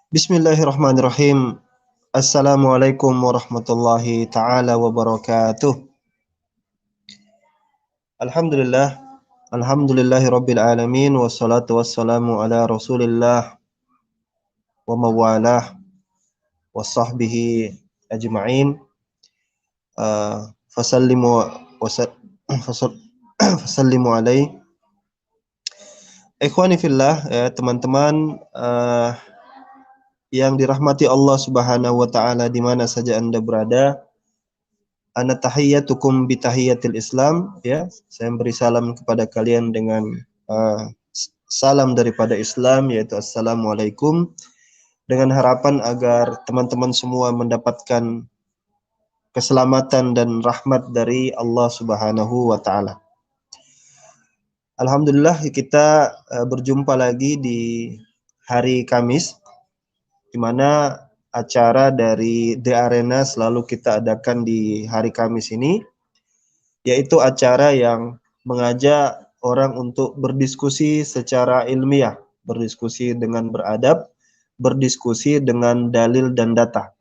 Bismillahirrahmanirrahim. Assalamualaikum warahmatullahi taala wabarakatuh. Alhamdulillah, alhamdulillahi rabbil alamin wassalatu wassalamu ala Rasulillah wa mawalah wa sahbihi ajma'in. Fasallimu wasa- fasal- fasallimu alaih. Ikhwani fillah, ya teman-teman yang dirahmati Allah Subhanahu wa taala di mana saja Anda berada. Ana tahiyyatukum bi tahiyyatil Islam, ya. Saya beri salam kepada kalian dengan uh, salam daripada Islam, yaitu assalamualaikum, dengan harapan agar teman-teman semua mendapatkan keselamatan dan rahmat dari Allah Subhanahu wa taala. Alhamdulillah kita berjumpa lagi di hari Kamis, di mana acara dari The Arena selalu kita adakan di hari Kamis ini, yaitu acara yang mengajak orang untuk berdiskusi secara ilmiah, berdiskusi dengan beradab, berdiskusi dengan dalil dan data,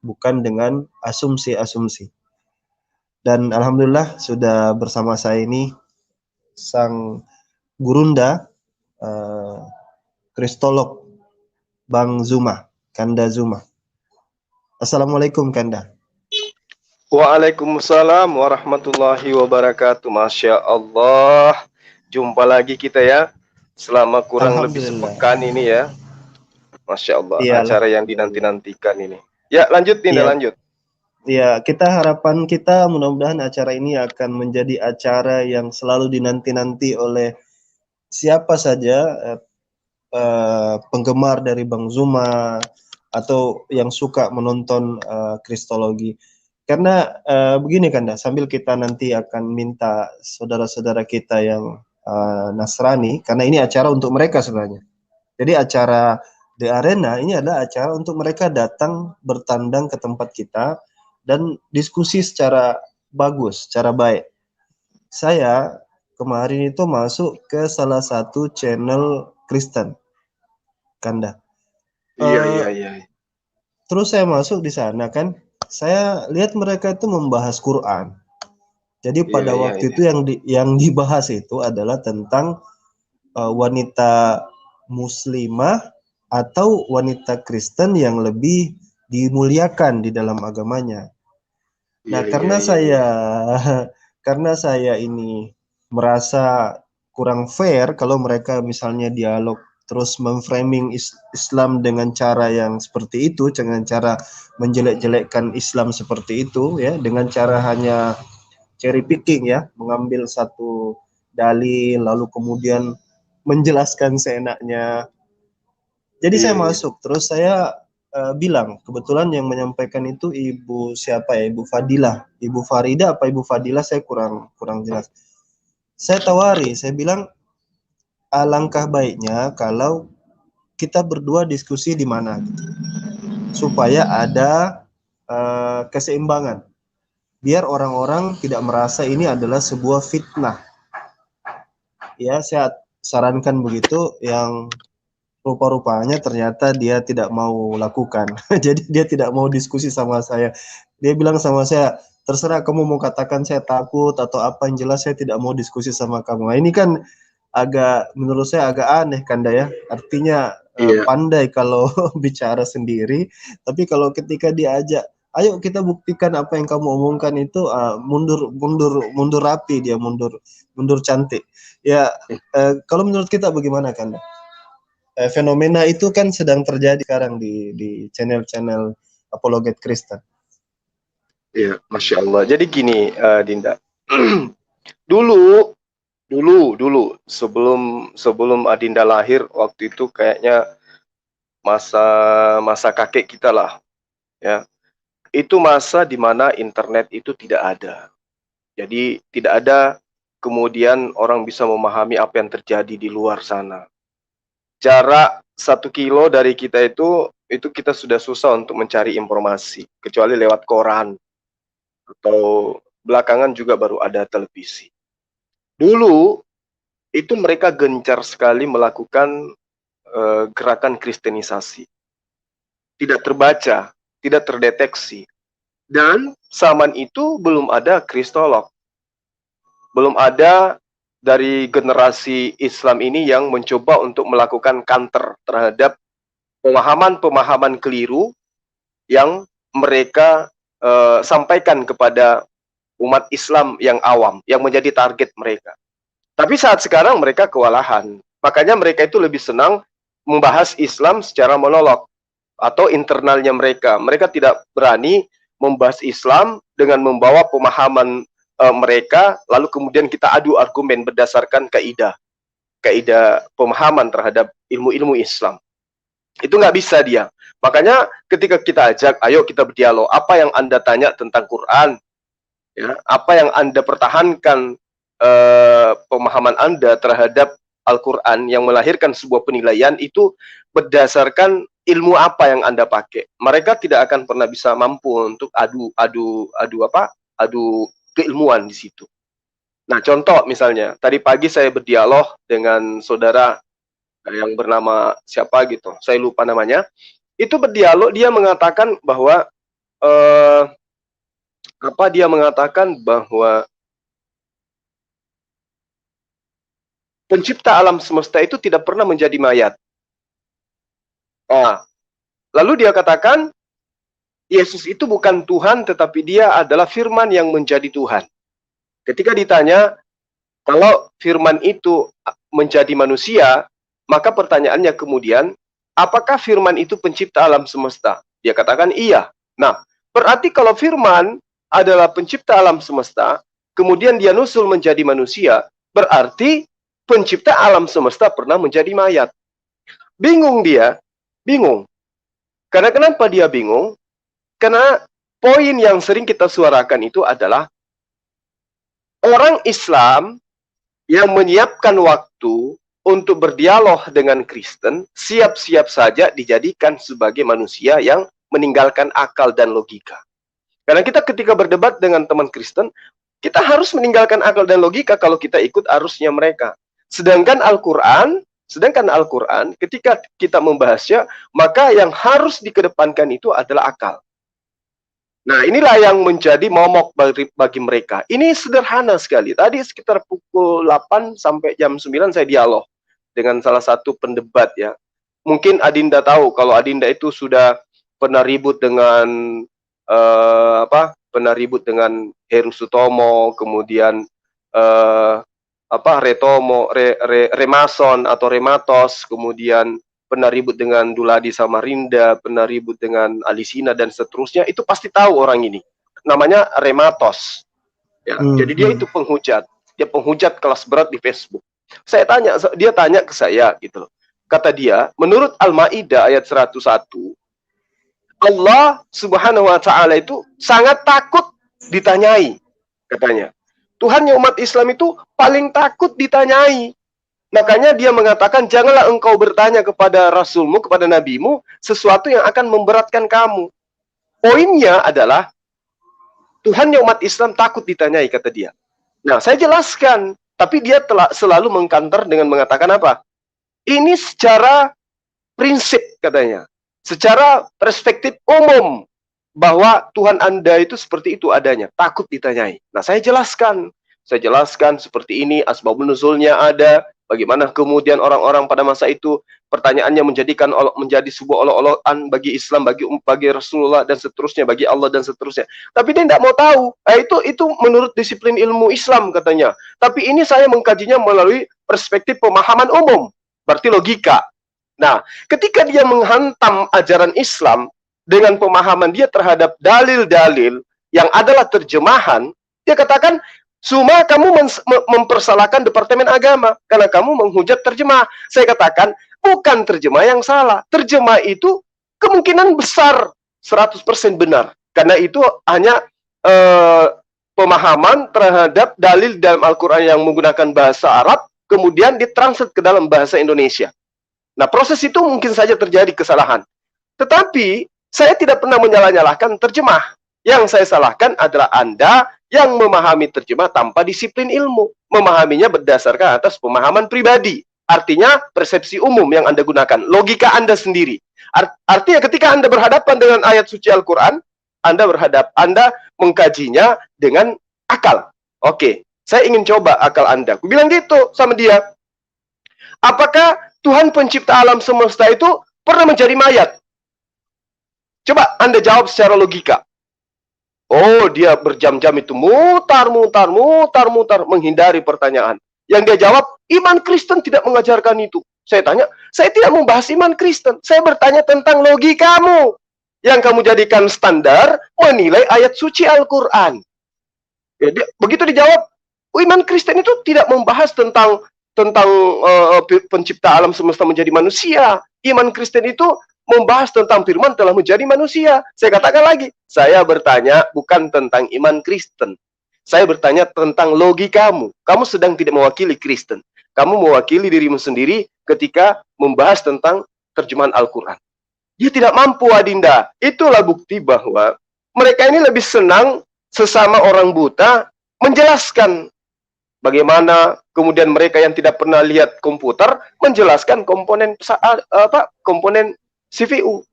bukan dengan asumsi-asumsi. Dan alhamdulillah sudah bersama saya ini sang gurunda, kristolog Bang Zuma, Kanda Zuma. Assalamualaikum Kanda. Waalaikumsalam warahmatullahi wabarakatuh. Masya Allah, jumpa lagi kita ya. Selama kurang lebih Alhamdulillah. sepekan ini ya. Masya Allah, Iyalah. acara yang dinanti-nantikan ini. Ya, lanjut Dinda, Iya. lanjut. Ya, harapan kita mudah-mudahan acara ini akan menjadi acara yang selalu dinanti-nanti oleh siapa saja penggemar dari Bang Zuma atau yang suka menonton kristologi. Karena begini Kanda, sambil kita nanti akan minta saudara-saudara kita yang Nasrani, karena ini acara untuk mereka sebenarnya. Jadi acara The Arena ini adalah acara untuk mereka datang bertandang ke tempat kita dan diskusi secara bagus, secara baik. Saya kemarin itu masuk ke salah satu channel Kristen, Kanda. Iya. Terus saya masuk di sana kan, saya lihat mereka itu membahas Quran. Jadi pada waktu Iya. itu yang dibahas itu adalah tentang wanita muslimah atau wanita Kristen yang lebih dimuliakan di dalam agamanya. Nah, Iya. karena saya ini merasa kurang fair kalau mereka misalnya dialog terus memframing Islam dengan cara yang seperti itu, dengan cara menjelek-jelekkan Islam seperti itu, ya, dengan cara hanya cherry picking, ya, mengambil satu dalil lalu kemudian menjelaskan seenaknya. Jadi saya Iya. masuk, terus saya bilang, kebetulan yang menyampaikan itu Ibu siapa ya, Ibu Fadilah, Ibu Farida apa Ibu Fadilah, saya kurang jelas. Saya tawari, saya bilang alangkah baiknya kalau kita berdua diskusi di mana, gitu, supaya ada keseimbangan, biar orang-orang tidak merasa ini adalah sebuah fitnah. Ya, saya sarankan begitu, yang rupa-rupanya ternyata dia tidak mau lakukan. Jadi dia tidak mau diskusi sama saya. Dia bilang sama saya, terserah kamu mau katakan saya takut atau apa, yang jelas saya tidak mau diskusi sama kamu. Nah, ini kan menurut saya agak aneh Kanda ya. Artinya Iya. pandai kalau bicara sendiri, tapi kalau ketika diajak, ayo kita buktikan apa yang kamu omongkan itu, mundur rapi, dia mundur cantik. Ya, kalau menurut kita bagaimana Kanda? Fenomena itu kan sedang terjadi sekarang di channel-channel apologet Kristen. Iya, Masya Allah. Jadi gini, Dinda. Dulu sebelum Adinda lahir, waktu itu kayaknya masa kakek kita lah, ya. Itu masa di mana internet itu tidak ada. Jadi tidak ada kemudian orang bisa memahami apa yang terjadi di luar sana. Jarak 1 kilo dari kita itu kita sudah susah untuk mencari informasi, kecuali lewat koran atau belakangan juga baru ada televisi. Dulu itu mereka gencar sekali melakukan gerakan kristenisasi. tidak terbaca, tidak terdeteksi. Dan zaman itu belum ada kristolog. Belum ada dari generasi Islam ini yang mencoba untuk melakukan counter terhadap pemahaman-pemahaman keliru yang mereka sampaikan kepada umat Islam yang awam, yang menjadi target mereka. Tapi saat sekarang mereka kewalahan. Makanya mereka itu lebih senang membahas Islam secara monolog atau internalnya mereka. Mereka tidak berani membahas Islam dengan membawa pemahaman mereka, lalu kemudian kita adu argumen berdasarkan kaidah pemahaman terhadap ilmu-ilmu Islam. Itu nggak bisa dia. Makanya ketika kita ajak, ayo kita berdialog. Apa yang Anda tanya tentang Quran? Ya, apa yang Anda pertahankan pemahaman Anda terhadap Al-Quran yang melahirkan sebuah penilaian itu berdasarkan ilmu apa yang Anda pakai. Mereka tidak akan pernah bisa mampu untuk adu keilmuan di situ. Nah, contoh misalnya, tadi pagi saya berdialog dengan saudara yang bernama siapa gitu, saya lupa namanya. Itu berdialog, dia mengatakan bahwa dia mengatakan bahwa pencipta alam semesta itu tidak pernah menjadi mayat. Nah, lalu dia katakan Yesus itu bukan Tuhan, tetapi dia adalah firman yang menjadi Tuhan. Ketika ditanya, kalau firman itu menjadi manusia, maka pertanyaannya kemudian, apakah firman itu pencipta alam semesta? Dia katakan iya. Nah, berarti kalau firman adalah pencipta alam semesta, kemudian dia nusul menjadi manusia, berarti pencipta alam semesta pernah menjadi mayat. Bingung dia, bingung. Karena kenapa dia bingung? Karena poin yang sering kita suarakan itu adalah orang Islam yang menyiapkan waktu untuk berdialog dengan Kristen, siap-siap saja dijadikan sebagai manusia yang meninggalkan akal dan logika. Karena kita ketika berdebat dengan teman Kristen, kita harus meninggalkan akal dan logika kalau kita ikut arusnya mereka. Sedangkan Al-Quran ketika kita membahasnya, maka yang harus dikedepankan itu adalah akal. Nah, inilah yang menjadi momok bagi mereka. Ini sederhana sekali. Tadi sekitar pukul 8 sampai jam 9 saya dialog dengan salah satu pendebat ya. Mungkin Adinda tahu kalau Adinda itu sudah pernah ribut dengan Heru Sutomo, kemudian Remason atau Rematos, kemudian pernah ribut dengan Duladi Samarinda, pernah ribut dengan Alisina dan seterusnya, itu pasti tahu orang ini. Namanya Rematos. Ya, jadi dia itu penghujat. Dia penghujat kelas berat di Facebook. Dia tanya ke saya gitu loh. Kata dia, menurut Al-Maidah ayat 101, Allah Subhanahu wa taala itu sangat takut ditanyai, katanya. Tuhannya umat Islam itu paling takut ditanyai. Makanya dia mengatakan, janganlah engkau bertanya kepada Rasulmu, kepada Nabimu, sesuatu yang akan memberatkan kamu. Poinnya adalah, Tuhannya umat Islam takut ditanyai, kata dia. Nah, saya jelaskan. Tapi dia telah selalu mengkanter dengan mengatakan apa? Ini secara prinsip, katanya. Secara perspektif umum, bahwa Tuhan Anda itu seperti itu adanya. Takut ditanyai. Nah, saya jelaskan. Seperti ini, asbabun nuzulnya ada. Bagaimana kemudian orang-orang pada masa itu pertanyaannya menjadi sebuah olok-olokan bagi Islam, bagi Rasulullah dan seterusnya, bagi Allah dan seterusnya. Tapi dia tidak mau tahu. Itu menurut disiplin ilmu Islam katanya. Tapi ini saya mengkajinya melalui perspektif pemahaman umum, berarti logika. Nah, ketika dia menghantam ajaran Islam dengan pemahaman dia terhadap dalil-dalil yang adalah terjemahan, dia katakan, Suma kamu mempersalahkan Departemen Agama karena kamu menghujat terjemah. Saya katakan, bukan terjemah yang salah. Terjemah itu kemungkinan besar 100% benar. Karena itu hanya pemahaman terhadap dalil dalam Al-Quran yang menggunakan bahasa Arab, kemudian ditranslate ke dalam bahasa Indonesia. Nah, proses itu mungkin saja terjadi kesalahan. Tetapi, saya tidak pernah menyalah-nyalahkan terjemah. Yang saya salahkan adalah Anda yang memahami terjemah tanpa disiplin ilmu. Memahaminya berdasarkan atas pemahaman pribadi. Artinya persepsi umum yang Anda gunakan. Logika Anda sendiri. Artinya ketika Anda berhadapan dengan ayat suci Al-Quran, Anda mengkajinya dengan akal. Oke, saya ingin coba akal Anda. Aku bilang gitu sama dia. Apakah Tuhan pencipta alam semesta itu pernah menjadi mayat? Coba Anda jawab secara logika. Oh, dia berjam-jam itu mutar, menghindari pertanyaan. Yang dia jawab, iman Kristen tidak mengajarkan itu. Saya tanya, saya tidak membahas iman Kristen. Saya bertanya tentang logikamu. Yang kamu jadikan standar menilai ayat suci Al-Quran. Ya, begitu dijawab, iman Kristen itu tidak membahas tentang pencipta alam semesta menjadi manusia. Iman Kristen itu membahas tentang firman telah menjadi manusia. Saya katakan lagi, saya bertanya bukan tentang iman Kristen. Saya bertanya tentang logikamu. Kamu sedang tidak mewakili Kristen. Kamu mewakili dirimu sendiri ketika membahas tentang terjemahan Al-Quran. Dia tidak mampu, Adinda. Itulah bukti bahwa mereka ini lebih senang sesama orang buta menjelaskan bagaimana kemudian mereka yang tidak pernah lihat komputer menjelaskan komponen CPU.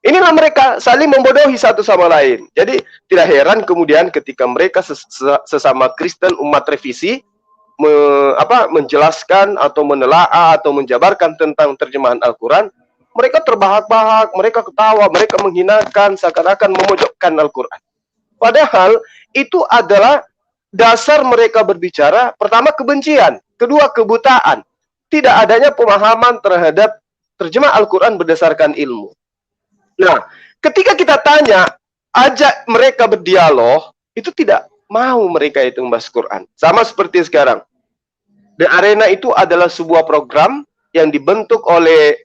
Inilah mereka saling membodohi satu sama lain. Jadi tidak heran kemudian ketika mereka sesama Kristen umat revisi menjelaskan atau menelaah atau menjabarkan tentang terjemahan Al-Quran, mereka terbahak-bahak, mereka ketawa, mereka menghinakan, seakan-akan memojokkan Al-Quran. Padahal itu adalah dasar mereka berbicara, pertama kebencian, kedua kebutaan, tidak adanya pemahaman terhadap terjemah Al-Quran berdasarkan ilmu. Nah, ketika kita tanya, ajak mereka berdialog, itu tidak mau mereka itu membahas Quran. Sama seperti sekarang. The Arena itu adalah sebuah program yang dibentuk oleh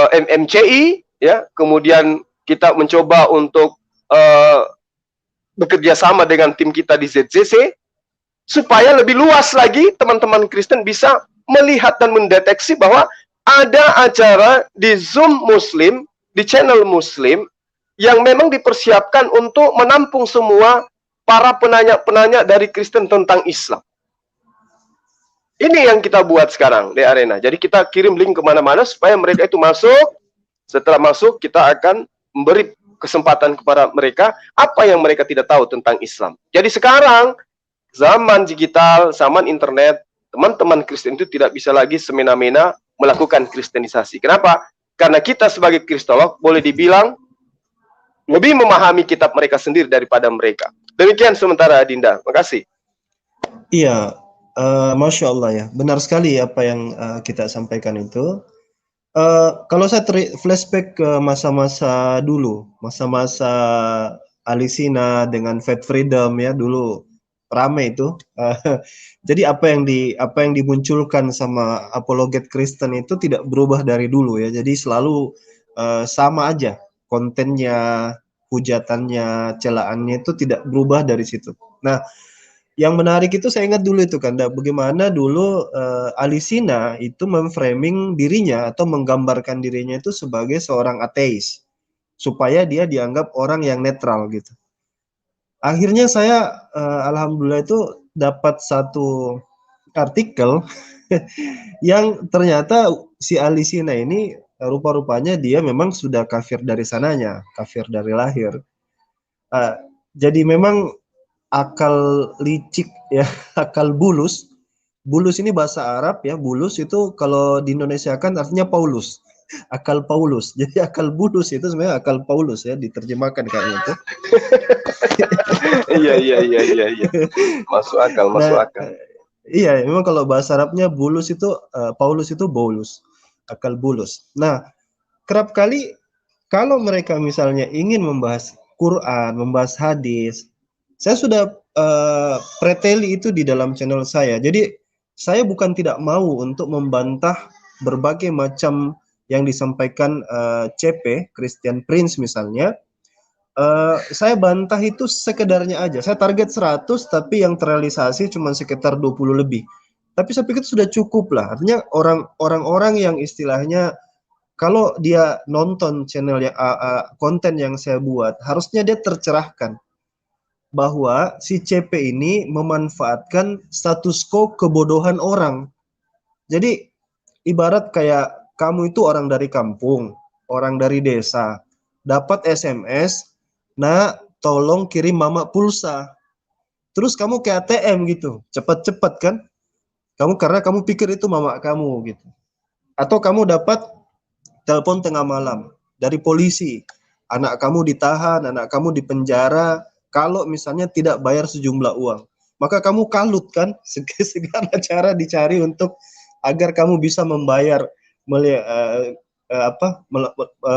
MMCI, ya. Kemudian kita mencoba untuk bekerja sama dengan tim kita di ZCC, supaya lebih luas lagi teman-teman Kristen bisa melihat dan mendeteksi bahwa ada acara di Zoom Muslim, di channel Muslim, yang memang dipersiapkan untuk menampung semua para penanya-penanya dari Kristen tentang Islam. Ini yang kita buat sekarang di Arena. Jadi kita kirim link kemana-mana supaya mereka itu masuk. Setelah masuk, kita akan memberi kesempatan kepada mereka apa yang mereka tidak tahu tentang Islam. Jadi sekarang, zaman digital, zaman internet, teman-teman Kristen itu tidak bisa lagi semena-mena melakukan kristenisasi. Kenapa? Karena kita sebagai kristolog boleh dibilang lebih memahami kitab mereka sendiri daripada mereka. Demikian sementara, Adinda. Makasih. Iya, Masya Allah ya. Benar sekali apa yang kita sampaikan itu. Kalau saya flashback ke masa-masa dulu, masa-masa Alisina dengan Faith Freedom ya, dulu rame itu. Jadi apa yang dimunculkan sama apologet Kristen itu tidak berubah dari dulu ya. Jadi selalu sama aja kontennya, hujatannya, celaannya itu tidak berubah dari situ. Nah, yang menarik itu saya ingat dulu itu kan, bagaimana dulu Alisina itu memframing dirinya atau menggambarkan dirinya itu sebagai seorang ateis supaya dia dianggap orang yang netral gitu. Akhirnya saya alhamdulillah itu dapat satu artikel yang ternyata si Alisina ini rupa-rupanya dia memang sudah kafir dari sananya, kafir dari lahir. Jadi memang akal licik ya, akal bulus. Bulus ini bahasa Arab ya, bulus itu kalau di Indonesia kan artinya Paulus. Akal Paulus. Jadi akal bulus itu sebenarnya akal Paulus ya, diterjemahkan kayaknya itu. Iya. Masuk akal. Iya, memang kalau bahasa Arabnya bulus itu Paulus itu bolus, akal bulus. Nah, kerap kali kalau mereka misalnya ingin membahas Quran, membahas hadis, saya sudah preteli itu di dalam channel saya. Jadi saya bukan tidak mau untuk membantah berbagai macam yang disampaikan CP, Christian Prince misalnya. Saya bantah itu sekedarnya aja. Saya target 100 tapi yang terrealisasi cuma sekitar 20 lebih. Tapi saya pikir sudah cukup lah. Artinya orang-orang yang istilahnya kalau dia nonton channel yang konten yang saya buat, harusnya dia tercerahkan bahwa si CP ini memanfaatkan status quo kebodohan orang. Jadi ibarat kayak kamu itu orang dari kampung, orang dari desa, dapat SMS, "Nak, tolong kirim mama pulsa." Terus kamu ke ATM gitu, cepat-cepat kan? Karena kamu pikir itu mama kamu gitu. Atau kamu dapat telepon tengah malam dari polisi, anak kamu ditahan, anak kamu dipenjara kalau misalnya tidak bayar sejumlah uang. Maka kamu kalut kan, segala cara dicari untuk agar kamu bisa membayar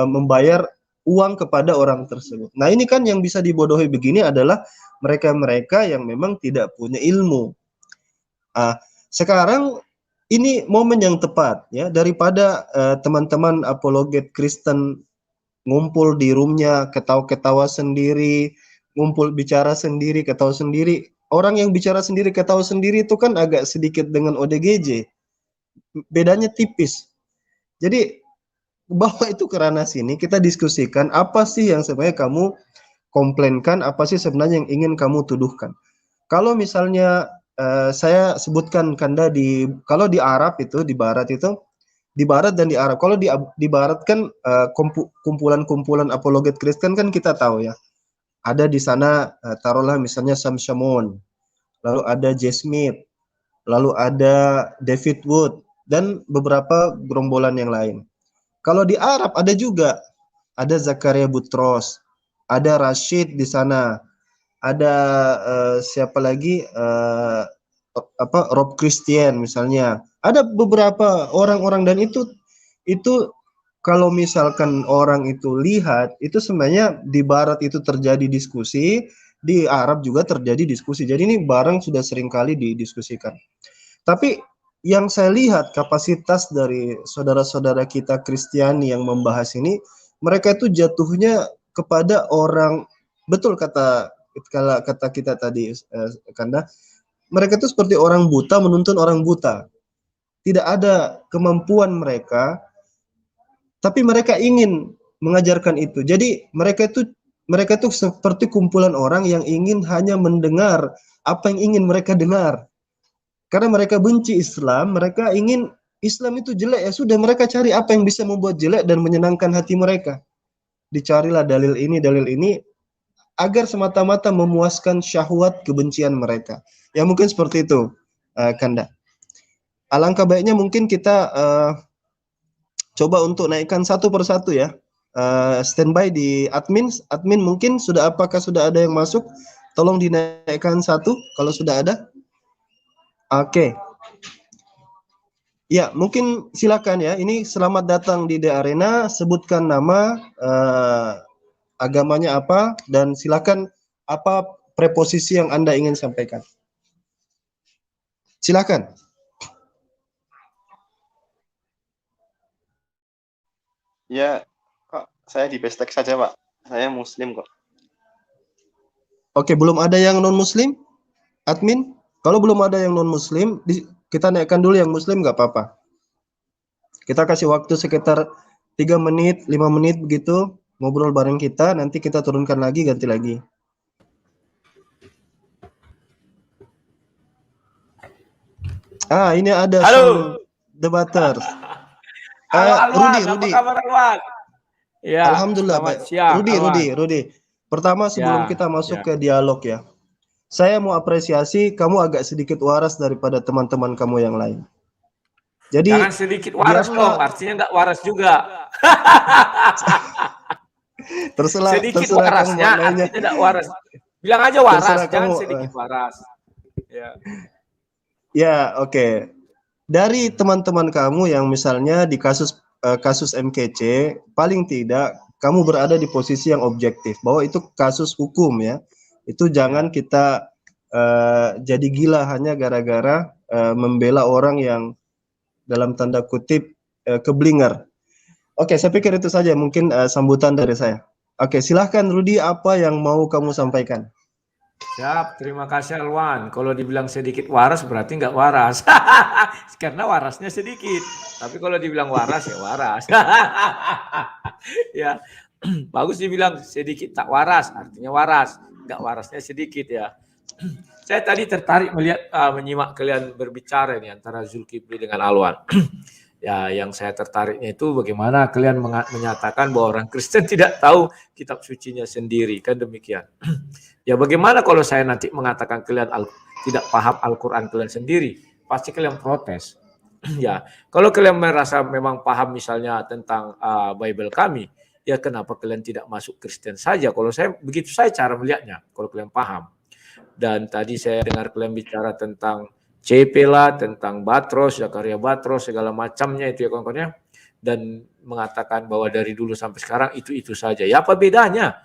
membayar uang kepada orang tersebut. Nah, ini kan yang bisa dibodohi begini adalah mereka-mereka yang memang tidak punya ilmu. Sekarang ini momen yang tepat ya, daripada teman-teman apologet Kristen ngumpul di roomnya, ketawa-ketawa sendiri, ngumpul bicara sendiri, ketawa sendiri. Orang yang bicara sendiri, ketawa sendiri itu kan agak sedikit dengan ODGJ. Bedanya tipis. Jadi bawa itu ke ranah sini, kita diskusikan apa sih yang sebenarnya kamu komplainkan, apa sih sebenarnya yang ingin kamu tuduhkan. Kalau misalnya saya sebutkan Kanda kalau di Arab itu, di Barat itu, di Barat dan di Arab. Kalau di Barat kan kumpulan-kumpulan apologet Kristen kan kita tahu ya. Ada di sana taruhlah misalnya Sam Shamoun, lalu ada Jay Smith, lalu ada David Wood dan beberapa gerombolan yang lain. Kalau di Arab ada juga, ada Zakaria Butros, ada Rashid di sana, ada siapa lagi Rob Christian misalnya. Ada beberapa orang-orang dan itu kalau misalkan orang itu lihat, itu sebenarnya di Barat itu terjadi diskusi, di Arab juga terjadi diskusi. Jadi ini barang sudah sering kali didiskusikan. Tapi yang saya lihat kapasitas dari saudara-saudara kita Kristiani yang membahas ini, mereka itu jatuhnya kepada orang, betul kata kita tadi, Kanda, mereka itu seperti orang buta menuntun orang buta. Tidak ada kemampuan mereka, tapi mereka ingin mengajarkan itu. Jadi mereka itu seperti kumpulan orang yang ingin hanya mendengar apa yang ingin mereka dengar. Karena mereka benci Islam, mereka ingin Islam itu jelek, ya sudah mereka cari apa yang bisa membuat jelek dan menyenangkan hati mereka. Dicarilah dalil ini, agar semata-mata memuaskan syahwat kebencian mereka. Ya mungkin seperti itu, Kanda. Alangkah baiknya mungkin kita coba untuk naikkan satu persatu ya. Standby di admin mungkin apakah sudah ada yang masuk? Tolong dinaikkan satu kalau sudah ada. Oke. Ya, mungkin silakan ya. Ini selamat datang di The Arena. Sebutkan nama, agamanya apa, dan silakan apa preposisi yang Anda ingin sampaikan. Silakan. Ya, kok saya di Bestek saja, Pak. Saya Muslim kok. Oke, belum ada yang non-Muslim? Admin? Kalau belum ada yang non-Muslim, kita naikkan dulu yang Muslim, nggak apa-apa. Kita kasih waktu sekitar 3 menit, 5 menit begitu, ngobrol bareng kita, nanti kita turunkan lagi, ganti lagi. Ini ada debaters. Rudi. Apa kabar Alwan? Ya, Alhamdulillah, selamat siang. Rudi. Pertama sebelum kita masuk ke dialog ya, saya mau apresiasi kamu agak sedikit waras daripada teman-teman kamu yang lain. Jadi jangan sedikit waras dong, artinya nggak waras juga. terserah warasnya, artinya tidak waras. Bilang aja waras, jangan sedikit waras. Ya, oke. Dari teman-teman kamu yang misalnya di kasus MKC, paling tidak kamu berada di posisi yang objektif, bahwa itu kasus hukum ya. Itu jangan kita jadi gila hanya gara-gara membela orang yang dalam tanda kutip keblinger. Oke, saya pikir itu saja mungkin sambutan dari saya. Oke, silahkan Rudi, apa yang mau kamu sampaikan? Siap, terima kasih Alwan. Kalau dibilang sedikit waras berarti nggak waras. Karena warasnya sedikit. Tapi kalau dibilang waras ya waras. Ya, bagus dibilang sedikit tak waras, artinya waras. Nggak warasnya sedikit ya. Saya tadi tertarik menyimak kalian berbicara ini antara Zulkifli dengan Alwan. Ya, yang saya tertariknya itu bagaimana kalian menyatakan bahwa orang Kristen tidak tahu kitab sucinya sendiri, kan demikian. Ya, bagaimana kalau saya nanti mengatakan kalian tidak paham Al-Quran kalian sendiri, pasti kalian protes. Ya, kalau kalian merasa memang paham misalnya tentang Bible kami, ya kenapa kalian tidak masuk Kristen saja? Kalau saya begitu saya cara melihatnya, kalau kalian paham. Dan tadi saya dengar kalian bicara tentang CP lah, tentang Batros, Zakaria Batros, segala macamnya itu ya kawan-kawan ya. Dan mengatakan bahwa dari dulu sampai sekarang itu saja. Ya apa bedanya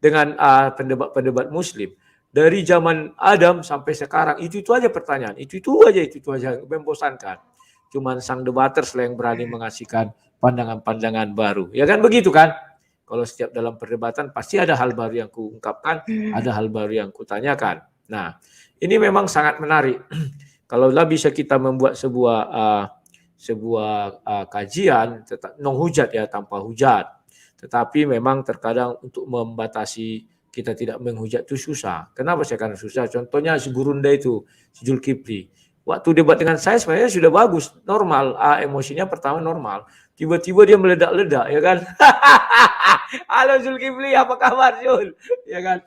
dengan pendebat-pendebat Muslim? Dari zaman Adam sampai sekarang itu aja pertanyaan, itu aja membosankan. Cuman sang debaters yang berani mengasihkan pandangan-pandangan baru. Ya kan begitu kan? Kalau setiap dalam perdebatan pasti ada hal baru yang kuungkapkan, ada hal baru yang kutanyakan. Nah, ini memang sangat menarik. Kalaulah bisa kita membuat sebuah kajian non hujat ya, tanpa hujat. Tetapi memang terkadang untuk membatasi kita tidak menghujat itu susah. Kenapa saya karena susah? Contohnya si Gurunda itu, si Zulkifli. Waktu debat dengan saya sebenarnya sudah bagus, normal. Emosinya pertama normal. Tiba-tiba dia meledak-ledak, ya kan? Halo Zulkifli, apa kabar Zul? Ya kan?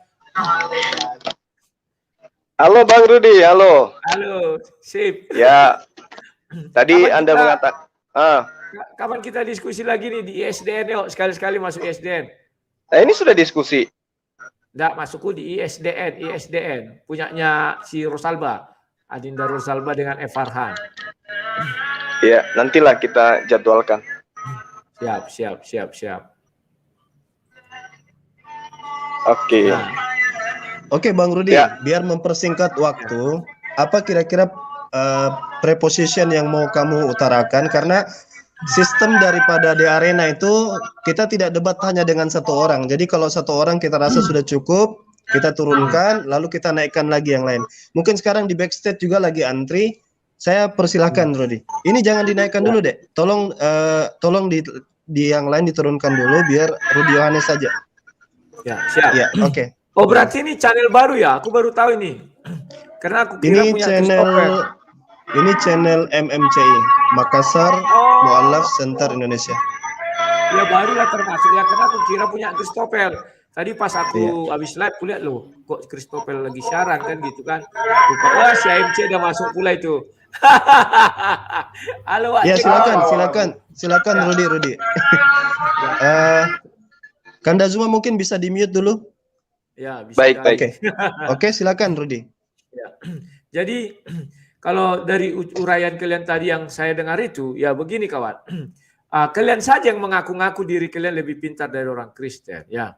Halo Bang Rudi, halo. Halo, sip. Ya, tadi Anda mengatakan. Kapan kita diskusi lagi nih di ISDN yuk, sekali-sekali masuk ISDN. Nah, ini sudah diskusi. Enggak, masukku di ISDN, punyanya si Rosalba, Adinda Rosalba dengan Farhan. Ya, nantilah kita jadwalkan. Siap. Oke. Nah. Oke, Bang Rudi, Ya. biar mempersingkat waktu, apa kira-kira preposition yang mau kamu utarakan? Karena sistem daripada di arena itu kita tidak debat hanya dengan satu orang. Jadi kalau satu orang kita rasa sudah cukup, kita turunkan, lalu kita naikkan lagi yang lain. Mungkin sekarang di backstage juga lagi antri. Saya persilahkan Rudi. Ini jangan dinaikkan dulu deh. Tolong di yang lain diturunkan dulu biar Rudi Yohanes saja. Ya, siap. Ya, oke. Oh, berarti ini channel baru ya? Aku baru tahu ini. Karena aku kira Ini punya channel MMCI, Makassar Mu'allaf Center Indonesia. Ya barulah termasuk ya, karena aku kira punya Christopher. Tadi pas aku habis live, aku lihat loh, kok Christopher lagi siaran kan gitu kan. Lupa, wah si AMC udah masuk pula itu. Halo Wak. Ya silakan Rudi. Kanda Zuma mungkin bisa di mute dulu. Ya, bisa. Baik. Oke, silakan Rudi. Ya. Jadi kalau dari uraian kalian tadi yang saya dengar itu, ya begini kawan. Kalian saja yang mengaku-ngaku diri kalian lebih pintar dari orang Kristen, ya.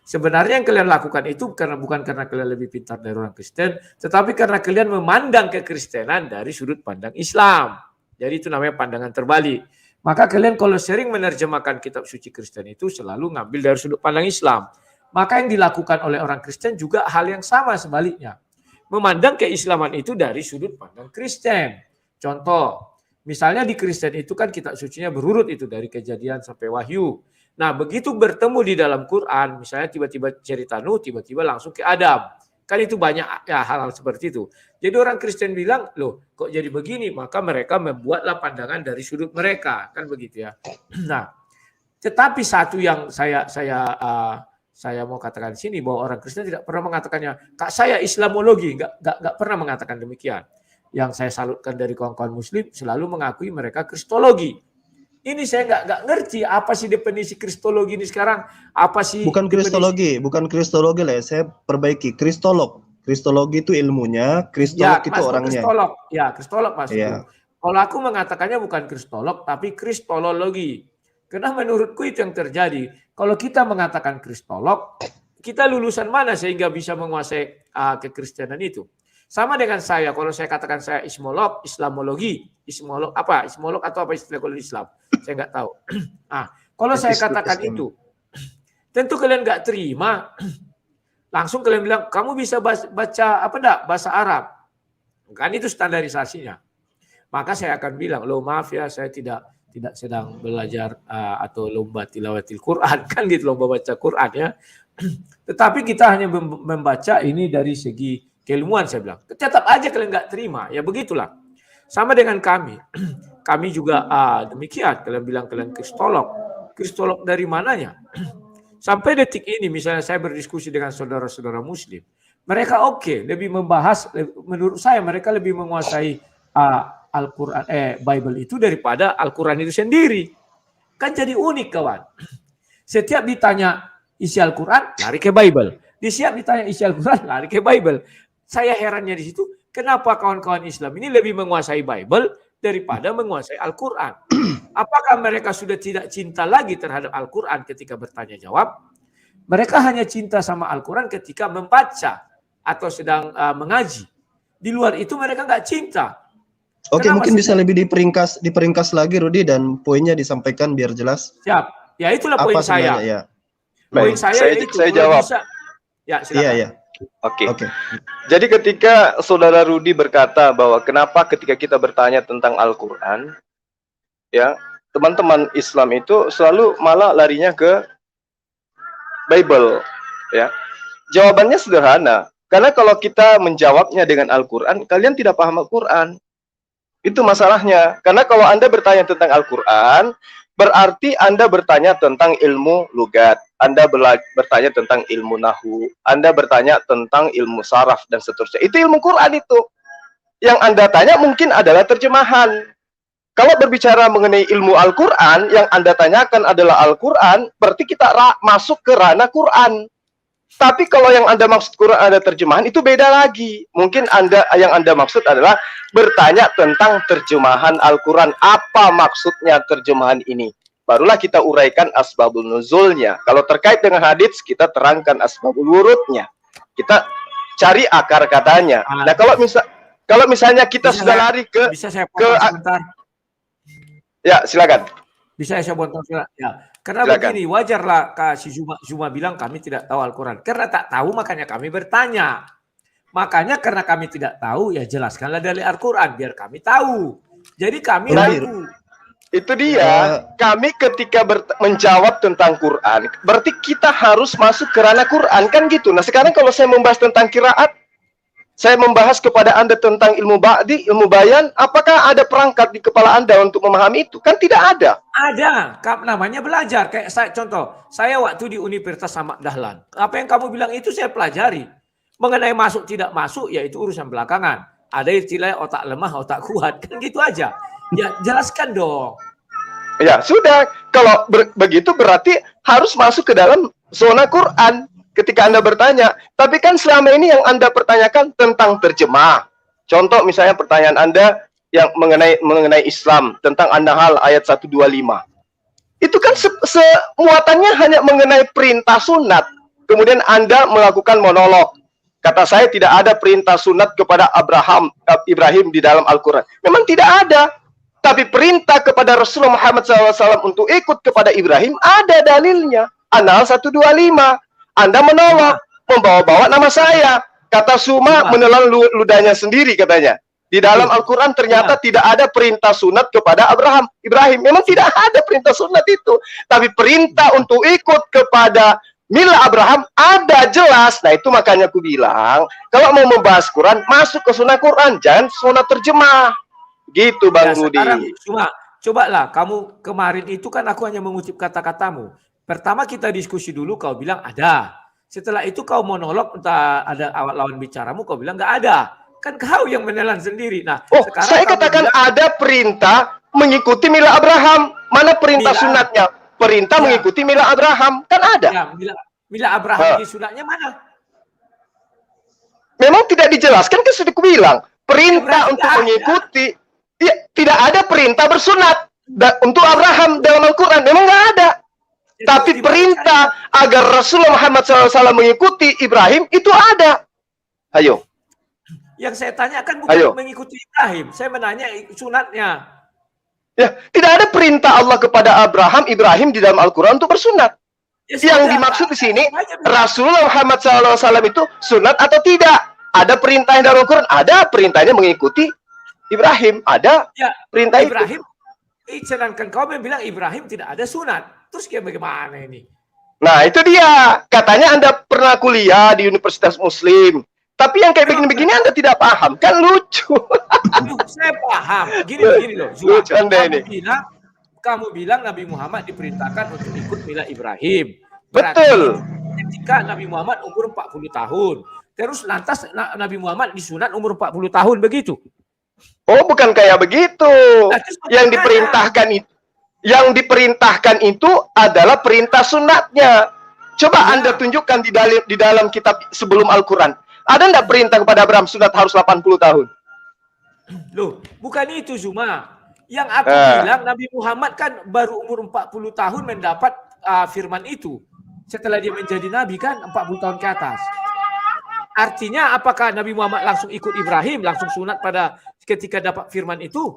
Sebenarnya yang kalian lakukan itu bukan karena kalian lebih pintar dari orang Kristen, tetapi karena kalian memandang kekristenan dari sudut pandang Islam. Jadi itu namanya pandangan terbalik. Maka kalian kalau sering menerjemahkan kitab suci Kristen itu selalu ngambil dari sudut pandang Islam. Maka yang dilakukan oleh orang Kristen juga hal yang sama sebaliknya. Memandang keislaman itu dari sudut pandang Kristen. Contoh, misalnya di Kristen itu kan kitab sucinya berurut itu dari Kejadian sampai Wahyu. Nah, begitu bertemu di dalam Quran, misalnya tiba-tiba cerita Nuh, tiba-tiba langsung ke Adam. Kan itu banyak ya hal-hal seperti itu. Jadi orang Kristen bilang, loh kok jadi begini? Maka mereka membuatlah pandangan dari sudut mereka. Kan begitu ya. Nah, tetapi satu yang saya mau katakan di sini bahwa orang Kristen tidak pernah mengatakannya, Kak saya Islamologi, nggak pernah mengatakan demikian. Yang saya salutkan dari kawan-kawan Muslim selalu mengakui mereka Kristologi. Ini saya nggak ngerti apa sih definisi Kristologi ini sekarang, apa sih? Bukan Kristologi lah, saya perbaiki Kristolog. Kristologi itu ilmunya, Kristolog itu orangnya. Kristolog maksudku. Ya. Kalau aku mengatakannya bukan Kristolog, tapi Kristologi. Karena menurutku itu yang terjadi. Kalau kita mengatakan Kristolog, kita lulusan mana sehingga bisa menguasai kekristenan itu? Sama dengan saya, kalau saya katakan saya ismolog, Islamologi, ismolog apa? Ismolog atau apa istilah kalau Islam? Saya nggak tahu. Kalau saya katakan itu, tentu kalian nggak terima. Langsung kalian bilang, kamu bisa baca apa enggak? Bahasa Arab. Kan itu standarisasinya. Maka saya akan bilang, loh maaf ya, saya tidak sedang belajar atau lomba tilawatil Quran, kan gitu, lomba baca Quran ya. Tetapi kita hanya membaca ini dari segi keilmuan, saya bilang. Tetap aja kalian nggak terima, ya begitulah. Sama dengan kami. Kami juga demikian. Kalian bilang kalian kristolog. Kristolog dari mananya? Sampai detik ini misalnya saya berdiskusi dengan saudara-saudara muslim. Mereka lebih membahas, menurut saya mereka lebih menguasai Al-Quran, Bible itu daripada Al-Quran itu sendiri. Kan jadi unik kawan. Setiap ditanya isi Al-Quran, lari ke Bible. Setiap ditanya isi Al-Quran, lari ke Bible. Saya herannya di situ, kenapa kawan-kawan Islam ini lebih menguasai Bible daripada menguasai Al-Quran? Apakah mereka sudah tidak cinta lagi terhadap Al-Quran ketika bertanya jawab? Mereka hanya cinta sama Al-Quran ketika membaca atau sedang mengaji. Di luar itu mereka nggak cinta. Oke, Kenapa mungkin sih? bisa lebih diperingkas lagi Rudi dan poinnya disampaikan biar jelas. Siap. Ya itulah poin Apa saya. sebenarnya ya? Poin Baik, saya saya itu. jawab. Ya, silakan. Iya. Oke. Oke. Jadi ketika saudara Rudi berkata bahwa kenapa ketika kita bertanya tentang Al-Quran, ya teman-teman Islam itu selalu malah larinya ke Bible, ya. Jawabannya sederhana. Karena kalau kita menjawabnya dengan Al-Quran, kalian tidak paham Al-Quran. Itu masalahnya. Karena kalau Anda bertanya tentang Al-Quran, berarti Anda bertanya tentang ilmu lugat, Anda bertanya tentang ilmu nahu, Anda bertanya tentang ilmu saraf dan seterusnya. Itu ilmu Quran itu. Yang Anda tanya mungkin adalah terjemahan. Kalau berbicara mengenai ilmu Al-Quran, yang Anda tanyakan adalah Al-Quran, berarti kita masuk ke ranah Quran. Tapi kalau yang Anda maksud Quran ada terjemahan, itu beda lagi. Mungkin yang Anda maksud adalah bertanya tentang terjemahan Al-Quran. Apa maksudnya terjemahan ini? Barulah kita uraikan asbabul nuzulnya. Kalau terkait dengan hadits, kita terangkan asbabul wurudnya. Kita cari akar katanya. Nah, kalau misalnya kita sudah lari ke... Bisa saya potong sebentar? Ya, silakan. Bisa saya potong sebentar? Ya. Karena Silakan. begini, wajarlah si Zuma bilang kami tidak tahu Al-Quran. Karena tak tahu makanya kami bertanya. Makanya karena kami tidak tahu, ya jelaskanlah dari Al-Quran biar kami tahu. Jadi kami ragu. Itu dia, kami ketika menjawab tentang Quran, berarti kita harus masuk ke ranah Quran, kan gitu. Nah sekarang kalau saya membahas tentang qiraat, saya membahas kepada Anda tentang ilmu ba'di, ilmu bayan, apakah ada perangkat di kepala Anda untuk memahami itu? Kan tidak ada. Ada, namanya belajar. Kayak saya waktu di Universitas Ahmad Dahlan. Apa yang kamu bilang itu saya pelajari. Mengenai masuk tidak masuk, ya itu urusan belakangan. Ada istilah otak lemah, otak kuat, kan gitu aja. Ya jelaskan dong. Ya sudah, kalau begitu berarti harus masuk ke dalam zona Quran. Ketika Anda bertanya, tapi kan selama ini yang Anda pertanyakan tentang terjemah. Contoh misalnya pertanyaan Anda yang mengenai Islam tentang An-Nahl ayat 125. Itu kan semuatannya hanya mengenai perintah sunat. Kemudian Anda melakukan monolog. Kata saya tidak ada perintah sunat kepada Ibrahim di dalam Al-Quran. Memang tidak ada. Tapi perintah kepada Rasulullah Muhammad SAW untuk ikut kepada Ibrahim ada dalilnya. An-Nahl 125. Anda menolak, membawa-bawa nama saya. Kata Suma menelan ludahnya sendiri katanya. Di dalam Al-Quran ternyata tidak ada perintah sunat kepada Ibrahim. Memang tidak ada perintah sunat itu. Tapi perintah untuk ikut kepada milah Abraham ada jelas. Nah itu makanya aku bilang, kalau mau membahas Quran, masuk ke sunnah Quran. Jangan sunnah terjemah. Gitu Bang Rudi. Sekarang, cobalah kamu kemarin itu kan aku hanya mengutip kata-katamu. Pertama kita diskusi dulu, kau bilang ada. Setelah itu kau monolog, entah ada awal lawan bicaramu, kau bilang nggak ada. Kan kau yang menelan sendiri. Nah, sekarang saya katakan ada perintah mengikuti milah Abraham. Mana perintah sunatnya? Perintah mengikuti milah Abraham. Kan ada. Ya, milah Abraham di sunatnya mana? Memang tidak dijelaskan, kan sudah kubilang. Perintah untuk mengikuti. Ya, tidak ada perintah bersunat untuk Abraham dalam Al-Quran. Memang nggak ada. Tapi perintah agar Rasulullah Muhammad SAW mengikuti Ibrahim itu ada. Ayo. Yang saya tanyakan bukan mengikuti Ibrahim. Saya menanya sunatnya. Ya, tidak ada perintah Allah kepada Ibrahim di dalam Al-Quran untuk bersunat. Ya, yang dimaksud di sini Rasulullah Muhammad SAW itu sunat atau tidak? Ada perintah dalam Al-Quran? Ada perintahnya mengikuti Ibrahim. Ada perintah Ibrahim. Sedangkan kau bilang Ibrahim tidak ada sunat. Terus bagaimana ini? Nah itu dia. Katanya Anda pernah kuliah di Universitas Muslim. Tapi yang kayak begini-begini Anda tidak paham, kan lucu. Aduh, saya paham. Gini loh, Zuma. Lucu Anda ini. Kamu bilang Nabi Muhammad diperintahkan untuk ikut mila Ibrahim. Betul. Ketika Nabi Muhammad umur 40 tahun. Terus lantas Nabi Muhammad disunat umur 40 tahun, begitu? Oh, bukan kayak begitu. Yang diperintahkan itu adalah perintah sunatnya. Coba Anda tunjukkan di dalam kitab sebelum Al-Quran. Ada enggak perintah kepada Abraham sunat harus 80 tahun? Loh, bukan itu Zuma. Yang aku bilang Nabi Muhammad kan baru umur 40 tahun mendapat firman itu. Setelah dia menjadi Nabi kan 40 tahun ke atas. Artinya apakah Nabi Muhammad langsung ikut Ibrahim, langsung sunat pada ketika dapat firman itu?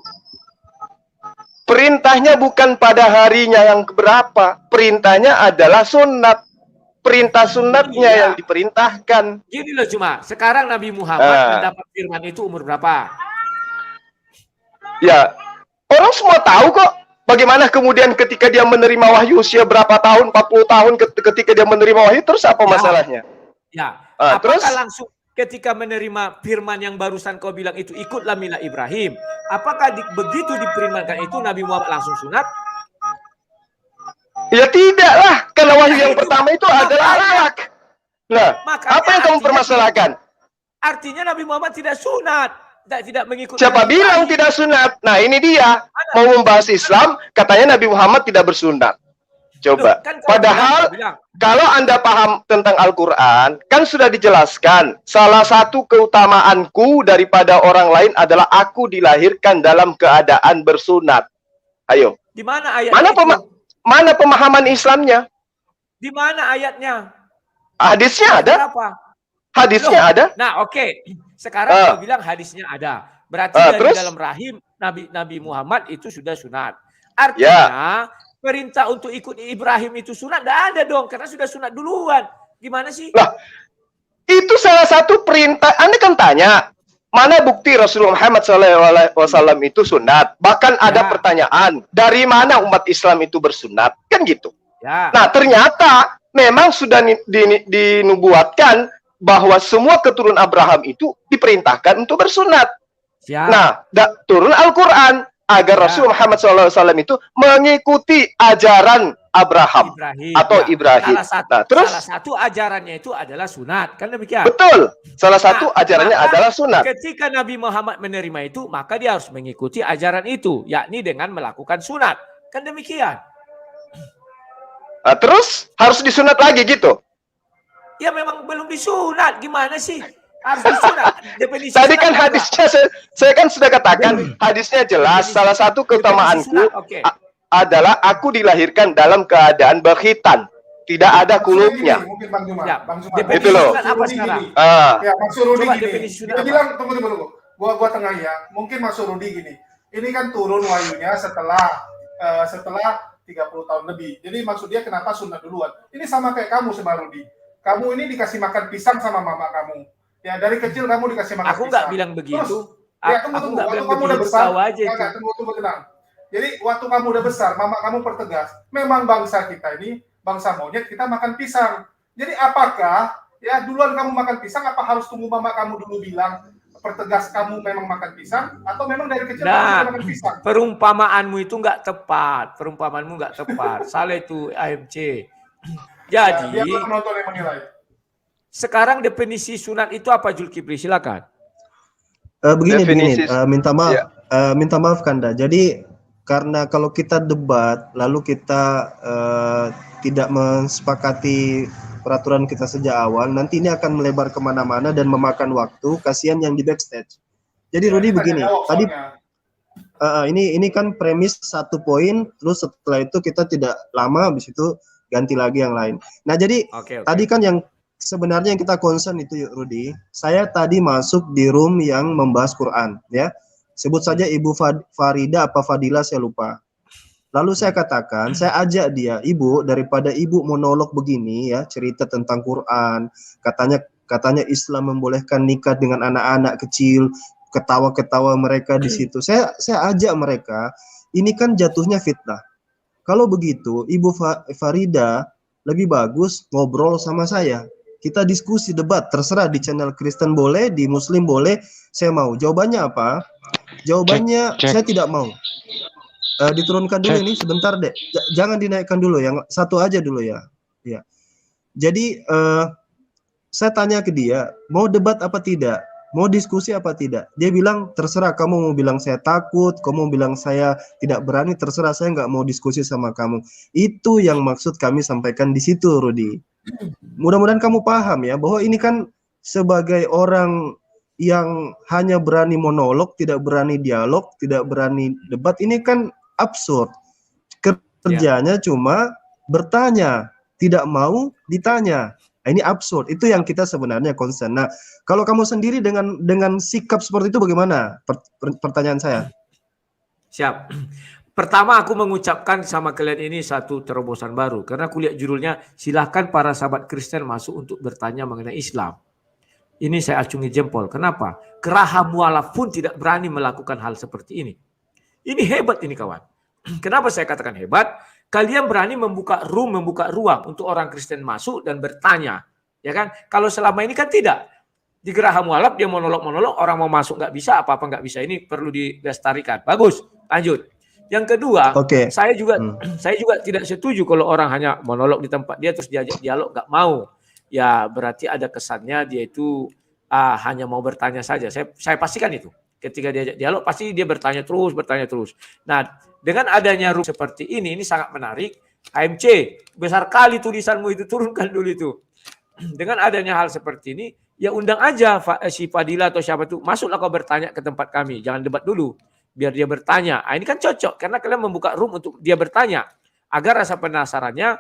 Perintahnya bukan pada harinya yang keberapa. Perintahnya adalah sunat. Perintah sunatnya yang diperintahkan. Gini loh cuma, sekarang Nabi Muhammad mendapat firman itu umur berapa? Ya, orang semua tahu kok. Bagaimana kemudian ketika dia menerima wahyu usia berapa tahun, 40 tahun ketika dia menerima wahyu, terus apa masalahnya? Ya, terus langsung ketika menerima firman yang barusan kau bilang itu ikutlah mila Ibrahim. Apakah begitu difirmankan itu Nabi Muhammad langsung sunat? Ya tidak lah, karena wahyu yang pertama itu adalah akhlak. Nah, apa yang kamu permasalahkan? Artinya Nabi Muhammad tidak sunat, tidak mengikuti. Siapa bilang tidak sunat? Nah ini dia, mau membahas Islam, katanya Nabi Muhammad tidak bersunat. Coba, padahal kalau Anda paham tentang Al-Quran, kan sudah dijelaskan, salah satu keutamaanku daripada orang lain adalah aku dilahirkan dalam keadaan bersunat. Ayo. Di mana ayatnya? Mana pemahaman Islamnya? Di mana ayatnya? Hadisnya ada? Hadisnya ada? Nah, oke. Sekarang kau bilang hadisnya ada. Berarti dari dalam rahim Nabi Muhammad itu sudah sunat. Artinya perintah untuk ikut Ibrahim itu sunat tidak ada dong, karena sudah sunat duluan. Gimana sih? Lah, itu salah satu perintah. Anda kan tanya, mana bukti Rasulullah Muhammad SAW itu sunat? Bahkan ada pertanyaan, dari mana umat Islam itu bersunat? Kan gitu. Ya. Nah, ternyata memang sudah dinubuatkan bahwa semua keturunan Abraham itu diperintahkan untuk bersunat. Ya. Nah, turun Al-Quran agar Rasulullah Muhammad SAW itu mengikuti ajaran Ibrahim. Salah satu ajarannya itu adalah sunat, kan demikian? Betul. Salah satu ajarannya adalah sunat. Ketika Nabi Muhammad menerima itu, maka dia harus mengikuti ajaran itu, yakni dengan melakukan sunat, kan demikian? Terus harus disunat lagi gitu? Ya memang belum disunat, gimana sih? Harus disunat. Tadi kan hadisnya saya kan sudah katakan, hadisnya jelas. Salah satu keutamaanku adalah aku dilahirkan dalam keadaan berkhitan, tidak ada kulubnya. Mungkin Bang Juma. Itu loh. Apa sekarang? Ya, Maksud Rudi gini. Kita bilang tunggu. Gua tengah ya. Mungkin maksud Rudi gini. Ini kan turun wahyunya setelah 30 tahun lebih. Jadi maksud dia kenapa sunat duluan? Ini sama kayak kamu sama Rudi. Kamu ini dikasih makan pisang sama mama kamu. Ya dari kecil kamu dikasih makan pisang. Aku nggak bilang begitu. Tunggu. Waktu kamu udah besar. Tunggu tenang. Jadi waktu kamu udah besar, mama kamu pertegas, memang bangsa kita ini, bangsa monyet, kita makan pisang. Jadi apakah, ya duluan kamu makan pisang, apa harus tunggu mama kamu dulu bilang, pertegas kamu memang makan pisang, atau memang dari kecil kamu sudah makan pisang? Perumpamaanmu itu nggak tepat, salah itu AMC. Jadi, biar penonton yang menilai. Sekarang definisi sunat itu apa, Zulkifli? Silakan. Begini, minta maaf Kanda. Jadi karena kalau kita debat lalu kita tidak mensepakati peraturan kita sejak awal, nanti ini akan melebar kemana-mana dan memakan waktu. Kasihan yang di backstage. Jadi Rudi begini, tadi ini kan premis satu poin, terus setelah itu kita tidak lama, habis itu ganti lagi yang lain. Nah jadi tadi kan yang sebenarnya yang kita concern itu Rudi, saya tadi masuk di room yang membahas Quran, ya. Sebut saja Ibu Farida apa Fadila, saya lupa. Lalu saya katakan, saya ajak dia, Ibu, daripada Ibu monolog begini ya, cerita tentang Quran, katanya Islam membolehkan nikah dengan anak-anak kecil, ketawa-ketawa mereka di situ. Saya ajak mereka, ini kan jatuhnya fitnah. Kalau begitu, Ibu Farida lebih bagus ngobrol sama saya. kita diskusi, debat, terserah di channel Kristen boleh, di Muslim boleh, saya mau. Jawabannya apa? Jawabannya Cek. saya tidak mau. Diturunkan dulu ini sebentar deh. Jangan dinaikkan dulu, yang satu aja dulu ya. Ya. Jadi saya tanya ke dia, mau debat apa tidak? Mau diskusi apa tidak? Dia bilang terserah, kamu mau bilang saya takut, kamu mau bilang saya tidak berani, terserah, saya nggak mau diskusi sama kamu. Itu yang maksud kami sampaikan di situ, Rudi. Mudah-mudahan kamu paham ya, bahwa ini kan sebagai orang yang hanya berani monolog, tidak berani dialog, tidak berani debat, ini kan absurd. Kerjanya cuma bertanya, tidak mau ditanya. Ini absurd. Itu yang kita sebenarnya concern. Nah, kalau kamu sendiri dengan sikap seperti itu bagaimana? Pertanyaan saya. Siap. Pertama aku mengucapkan sama kalian ini satu terobosan baru. Karena aku lihat judulnya, silahkan para sahabat Kristen masuk untuk bertanya mengenai Islam. Ini saya acungi jempol. Kenapa? Geraham mualaf pun tidak berani melakukan hal seperti ini. Ini hebat ini kawan. Kenapa saya katakan hebat? Kalian berani membuka ruang untuk orang Kristen masuk dan bertanya. Ya kan? Kalau selama ini kan tidak. Di Geraham mualaf dia monolog-monolog, orang mau masuk nggak bisa, apa-apa nggak bisa. Ini perlu dilestarikan. Bagus, lanjut. Yang kedua, saya juga tidak setuju kalau orang hanya monolog di tempat dia terus diajak dialog nggak mau. Ya berarti ada kesannya dia itu hanya mau bertanya saja. Saya pastikan itu. Ketika diajak dialog pasti dia bertanya terus. Nah, dengan adanya room seperti ini sangat menarik. HMC, besar kali tulisanmu itu, turunkan dulu itu. Dengan adanya hal seperti ini, ya undang aja si Fadila atau siapa itu, masuklah kau bertanya ke tempat kami. Jangan debat dulu, biar dia bertanya. Ini kan cocok, karena kalian membuka room untuk dia bertanya. Agar rasa penasarannya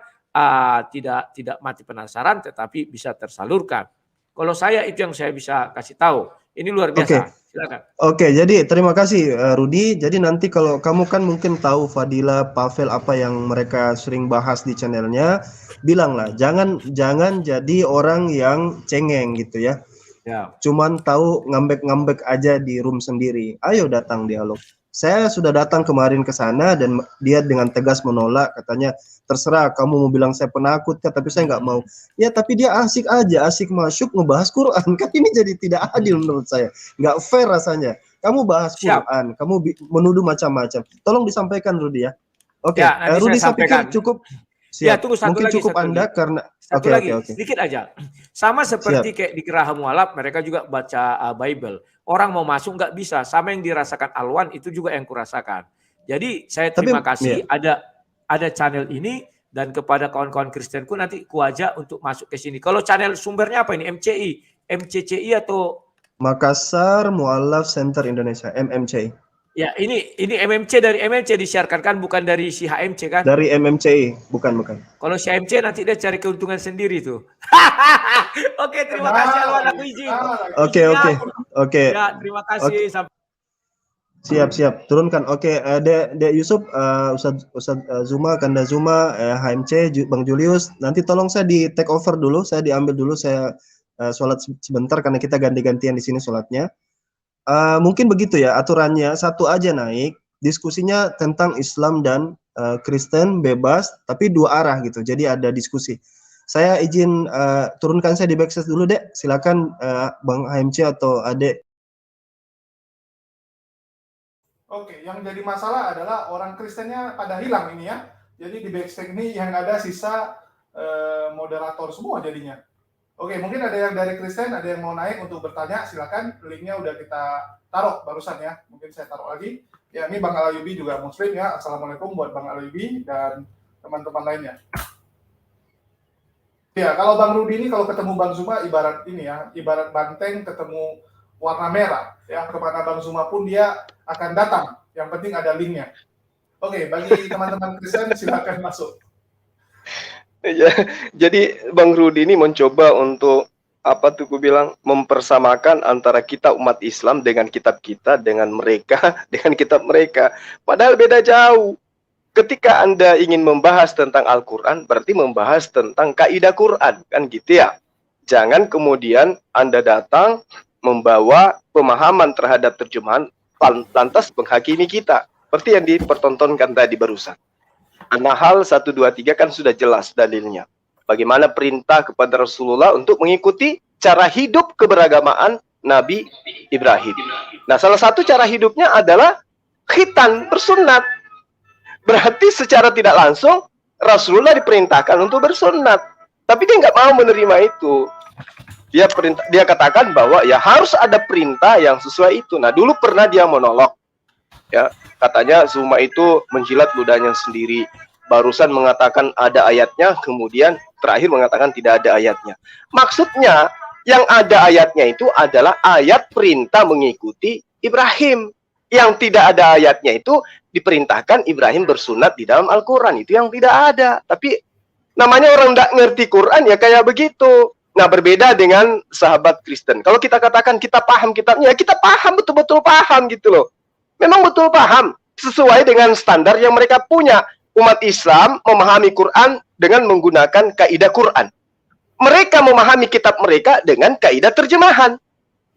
tidak mati penasaran, tetapi bisa tersalurkan. Kalau saya itu yang saya bisa kasih tahu. Ini luar biasa. Silakan. Oke, jadi terima kasih Rudi. Jadi nanti kalau kamu kan mungkin tahu Fadila, Pavel apa yang mereka sering bahas di channelnya, bilanglah jangan jadi orang yang cengeng gitu ya. Ya. Cuman tahu ngambek-ngambek aja di room sendiri. Ayo datang dialog. Saya sudah datang kemarin ke sana dan dia dengan tegas menolak, katanya terserah kamu mau bilang saya penakut kan, tapi saya nggak mau. Ya tapi dia asik aja, asik masuk ngebahas Quran, kan ini jadi tidak adil menurut saya, nggak fair rasanya. Kamu bahas Quran, kamu menuduh macam-macam. Tolong disampaikan Rudi ya. Oke, Rudi saya pikir cukup. Siap. Ya, tunggu satu mungkin lagi, cukup Anda lagi. karena Oke. Sedikit aja. Sama seperti kayak di Geraham mualaf, mereka juga baca Bible. Orang mau masuk nggak bisa. Sama yang dirasakan Alwan itu juga yang kurasakan. Jadi saya terima kasih ada channel ini, dan kepada kawan-kawan Kristenku nanti kuajak untuk masuk ke sini. Kalau channel sumbernya apa ini? MCCI atau Makassar Mualaf Center Indonesia, MMCI. Ya, ini MMC, dari MMC disiarkan kan, bukan dari si HMC kan? Dari MMCI, bukan. Kalau si HMC nanti dia cari keuntungan sendiri tuh. Oke, terima kasih Alwan, aku izin. Oke. Ya, terima kasih. Siap. Turunkan. Oke, Dek Yusuf, Ustaz Zuma, Kanda Zuma, HMC, Bang Julius. Nanti tolong saya di take over dulu, saya diambil dulu, saya sholat sebentar karena kita ganti-gantian di sini sholatnya. Mungkin begitu ya aturannya, satu aja naik, diskusinya tentang Islam dan Kristen bebas, tapi dua arah gitu, jadi ada diskusi. Saya izin turunkan saya di backstage dulu Dek, silakan Bang HMC atau Adek. Oke, yang jadi masalah adalah orang Kristennya pada hilang ini ya, jadi di backstage ini yang ada sisa moderator semua jadinya. Oke, mungkin ada yang dari Kristen, ada yang mau naik untuk bertanya, silakan. Linknya udah kita taruh barusan ya. Mungkin saya taruh lagi. Ya, ini Bang Alayubi juga Muslim ya. Assalamualaikum buat Bang Alayubi dan teman-teman lainnya. Ya, kalau Bang Rudi ini kalau ketemu Bang Zuma ibarat ini ya, ibarat banteng ketemu warna merah. Ya, kepada Bang Zuma pun dia akan datang. Yang penting ada linknya. Oke, bagi teman-teman Kristen silakan masuk. Ya, jadi Bang Rudi ini mencoba untuk mempersamakan antara kita umat Islam dengan kitab kita, dengan mereka, dengan kitab mereka. Padahal beda jauh. Ketika Anda ingin membahas tentang Al-Quran, berarti membahas tentang kaidah Quran, kan gitu ya. Jangan kemudian Anda datang membawa pemahaman terhadap terjemahan, lantas menghakimi kita. Seperti yang dipertontonkan tadi barusan. Karena hal 1, 2, 3 kan sudah jelas dalilnya. bagaimana perintah kepada Rasulullah untuk mengikuti cara hidup keberagamaan Nabi Ibrahim. Nah, salah satu cara hidupnya adalah khitan, bersunat. Berarti secara tidak langsung Rasulullah diperintahkan untuk bersunat. Tapi dia nggak mau menerima itu. Dia katakan bahwa ya harus ada perintah yang sesuai itu. Nah, dulu pernah dia monolog. Ya, katanya Zuma itu menjilat ludahnya sendiri. Barusan mengatakan ada ayatnya, kemudian terakhir mengatakan tidak ada ayatnya. Maksudnya yang ada ayatnya itu adalah ayat perintah mengikuti Ibrahim. Yang tidak ada ayatnya itu diperintahkan Ibrahim bersunat di dalam Al-Quran. Itu yang tidak ada. Tapi namanya orang tidak ngerti Quran ya kayak begitu. Nah, berbeda dengan sahabat Kristen. Kalau kita katakan kita paham kitabnya, kita paham, betul-betul paham gitu loh. Memang betul paham. Sesuai dengan standar yang mereka punya. Umat Islam memahami Quran dengan menggunakan kaidah Quran. Mereka memahami kitab mereka dengan kaidah terjemahan.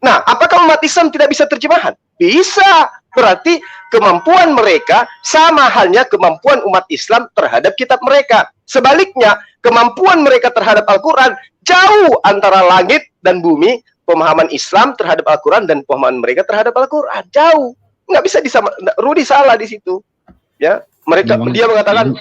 Nah, apakah umat Islam tidak bisa terjemahan? Bisa. Berarti kemampuan mereka sama halnya kemampuan umat Islam terhadap kitab mereka. Sebaliknya, kemampuan mereka terhadap Al-Quran jauh antara langit dan bumi. Pemahaman Islam terhadap Al-Quran dan pemahaman mereka terhadap Al-Quran jauh. Nggak bisa disama. Rudi salah di situ. Ya, dia mengatakan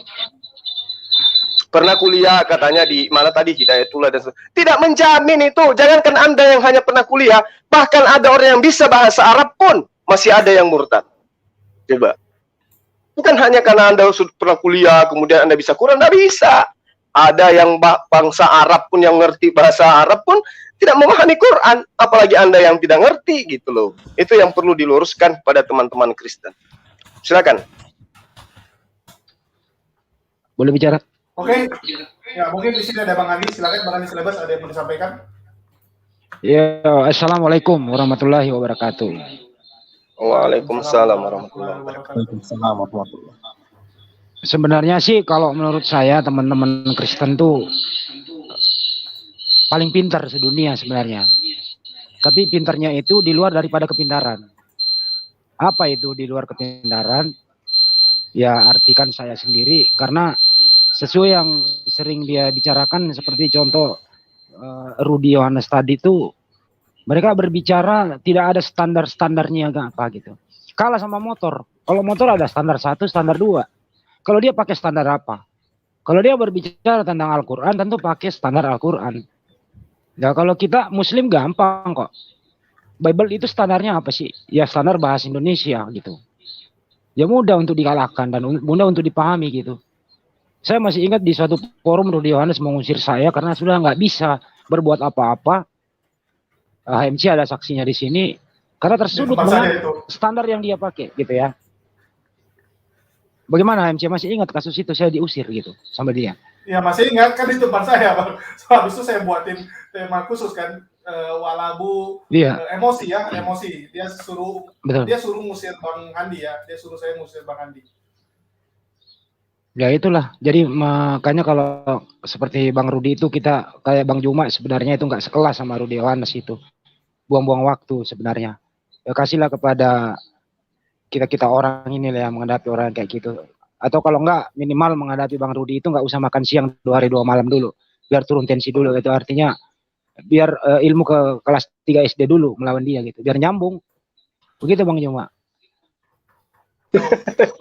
pernah kuliah katanya di mana tadi Hidayatullah dan tidak menjamin itu. Jangankan Anda yang hanya pernah kuliah, bahkan ada orang yang bisa bahasa Arab pun masih ada yang murtad. Coba. Bukan hanya karena Anda sudah pernah kuliah kemudian Anda bisa Quran, tidak bisa. Ada yang bangsa Arab pun yang ngerti bahasa Arab pun tidak memahami Quran, apalagi Anda yang tidak ngerti gitu loh. Itu yang perlu diluruskan pada teman-teman Kristen. Silakan. Boleh bicara? Oke. Ya, mungkin di sini ada Bang Andi, silakan Bang Andi Selebas, ada yang mau disampaikan? Ya, assalamualaikum warahmatullahi wabarakatuh. Waalaikumsalam warahmatullahi wabarakatuh. Sebenarnya sih kalau menurut saya teman-teman Kristen tuh paling pintar sedunia sebenarnya. Tapi pintarnya itu di luar daripada kepintaran. Apa itu di luar kepintaran? Ya artikan saya sendiri karena sesuai yang sering dia bicarakan seperti contoh Rudi Yohanes tadi itu mereka berbicara tidak ada standar-standarnya enggak apa gitu. Kalah sama motor. Kalau motor ada standar 1, standar 2. Kalau dia pakai standar apa? Kalau dia berbicara tentang Al-Quran tentu pakai standar Al-Quran. Nah kalau kita Muslim gampang kok. Bible itu standarnya apa sih? Ya standar bahasa Indonesia gitu. Ya mudah untuk dikalahkan dan mudah untuk dipahami gitu. Saya masih ingat di suatu forum Rudi Yohanes mengusir saya karena sudah nggak bisa berbuat apa-apa. HMC ada saksinya di sini karena tersudut dengan standar yang dia pakai gitu ya. Bagaimana HMC masih ingat kasus itu saya diusir gitu sama dia? Ya masih ingat kan itu tempat saya Bang. So, habis itu saya buatin tema khusus kan walabu emosi ya, emosi. Dia suruh ngusir Bang Andi ya. Dia suruh saya ngusir Bang Andi. Ya itulah. Jadi makanya kalau seperti Bang Rudi itu kita kayak Bang Juma sebenarnya itu nggak sekelas sama Rudi Yohanes itu. Buang-buang waktu sebenarnya. Ya kasihlah kepada kita orang ini lah yang menghadapi orang kayak gitu. Atau kalau enggak minimal menghadapi Bang Rudi itu nggak usah makan siang 2 hari 2 malam dulu. Biar turun tensi dulu. Itu artinya biar ilmu ke kelas 3 SD dulu melawan dia gitu. Biar nyambung. Begitu Bang Juma.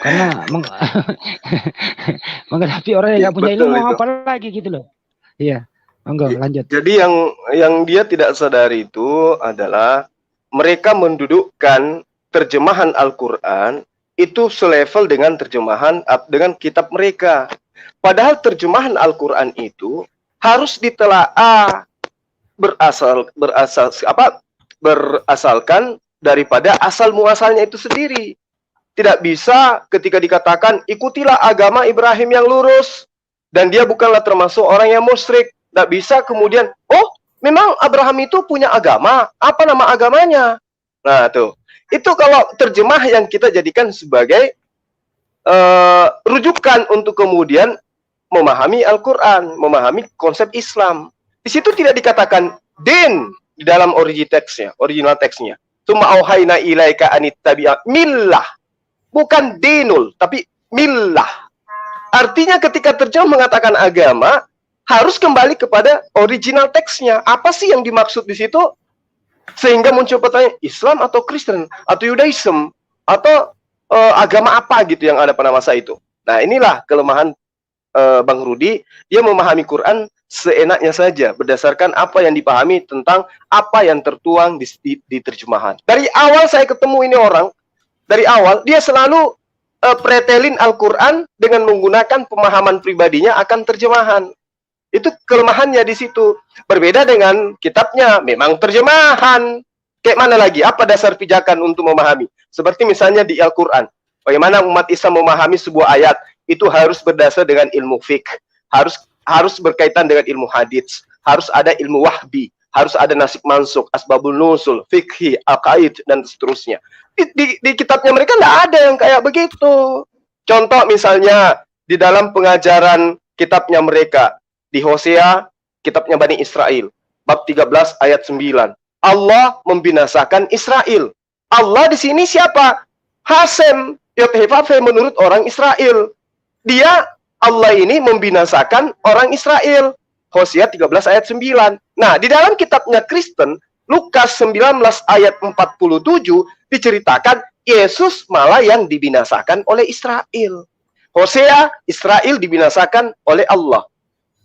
Karena menghadapi orang yang nggak punya ilmu apa lagi gitu loh. Iya. Enggak, lanjut. Jadi yang dia tidak sadari itu adalah mereka mendudukkan terjemahan Al-Quran itu selevel dengan terjemahan dengan kitab mereka. Padahal terjemahan Al-Quran itu harus ditelaah berasalkan daripada asal muasalnya itu sendiri. Tidak bisa ketika dikatakan ikutilah agama Ibrahim yang lurus dan dia bukanlah termasuk orang yang musyrik. Tidak bisa kemudian, oh memang Abraham itu punya agama, apa nama agamanya? Nah tuh, itu kalau terjemah yang kita jadikan sebagai rujukan untuk kemudian memahami Al-Quran, memahami konsep Islam. Di situ tidak dikatakan din di dalam original teksnya. Tsumma auhayna ilaika anittabi'a millah. Bukan dinul, tapi millah. Artinya ketika terjemah mengatakan agama, harus kembali kepada original teksnya. Apa sih yang dimaksud di situ? Sehingga muncul pertanyaan, Islam atau Kristen atau Yudaism atau agama apa gitu yang ada pada masa itu. Nah, inilah kelemahan Bang Rudi, dia memahami Quran seenaknya saja berdasarkan apa yang dipahami tentang apa yang tertuang di terjemahan. Dari awal saya ketemu ini orang, dari awal dia selalu pretelin Al-Quran dengan menggunakan pemahaman pribadinya akan terjemahan. Itu kelemahannya di situ. Berbeda dengan kitabnya, memang terjemahan. Kayak mana lagi? Apa dasar pijakan untuk memahami? Seperti misalnya di Al-Quran. Bagaimana umat Islam memahami sebuah ayat? Itu harus berdasar dengan ilmu fiqh. Harus berkaitan dengan ilmu hadits. Harus ada ilmu wahbi. Harus ada nasib mansuk, asbabul nusul, fikhi, aqaid, dan seterusnya. Di kitabnya mereka nggak ada yang kayak begitu. Contoh misalnya, di dalam pengajaran kitabnya mereka, di Hosea, kitabnya Bani Israel, bab 13 ayat 9. Allah membinasakan Israel. Allah di sini siapa? Hasem, Yothefafe menurut orang Israel. Dia, Allah ini membinasakan orang Israel. Hosea 13 ayat 9. Nah, di dalam kitabnya Kristen, Lukas 19 ayat 47 diceritakan Yesus malah yang dibinasakan oleh Israel. Hosea, Israel dibinasakan oleh Allah.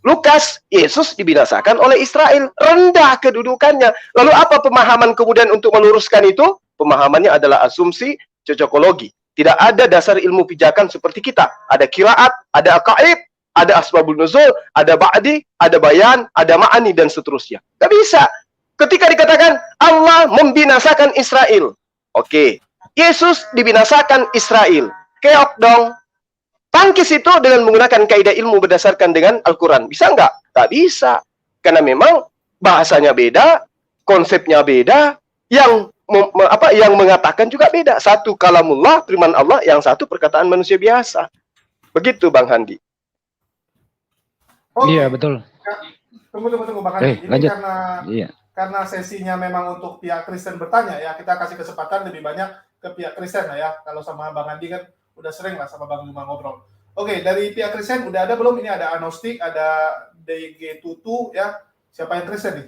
Lukas, Yesus dibinasakan oleh Israel. Rendah kedudukannya. Lalu apa pemahaman kemudian untuk meluruskan itu? Pemahamannya adalah asumsi cocokologi. Tidak ada dasar ilmu pijakan seperti kita. Ada kiraat, ada aqaib, ada asbabul nuzul, ada ba'di, ada bayan, ada ma'ani, dan seterusnya. Gak bisa. Ketika dikatakan Allah membinasakan Israel. Oke. Yesus dibinasakan Israel. Keok dong. Tangkis itu dengan menggunakan kaidah ilmu berdasarkan dengan Al-Quran. Bisa nggak? Tak bisa. Karena memang bahasanya beda, konsepnya beda, yang mengatakan juga beda. Satu kalamullah, firman Allah, yang satu perkataan manusia biasa. Begitu Bang Handi. Oke. Iya, betul. Tunggu Bang Handi. Ini lanjut. karena sesinya memang untuk pihak Kristen bertanya ya, kita kasih kesempatan lebih banyak ke pihak Kristen lah ya. Kalau sama Bang Handi kan udah sering lah sama Bang Zuma ngobrol. Oke, dari pihak Kristen udah ada belum? Ini ada agnostik, ada DG Tutu ya. Siapa yang Kristen nih?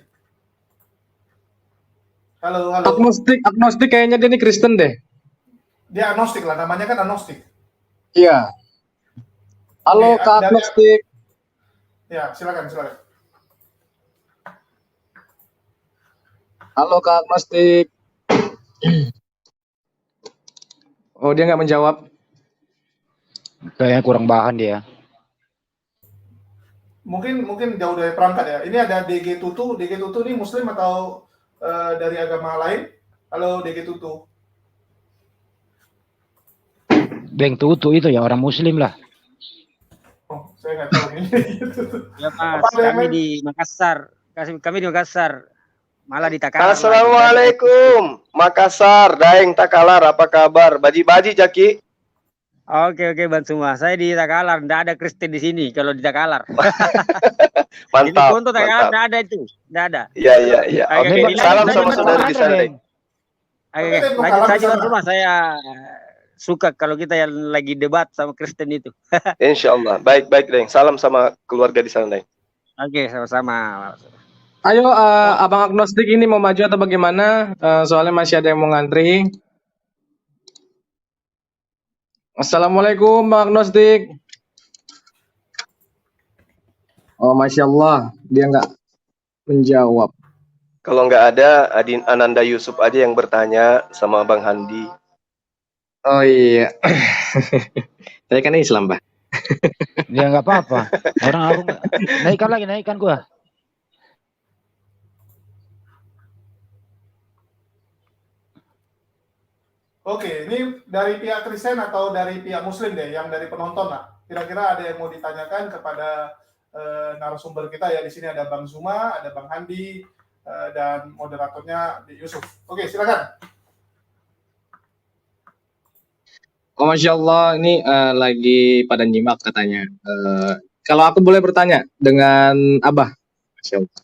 Halo. Agnostik kayaknya dia nih Kristen deh. Dia agnostik lah, namanya kan agnostik. Iya. Halo Oke, Kak Agnostik. Ya, silakan. Halo Kak Agnostik. Oh, dia nggak menjawab. Kayaknya kurang bahan dia. Mungkin jauh dari perangkat ya. Ini ada DG Tutu. DG Tutu ini Muslim atau dari agama lain? Halo DG Tutu. Beng Tutu itu ya orang Muslim lah. Oh, saya nggak tahu ini. Ya Mas, kami di Makassar. Kami di Makassar. Malah di Takalar. Assalamualaikum. Makassar, Daeng Takalar, apa kabar? Baji-baji Jaki. Oke, Bang Suma. Saya di Takalar, enggak ada Kristen di sini kalau di Takalar. Mantap. Ini untuk Takalar enggak ada itu. Enggak ada. Iya. Oke, Oke, salam sama saudara di sana, Deng. Oke, lanjut saja Bang Suma. Saya suka kalau kita yang lagi debat sama Kristen itu. Insya Allah. Baik, Deng. Salam sama keluarga di sana, Deng. Oke, sama-sama. Ayo, Abang Agnostik ini mau maju atau bagaimana? Soalnya masih ada yang mau ngantri. Assalamualaikum Bang Agnostik. Oh, Masya Allah, dia nggak menjawab. Kalau nggak ada, Adin Ananda Yusuf aja yang bertanya sama Bang Handi. Oh iya. Saya kan Islam, Pak. Ya nggak apa-apa. Orang aku naikkan gua. Oke, ini dari pihak Kristen atau dari pihak Muslim deh, yang dari penonton lah. Kira-kira ada yang mau ditanyakan kepada narasumber kita ya. Di sini ada Bang Zuma, ada Bang Handi, dan moderatornya Yusuf. Oke, silakan. Oh, Masya Allah, ini lagi pada nyimak katanya. Kalau aku boleh bertanya dengan Abah, Masya Allah.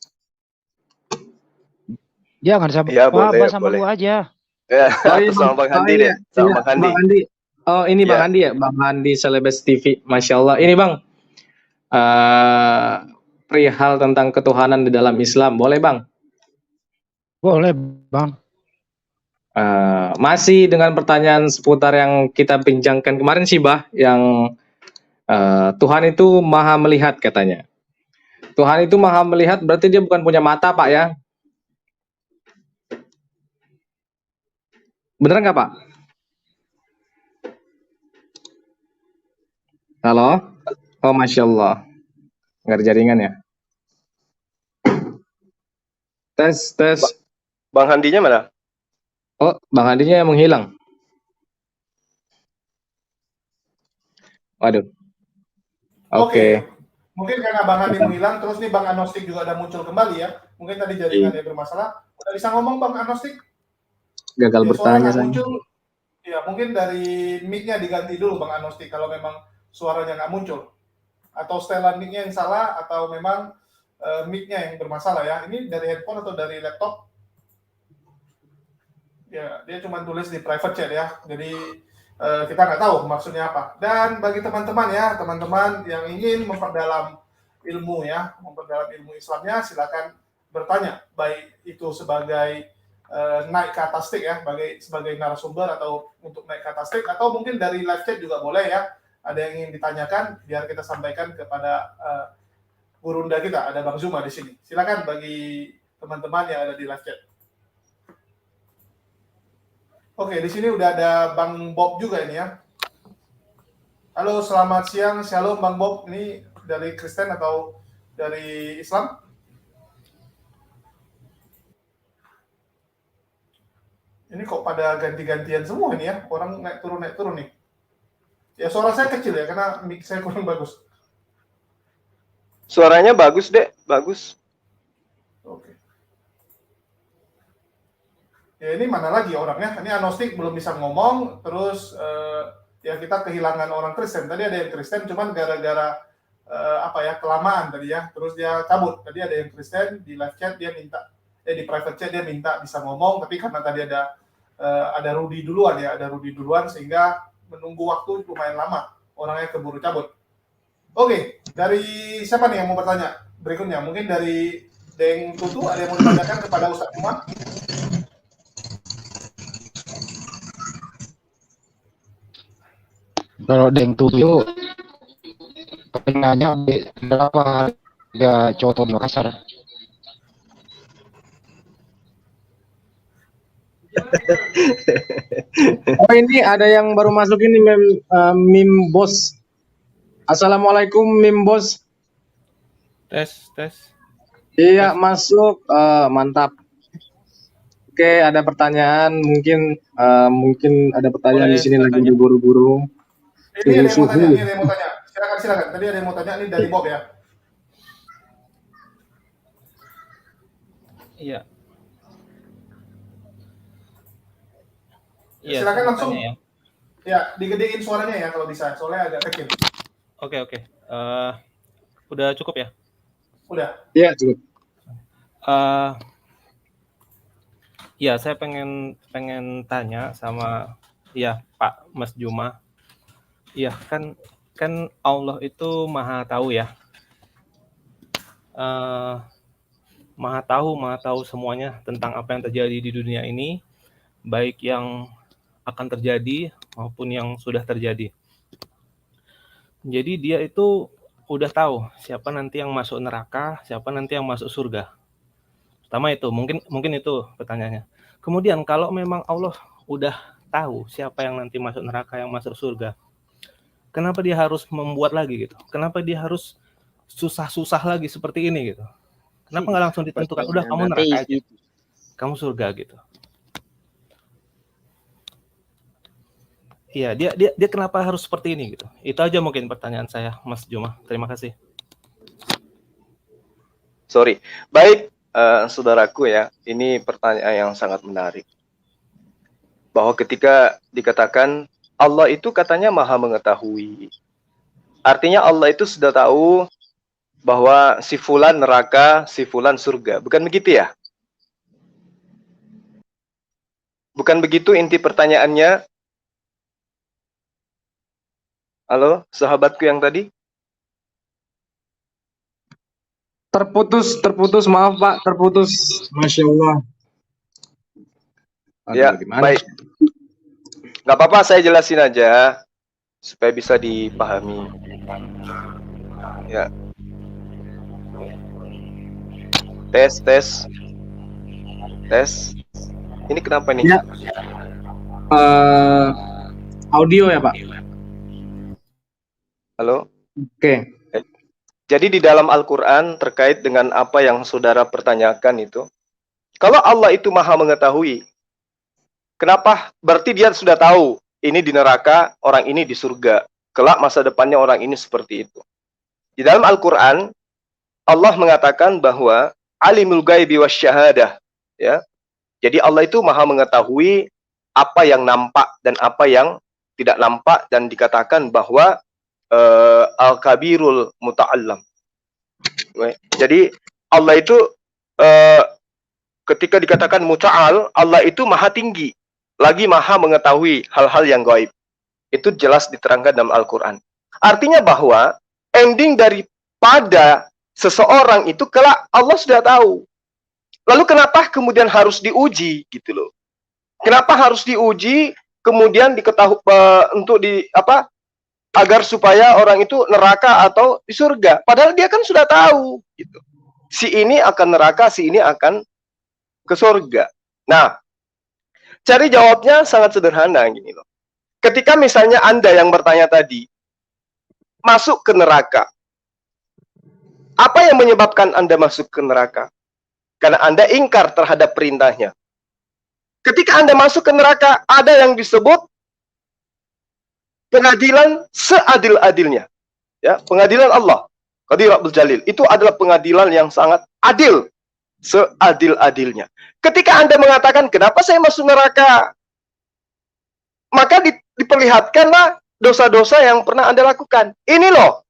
Jangan sama Ya, boleh, sama boleh. gua aja. Ya, Oh, iya, sama Bang Handi deh. Sama Bang Handi. Bang Handi. Oh, ini Bang Ya. Handi ya, Bang Handi Celebes TV. Masya Allah. Ini Bang, perihal tentang ketuhanan di dalam Islam. Boleh, Bang? Boleh, Bang. Masih dengan pertanyaan seputar yang kita bincangkan kemarin sih, Bah, yang Tuhan itu maha melihat katanya. Tuhan itu maha melihat berarti dia bukan punya mata, Pak, ya? Bener nggak, Pak? Halo? Oh, Masya Allah. Nggak ada jaringan ya? Tes, tes. Bang Handinya mana? Oh, Bang Handinya menghilang. Waduh. Oke. Mungkin karena Bang Handi menghilang, terus nih Bang Agnostik juga ada muncul kembali ya. Mungkin tadi jaringannya bermasalah. Udah bisa ngomong Bang Agnostik? Gagal Ya, bertanya suara saya. muncul. Ya, mungkin dari mic-nya diganti dulu Bang Agnostik kalau memang suaranya nggak muncul. Atau setelan mic-nya yang salah, atau memang mic-nya yang bermasalah ya. Ini dari handphone atau dari laptop? Ya, dia cuma tulis di private chat ya. Jadi kita nggak tahu maksudnya apa. Dan bagi teman-teman ya, teman-teman yang ingin memperdalam ilmu ya, memperdalam ilmu Islamnya, silakan bertanya, baik itu sebagai naik ke atas stick ya, sebagai narasumber atau untuk naik ke atas stick, atau mungkin dari live chat juga boleh ya. Ada yang ingin ditanyakan, biar kita sampaikan kepada gurunda kita, ada Bang Zuma di sini. Silakan bagi teman-teman yang ada di live chat. Oke, di sini udah ada Bang Bob juga ini ya. Halo, selamat siang. Shalom Bang Bob. Ini dari Kristen atau dari Islam? Ini kok pada ganti-gantian semua ini ya. Orang naik turun nih. Ya, suara saya kecil ya, karena mic saya kurang bagus. Suaranya bagus, Dek. Bagus. Oke. Ya, ini mana lagi orangnya? Ini agnostik belum bisa ngomong, terus ya kita kehilangan orang Kristen. Tadi ada yang Kristen, cuman gara-gara kelamaan tadi ya. Terus dia cabut. Tadi ada yang Kristen di live chat dia minta, di private chat dia minta bisa ngomong, tapi karena tadi ada Rudy duluan ya, sehingga menunggu waktu lumayan lama. Orangnya keburu cabut. Oke, dari siapa nih yang mau bertanya berikutnya? Mungkin dari Deng Tutu ada yang mau ditanyakan kepada Ustadz Umar? Kalau Deng Tutu pertanyaannya berapa harga contoh di Makassar? Oh, ini ada yang baru masuk ini Mim Bos. Assalamualaikum Mim Bos. Tes. Iya, masuk. Mantap. Oke, ada pertanyaan, mungkin ada pertanyaan. Boleh, di sini lagi buru-buru. Ini ada yang mau tanya. Silakan. Tadi ada yang mau tanya, ini dari Bob ya. Iya. Silakan langsung. Ya, digedein suaranya ya kalau bisa. Soalnya agak kecil. Oke. Udah cukup ya? Udah. Iya, cukup. Ya, saya pengen tanya sama Pak Mas Juma. Iya, kan Allah itu maha tahu ya. Maha tahu semuanya tentang apa yang terjadi di dunia ini, baik yang akan terjadi maupun yang sudah terjadi. Jadi dia itu udah tahu siapa nanti yang masuk neraka, siapa nanti yang masuk surga. Pertama itu, mungkin itu pertanyaannya. Kemudian kalau memang Allah udah tahu siapa yang nanti masuk neraka, yang masuk surga, kenapa dia harus membuat lagi gitu? Kenapa dia harus susah-susah lagi seperti ini gitu? Kenapa nggak langsung ditentukan, udah kamu neraka aja, kamu surga gitu? Iya, dia kenapa harus seperti ini gitu? Itu aja mungkin pertanyaan saya, Mas Juma. Terima kasih. Sorry. Baik, saudaraku ya, ini pertanyaan yang sangat menarik. Bahwa ketika dikatakan Allah itu katanya maha mengetahui. Artinya Allah itu sudah tahu bahwa si fulan neraka, si fulan surga. Bukan begitu ya? Bukan begitu inti pertanyaannya? Halo, sahabatku yang tadi? Terputus, maaf Pak, terputus. Masya Allah. Aduh, Ya, gimana? baik. Nggak apa-apa, saya jelasin aja supaya bisa dipahami. Ya. Tes. Ini kenapa nih? Ya. Audio ya Pak. Halo? Oke. Jadi di dalam Al-Quran terkait dengan apa yang saudara pertanyakan itu, kalau Allah itu maha mengetahui, kenapa? Berarti dia sudah tahu, ini di neraka, orang ini di surga. Kelak masa depannya orang ini seperti itu. Di dalam Al-Quran, Allah mengatakan bahwa alimul ghaibi wasyahadah. Ya. Jadi Allah itu maha mengetahui apa yang nampak dan apa yang tidak nampak, dan dikatakan bahwa Al-Kabirul Muta'allam. Jadi Allah itu ketika dikatakan Muta'al, Allah itu maha tinggi, lagi maha mengetahui hal-hal yang gaib. Itu jelas diterangkan dalam Al-Quran. Artinya bahwa ending daripada seseorang itu kelak Allah sudah tahu. Lalu kenapa kemudian harus diuji gitu loh? Kenapa harus diuji kemudian diketahui agar supaya orang itu neraka atau di surga? Padahal dia kan sudah tahu gitu. Si ini akan neraka, si ini akan ke surga. Nah, cari jawabnya sangat sederhana gini loh. Ketika misalnya Anda yang bertanya tadi masuk ke neraka, apa yang menyebabkan Anda masuk ke neraka? Karena Anda ingkar terhadap perintahnya. Ketika Anda masuk ke neraka, ada yang disebut pengadilan seadil-adilnya. Ya, pengadilan Allah, Qadir Rabbul Jalil, itu adalah pengadilan yang sangat adil, seadil-adilnya. Ketika Anda mengatakan, kenapa saya masuk neraka? Maka diperlihatkanlah dosa-dosa yang pernah Anda lakukan. Ini loh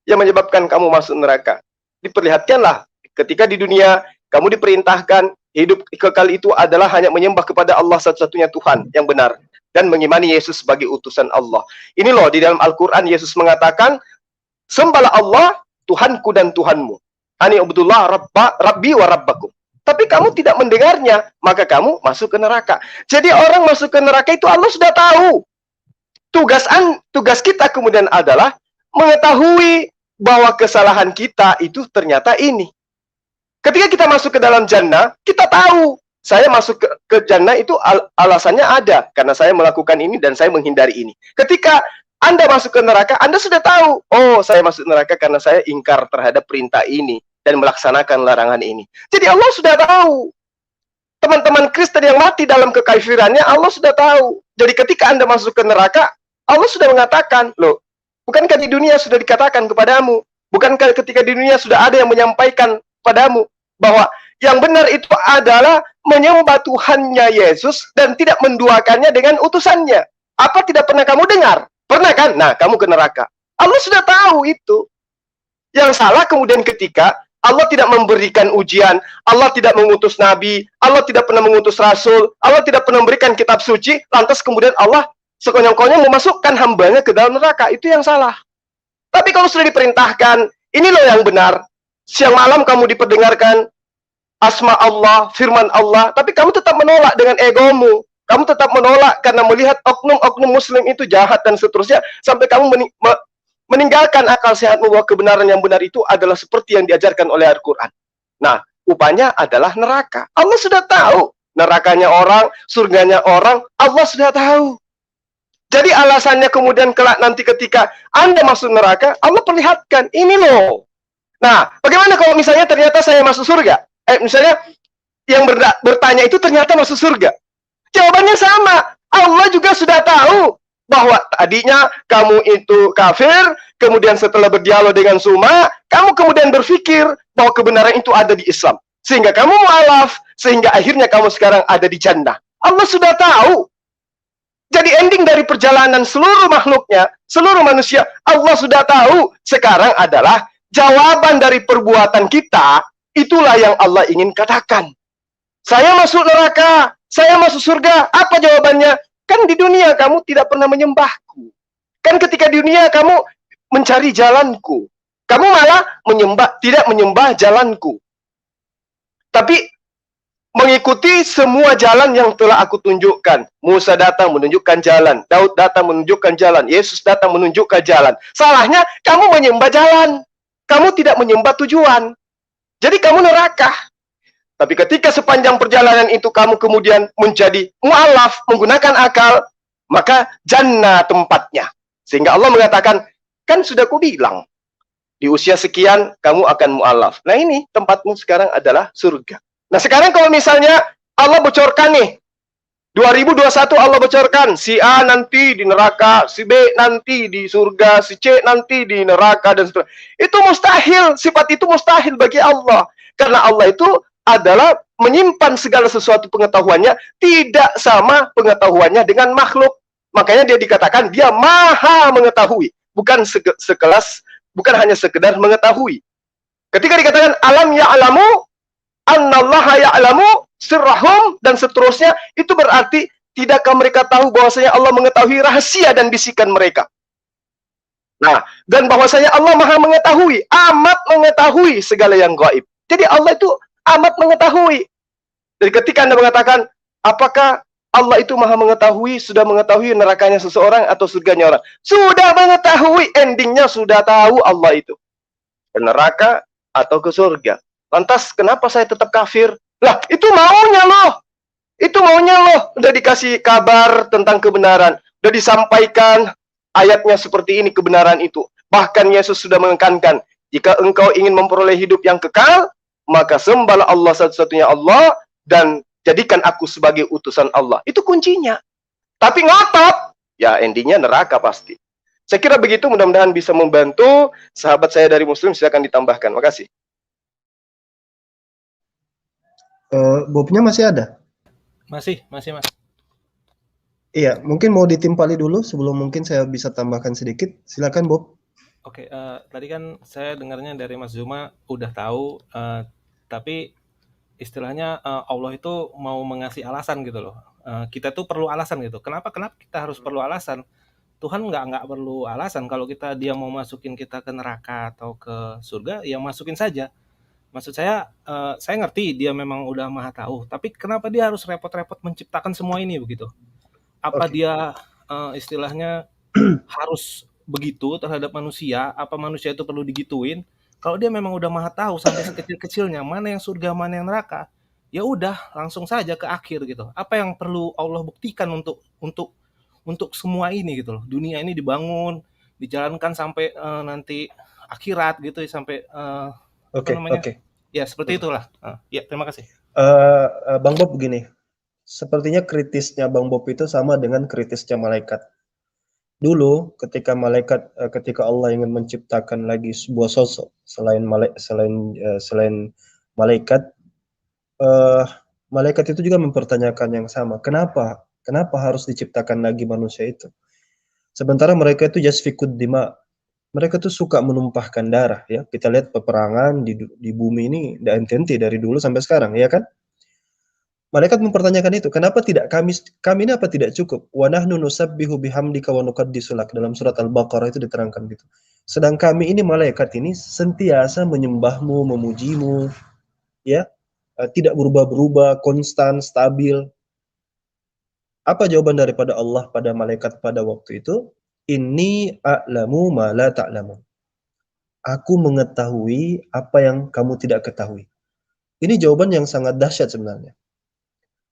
yang menyebabkan kamu masuk neraka. Diperlihatkanlah ketika di dunia kamu diperintahkan hidup kekal itu adalah hanya menyembah kepada Allah satu-satunya Tuhan yang benar dan mengimani Yesus sebagai utusan Allah. Ini loh di dalam Al-Quran Yesus mengatakan, sembahlah Allah, Tuhanku dan Tuhanmu. Ani ubudullah rabbi wa rabbakum. Tapi kamu tidak mendengarnya, maka kamu masuk ke neraka. Jadi orang masuk ke neraka itu Allah sudah tahu. Tugas kita kemudian adalah mengetahui bahwa kesalahan kita itu ternyata ini. Ketika kita masuk ke dalam jannah, kita tahu saya masuk ke jannah itu alasannya ada karena saya melakukan ini dan saya menghindari ini. Ketika Anda masuk ke neraka, Anda sudah tahu, oh saya masuk neraka karena saya ingkar terhadap perintah ini dan melaksanakan larangan ini. Jadi Allah sudah tahu. Teman-teman Kristen yang mati dalam kekafirannya, Allah sudah tahu. Jadi ketika Anda masuk ke neraka, Allah sudah mengatakan, loh, bukankah di dunia sudah dikatakan kepadamu? Bukankah ketika di dunia sudah ada yang menyampaikan padamu bahwa yang benar itu adalah menyembah Tuhannya Yesus dan tidak menduakannya dengan utusannya? Apa tidak pernah kamu dengar? Pernah kan? Nah, kamu ke neraka. Allah sudah tahu itu. Yang salah kemudian ketika Allah tidak memberikan ujian, Allah tidak mengutus nabi, Allah tidak pernah mengutus rasul, Allah tidak pernah memberikan kitab suci, lantas kemudian Allah sekonyong-konyong memasukkan hambanya ke dalam neraka. Itu yang salah. Tapi kalau sudah diperintahkan, ini loh yang benar. Siang malam kamu diperdengarkan asma Allah, firman Allah, tapi kamu tetap menolak dengan egomu. Kamu tetap menolak karena melihat oknum-oknum muslim itu jahat dan seterusnya, sampai kamu meninggalkan akal sehatmu bahwa kebenaran yang benar itu adalah seperti yang diajarkan oleh Al-Quran. Nah, upahnya adalah neraka. Allah sudah tahu. Nerakanya orang, surganya orang, Allah sudah tahu. Jadi alasannya kemudian kelak nanti ketika Anda masuk neraka, Allah perlihatkan, ini loh. Nah, bagaimana kalau misalnya ternyata saya masuk surga? Misalnya yang bertanya itu ternyata masuk surga. Jawabannya sama. Allah juga sudah tahu bahwa tadinya kamu itu kafir, kemudian setelah berdialog dengan Suma, kamu kemudian berpikir bahwa kebenaran itu ada di Islam. Sehingga kamu mu'alaf, sehingga akhirnya kamu sekarang ada di jannah. Allah sudah tahu. Jadi ending dari perjalanan seluruh makhluknya, seluruh manusia, Allah sudah tahu. Sekarang adalah jawaban dari perbuatan kita, itulah yang Allah ingin katakan. Saya masuk neraka, saya masuk surga. Apa jawabannya? Kan di dunia kamu tidak pernah menyembahku. Kan ketika di dunia kamu mencari jalanku. Kamu malah tidak menyembah jalanku. Tapi mengikuti semua jalan yang telah aku tunjukkan. Musa datang menunjukkan jalan, Daud datang menunjukkan jalan, Yesus datang menunjukkan jalan. Salahnya kamu menyembah jalan. Kamu tidak menyembah tujuan. Jadi kamu neraka. Tapi ketika sepanjang perjalanan itu kamu kemudian menjadi mu'alaf, menggunakan akal, maka jannah tempatnya. Sehingga Allah mengatakan, kan sudah kubilang, di usia sekian kamu akan mu'alaf. Nah ini tempatmu sekarang adalah surga. Nah sekarang kalau misalnya Allah bocorkan nih, 2021 Allah bocorkan, si A nanti di neraka, si B nanti di surga, si C nanti di neraka, dan seterusnya. Itu mustahil, sifat itu mustahil bagi Allah. Karena Allah itu adalah menyimpan segala sesuatu pengetahuannya, tidak sama pengetahuannya dengan makhluk. Makanya dia dikatakan dia maha mengetahui, bukan bukan hanya sekedar mengetahui. Ketika dikatakan alam ya'lamu annallaha ya'lamu sirrahum dan seterusnya, itu berarti tidakkah mereka tahu bahwasanya Allah mengetahui rahasia dan bisikan mereka. Nah, dan bahwasanya Allah maha mengetahui, amat mengetahui segala yang gaib. Jadi Allah itu amat mengetahui. Jadi ketika Anda mengatakan, apakah Allah itu maha mengetahui, sudah mengetahui nerakanya seseorang atau surganya orang? Sudah mengetahui, endingnya sudah tahu Allah itu. Ke neraka atau ke surga. Lantas kenapa saya tetap kafir? Lah, itu maunya loh. Itu maunya loh. Udah dikasih kabar tentang kebenaran. Udah disampaikan ayatnya seperti ini, kebenaran itu. Bahkan Yesus sudah menekankan, jika engkau ingin memperoleh hidup yang kekal, maka sembahlah Allah satu-satunya Allah, dan jadikan aku sebagai utusan Allah. Itu kuncinya. Tapi ngotot, ya endingnya neraka pasti. Saya kira begitu, mudah-mudahan bisa membantu. Sahabat saya dari Muslim, silakan ditambahkan. Makasih. Bobnya masih ada? Masih Mas. Iya, mungkin mau ditimpali dulu sebelum mungkin saya bisa tambahkan sedikit. Silakan Bob. Oke, tadi kan saya dengarnya dari Mas Zuma udah tahu, tapi istilahnya Allah itu mau mengasih alasan gitu loh. Kita tuh perlu alasan gitu. Kenapa kita harus perlu alasan? Tuhan nggak perlu alasan. Kalau dia mau masukin kita ke neraka atau ke surga, ya masukin saja. Maksud saya ngerti dia memang udah maha tahu. Tapi kenapa dia harus repot-repot menciptakan semua ini begitu? Apa dia istilahnya harus begitu terhadap manusia? Apa manusia itu perlu digituin? Kalau dia memang udah maha tahu sampai sekecil-kecilnya mana yang surga, mana yang neraka, ya udah langsung saja ke akhir gitu. Apa yang perlu Allah buktikan untuk semua ini gitu loh. Dunia ini dibangun, dijalankan sampai nanti akhirat gitu, sampai Oke. Ya seperti itulah. Ya terima kasih. Bang Bob begini, sepertinya kritisnya Bang Bob itu sama dengan kritisnya malaikat. Dulu ketika Allah ingin menciptakan lagi sebuah sosok selain malaikat, malaikat itu juga mempertanyakan yang sama. Kenapa harus diciptakan lagi manusia itu? Sementara mereka itu jasfikud dima. Mereka tuh suka menumpahkan darah, ya. Kita lihat peperangan di bumi ini tidak henti dari dulu sampai sekarang, ya kan? Malaikat mempertanyakan itu, kenapa tidak kami ini apa tidak cukup? Wa nahnu nusabbihu bihamdika wa nuqaddisu lak. Dalam surat Al-Baqarah itu diterangkan gitu. Sedang kami ini malaikat ini sentiasa menyembahmu, memujimu, ya. Tidak berubah-berubah, konstan, stabil. Apa jawaban daripada Allah pada malaikat pada waktu itu? Inni a'lamu ma la ta'lamun. Aku mengetahui apa yang kamu tidak ketahui. Ini jawaban yang sangat dahsyat sebenarnya.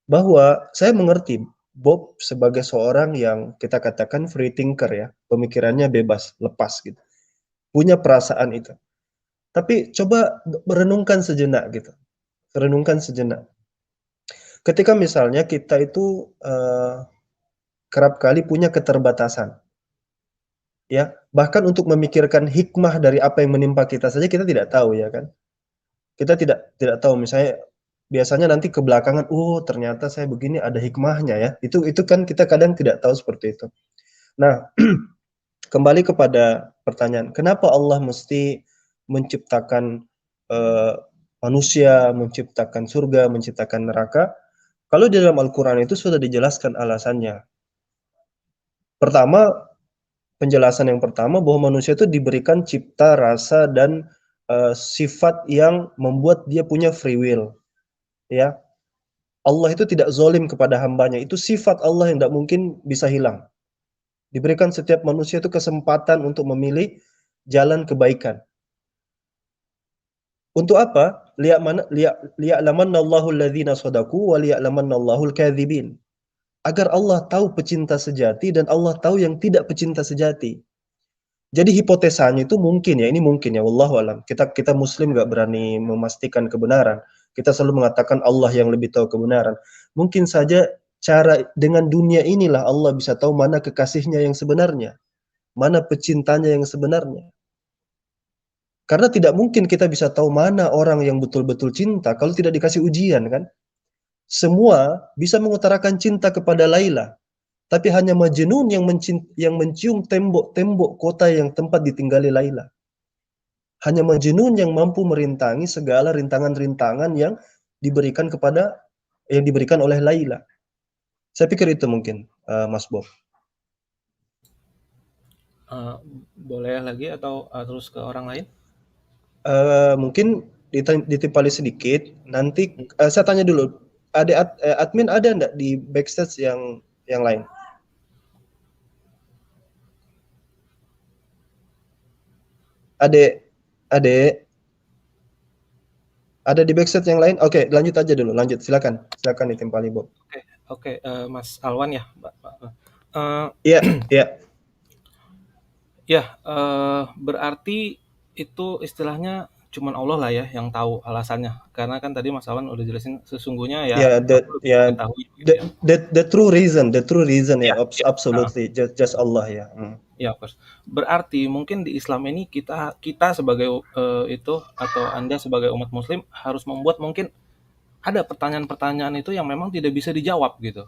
Bahwa saya mengerti Bob sebagai seorang yang kita katakan free thinker, ya, pemikirannya bebas, lepas gitu. Punya perasaan itu. Tapi coba renungkan sejenak gitu. Renungkan sejenak. Ketika misalnya kita itu kerap kali punya keterbatasan. Ya, bahkan untuk memikirkan hikmah dari apa yang menimpa kita saja kita tidak tahu, ya kan? Kita tidak tahu, misalnya biasanya nanti ke belakangan, oh ternyata saya begini ada hikmahnya, ya. Itu kan kita kadang tidak tahu seperti itu. Nah, kembali kepada pertanyaan, kenapa Allah mesti menciptakan manusia, menciptakan surga, menciptakan neraka? Kalau di dalam Al-Quran itu sudah dijelaskan alasannya. Pertama, penjelasan yang pertama bahwa manusia itu diberikan cipta, rasa, dan sifat yang membuat dia punya free will. Ya, Allah itu tidak zolim kepada hambanya. Itu sifat Allah yang tidak mungkin bisa hilang. Diberikan setiap manusia itu kesempatan untuk memilih jalan kebaikan. Untuk apa? Liya'lamanallahu alladhina shadaku wa liya'lamannallahu al-kadzibin. Agar Allah tahu pecinta sejati dan Allah tahu yang tidak pecinta sejati. Jadi hipotesanya itu mungkin ya, ini mungkin ya, wallahu alam. Kita muslim nggak berani memastikan kebenaran. Kita selalu mengatakan Allah yang lebih tahu kebenaran. Mungkin saja dengan dunia inilah Allah bisa tahu mana kekasihnya yang sebenarnya, mana pecintanya yang sebenarnya. Karena tidak mungkin kita bisa tahu mana orang yang betul-betul cinta kalau tidak dikasih ujian, kan? Semua bisa mengutarakan cinta kepada Laila, tapi hanya Majnun yang mencium tembok-tembok kota yang tempat ditinggali Laila. Hanya Majnun yang mampu merintangi segala rintangan-rintangan yang diberikan oleh Laila. Saya pikir itu mungkin, Mas Bob. Boleh lagi atau terus ke orang lain? Mungkin ditimpali sedikit. Nanti saya tanya dulu, admin ada enggak di backstage yang lain? Adek, ada di backstage yang lain? Oke, lanjut aja dulu. Lanjut, silakan ditimpali, Bob. Oke, Mas Alwan ya, Mbak. Iya. Ya, berarti itu istilahnya cuman Allah lah ya yang tahu alasannya. Karena kan tadi Mas Alwan udah jelasin sesungguhnya ya. The true reason ya, absolutely just Allah ya. Ya, of course. Berarti mungkin di Islam ini kita sebagai atau Anda sebagai umat Muslim harus membuat mungkin ada pertanyaan-pertanyaan itu yang memang tidak bisa dijawab gitu.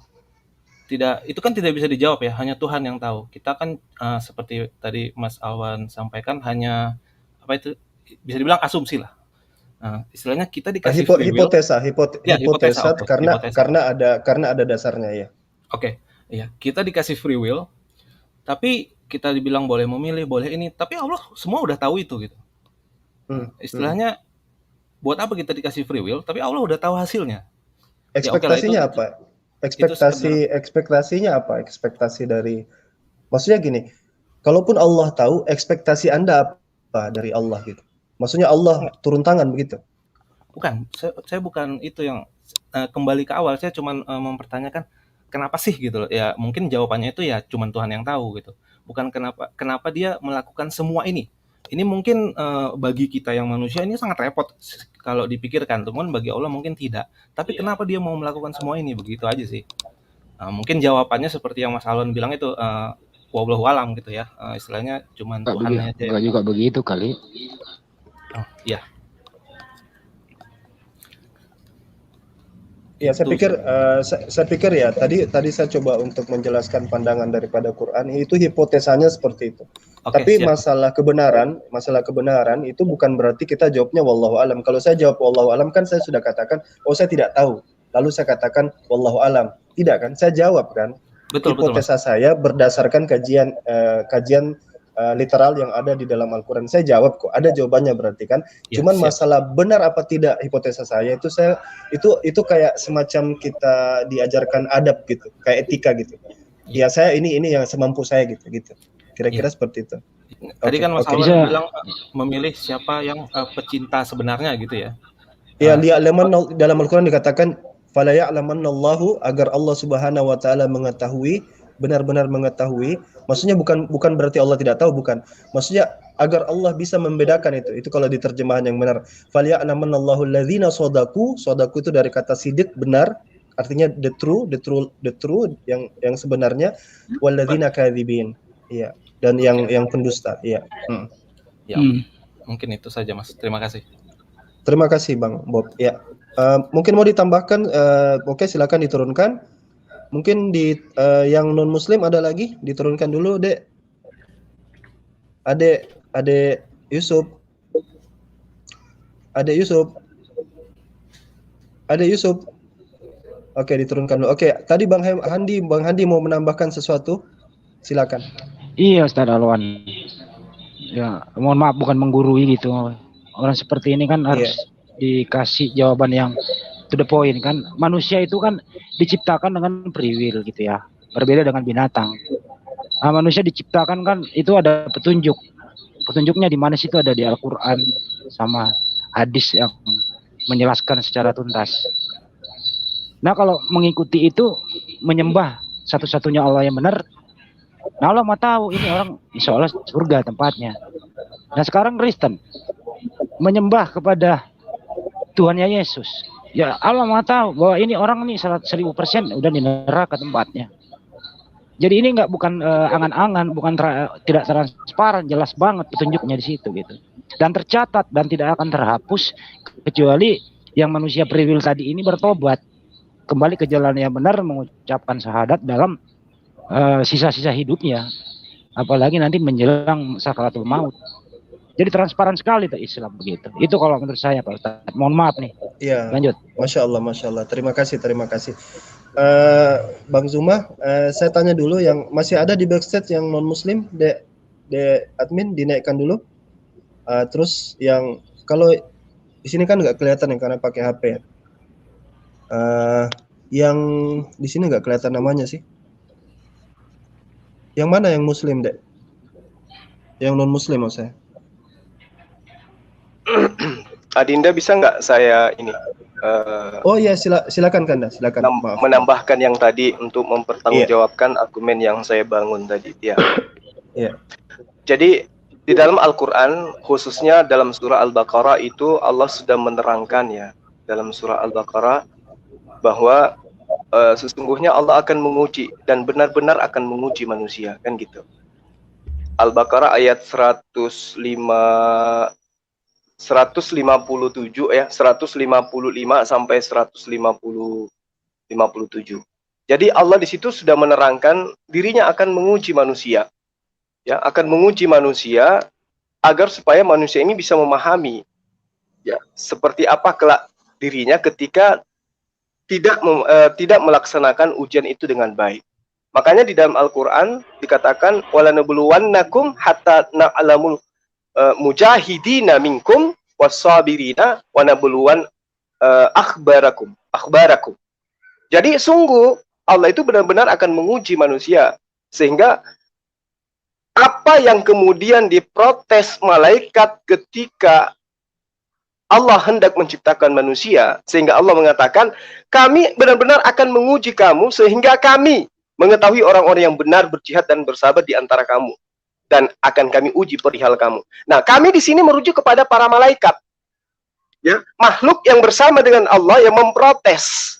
Itu kan tidak bisa dijawab ya, hanya Tuhan yang tahu. Kita kan seperti tadi Mas Alwan sampaikan hanya bisa dibilang asumsi lah. Istilahnya kita dikasih free will. Hipotesa karena ada dasarnya ya. Oke, iya, kita dikasih free will, tapi kita dibilang boleh memilih, boleh ini, tapi Allah semua udah tahu itu gitu. Istilahnya buat apa kita dikasih free will, tapi Allah udah tahu hasilnya. Ekspektasinya apa? Ekspektasinya apa? Ekspektasi dari, maksudnya gini, kalaupun Allah tahu, ekspektasi Anda apa dari Allah gitu? Maksudnya Allah turun tangan begitu? Bukan, saya bukan itu yang kembali ke awal. Saya cuma mempertanyakan kenapa sih gitu loh. Ya mungkin jawabannya itu ya cuma Tuhan yang tahu gitu. Bukan kenapa dia melakukan semua ini. Ini mungkin bagi kita yang manusia ini sangat repot kalau dipikirkan, teman bagi Allah mungkin tidak. Tapi kenapa dia mau melakukan semua ini? Begitu aja sih. Mungkin jawabannya seperti yang Mas Alwan bilang itu wallahu alam gitu ya. Istilahnya cuma Tuhan aja. Enggak juga begitu kali. Oh, iya. Ya, saya pikir ya tadi saya coba untuk menjelaskan pandangan daripada Quran, itu hipotesanya seperti itu. Tapi siap. masalah kebenaran itu bukan berarti kita jawabnya wallahu alam. Kalau saya jawab wallahu alam kan saya sudah katakan saya tidak tahu. Lalu saya katakan wallahu alam. Tidak kan? Saya jawab kan. Betul, hipotesa saya berdasarkan kajian literal yang ada di dalam Al-Quran. Saya jawab kok, ada jawabannya berarti kan. Cuman masalah benar apa tidak hipotesa saya itu kayak semacam kita diajarkan adab gitu, kayak etika gitu. Ya saya ini yang semampu saya gitu. Kira-kira seperti itu. Tadi kan Mas Alwan bilang memilih siapa yang pecinta sebenarnya gitu ya. Ya, dalam Al-Quran dikatakan fala ya'lamannallahu, agar Allah Subhanahu wa taala mengetahui, benar-benar mengetahui. Maksudnya bukan berarti Allah tidak tahu, bukan. Maksudnya agar Allah bisa membedakan itu. Itu kalau di terjemahan yang benar. Falya'lamanallahu alladzina shadaku. Shadaku itu dari kata sidik, benar. Artinya the true yang sebenarnya, walladzina kadzibin. Iya. Dan yang pendusta. Iya. Ya. Mungkin itu saja Mas. Terima kasih. Terima kasih Bang Bob. Ya. Mungkin mau ditambahkan, oke silakan diturunkan. Mungkin di yang non muslim ada lagi, diturunkan dulu, Dek. Adek Yusuf. Adek Yusuf. Oke, diturunkan dulu. Oke, tadi Bang Handi mau menambahkan sesuatu. Silakan. Iya Ustaz Alwan. Ya, mohon maaf bukan menggurui gitu. Orang seperti ini kan harus dikasih jawaban yang to the point kan. Manusia itu kan diciptakan dengan free will gitu ya. Berbeda dengan binatang. Nah, manusia diciptakan kan itu ada petunjuk. Petunjuknya di mana situ ada di Al-Qur'an sama hadis yang menjelaskan secara tuntas. Nah, kalau mengikuti itu menyembah satu-satunya Allah yang benar, nah Allah mau tahu ini orang insya Allah surga tempatnya. Nah sekarang Kristen menyembah kepada Tuhannya Yesus. Ya Allah mau tahu bahwa ini orang nih 1000% udah di neraka tempatnya. Jadi ini bukan angan-angan, bukan tidak transparan, jelas banget petunjuknya di situ gitu. Dan tercatat dan tidak akan terhapus kecuali yang manusia free will tadi ini bertobat kembali ke jalan yang benar, mengucapkan syahadat dalam sisa-sisa hidupnya, apalagi nanti menjelang sakaratul maut. Jadi transparan sekali tuh Islam begitu. Itu kalau menurut saya Pak Ustadz. Mohon maaf nih. Iya. Lanjut. Masya Allah. Terima kasih. Bang Zuma, saya tanya dulu yang masih ada di backstage yang non Muslim, de admin dinaikkan dulu. Terus yang kalau di sini kan nggak kelihatan ya karena pakai HP. Yang di sini nggak kelihatan namanya sih. Yang mana yang Muslim, Dek? Yang non Muslim maksudnya. Adinda bisa nggak saya ini? Oh iya, silakan Kanda, silakan. Menambahkan yang tadi untuk mempertanggungjawabkan argumen yang saya bangun tadi. Ya. Iya. Jadi di dalam Al-Quran, khususnya dalam surah Al-Baqarah itu Allah sudah menerangkan ya dalam surah Al-Baqarah bahwa sesungguhnya Allah akan menguji dan benar-benar akan menguji manusia, kan gitu. Al-Baqarah ayat 157 ya, 155 sampai 157. Jadi Allah di situ sudah menerangkan dirinya akan menguji manusia. Ya, akan menguji manusia agar supaya manusia ini bisa memahami ya seperti apa kelak dirinya ketika tidak melaksanakan ujian itu dengan baik. Makanya di dalam Al-Qur'an dikatakan walanabluwannakum hatta na'lamul mujahidina minkum was-sabirina wa nabluwan akhbarakum. Jadi sungguh Allah itu benar-benar akan menguji manusia sehingga apa yang kemudian diprotes malaikat ketika Allah hendak menciptakan manusia, sehingga Allah mengatakan, kami benar-benar akan menguji kamu, sehingga kami mengetahui orang-orang yang benar berjihad dan bersabar di antara kamu. Dan akan kami uji perihal kamu. Nah, kami di sini merujuk kepada para malaikat. Ya, makhluk yang bersama dengan Allah yang memprotes.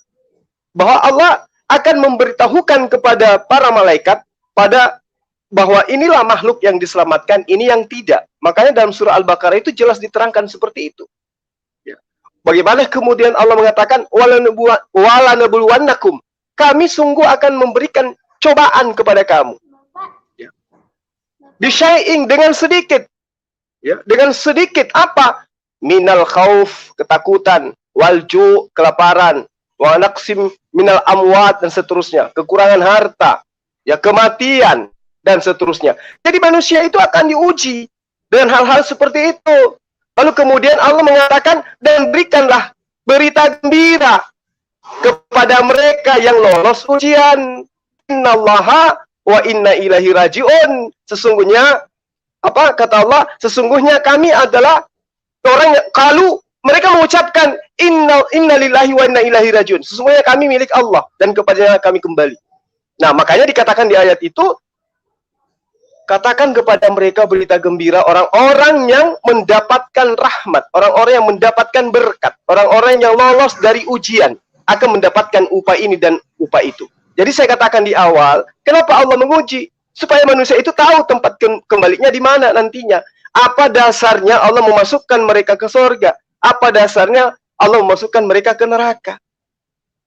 Bahwa Allah akan memberitahukan kepada para malaikat, bahwa inilah makhluk yang diselamatkan, ini yang tidak. Makanya dalam surah Al-Baqarah itu jelas diterangkan seperti itu. Ya. Bagaimana kemudian Allah mengatakan walanabluwannakum, kami sungguh akan memberikan cobaan kepada kamu. Ya. Bisyai'in, dengan sedikit. Ya, dengan sedikit apa? Minal khauf, ketakutan, walju, kelaparan, wa naqsim minal amwat, dan seterusnya, kekurangan harta, ya, kematian, dan seterusnya. Jadi manusia itu akan diuji dengan hal-hal seperti itu. Lalu kemudian Allah mengatakan, dan berikanlah berita gembira kepada mereka yang lolos ujian. Innallaha wa inna ilaihi raji'un. Sesungguhnya, apa kata Allah? Sesungguhnya kami adalah orang yang, kalau mereka mengucapkan inna lillahi wa inna ilaihi raji'un. Sesungguhnya kami milik Allah dan kepadanya kami kembali. Nah, makanya dikatakan di ayat itu, katakan kepada mereka berita gembira, orang-orang yang mendapatkan rahmat, orang-orang yang mendapatkan berkat, orang-orang yang lolos dari ujian akan mendapatkan upah ini dan upah itu. Jadi saya katakan di awal, kenapa Allah menguji? Supaya manusia itu tahu tempat kembalinya di mana nantinya. Apa dasarnya Allah memasukkan mereka ke surga? Apa dasarnya Allah memasukkan mereka ke neraka?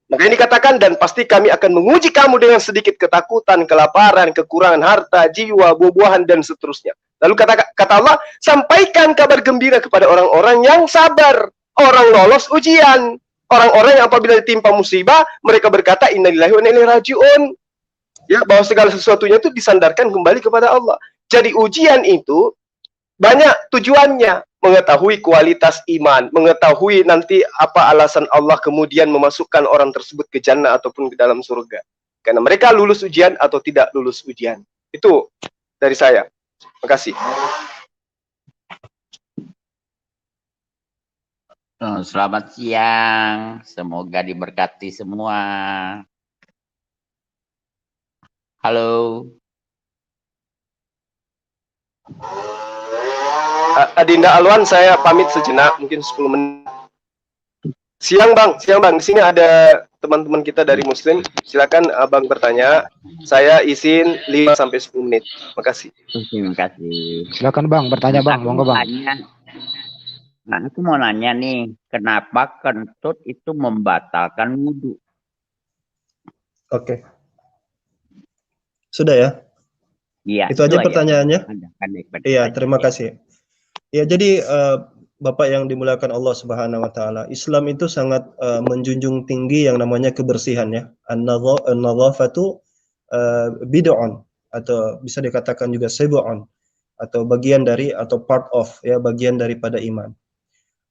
Makanya dikatakan, dan pasti kami akan menguji kamu dengan sedikit ketakutan, kelaparan, kekurangan harta, jiwa, buah-buahan, dan seterusnya. Lalu kata Allah, sampaikan kabar gembira kepada orang-orang yang sabar, orang lolos ujian, orang-orang yang apabila ditimpa musibah, mereka berkata, innalillahi wa inna ilaihi raji'un. Ya, bahwa segala sesuatunya itu disandarkan kembali kepada Allah. Jadi ujian itu banyak tujuannya, mengetahui kualitas iman, mengetahui nanti apa alasan Allah kemudian memasukkan orang tersebut ke jannah ataupun ke dalam surga. Karena mereka lulus ujian atau tidak lulus ujian. Itu dari saya. Terima kasih. Selamat siang, semoga diberkati semua. Halo. Adinda Alwan, saya pamit sejenak, mungkin 10 menit. Siang bang. Di sini ada teman-teman kita dari Muslim. Silakan abang bertanya. Saya izin 5 sampai 10 menit. Makasih. Terima kasih. Silakan bang, bertanya bang, monggo bang. Nah, aku mau nanya nih, kenapa kentut itu membatalkan wudhu? Oke. Sudah ya? Iya. Itu aja pertanyaannya? Iya, Ada. terima kasih. Ya, jadi Bapak yang dimuliakan Allah Subhanahu wa taala, Islam itu sangat menjunjung tinggi yang namanya kebersihan ya. An-nadhafatu bid'un, atau bisa dikatakan juga sib'un, atau bagian dari atau part of ya, bagian daripada iman.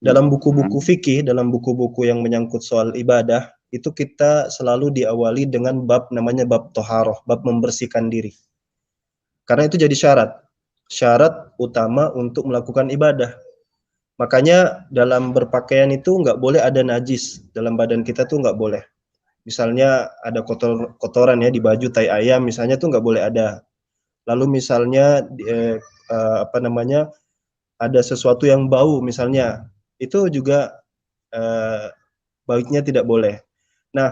Dalam buku-buku fikih, dalam buku-buku yang menyangkut soal ibadah, itu kita selalu diawali dengan bab namanya bab toharoh, bab membersihkan diri. Karena itu jadi syarat utama untuk melakukan ibadah. Makanya dalam berpakaian itu nggak boleh ada najis dalam badan kita, tuh nggak boleh. Misalnya ada kotoran ya di baju tai ayam, misalnya tuh nggak boleh ada. Lalu misalnya ada sesuatu yang bau misalnya, itu juga baiknya tidak boleh. Nah,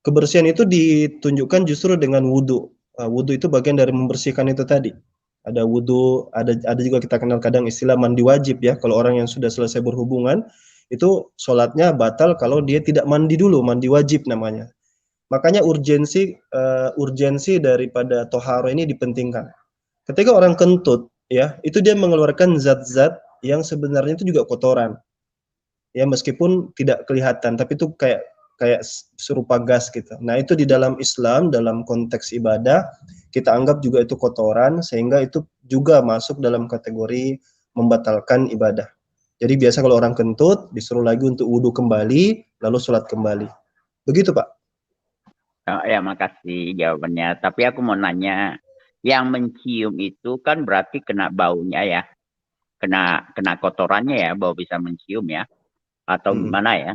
kebersihan itu ditunjukkan justru dengan wudhu. Wudhu itu bagian dari membersihkan itu tadi. Ada wudhu, ada juga kita kenal kadang istilah mandi wajib ya. Kalau orang yang sudah selesai berhubungan, itu sholatnya batal kalau dia tidak mandi dulu, mandi wajib namanya. Makanya urgensi daripada toharo ini dipentingkan. Ketika orang kentut, ya, itu dia mengeluarkan zat-zat yang sebenarnya itu juga kotoran. Ya, meskipun tidak kelihatan, tapi itu kayak serupa gas gitu. Nah, itu di dalam Islam, dalam konteks ibadah, kita anggap juga itu kotoran, sehingga itu juga masuk dalam kategori membatalkan ibadah. Jadi biasa kalau orang kentut, disuruh lagi untuk wudhu kembali, lalu sholat kembali. Begitu, Pak. Oh, ya, makasih jawabannya. Tapi aku mau nanya, yang mencium itu kan berarti kena baunya ya? Kena kotorannya ya, bau bisa mencium ya? Atau gimana ya?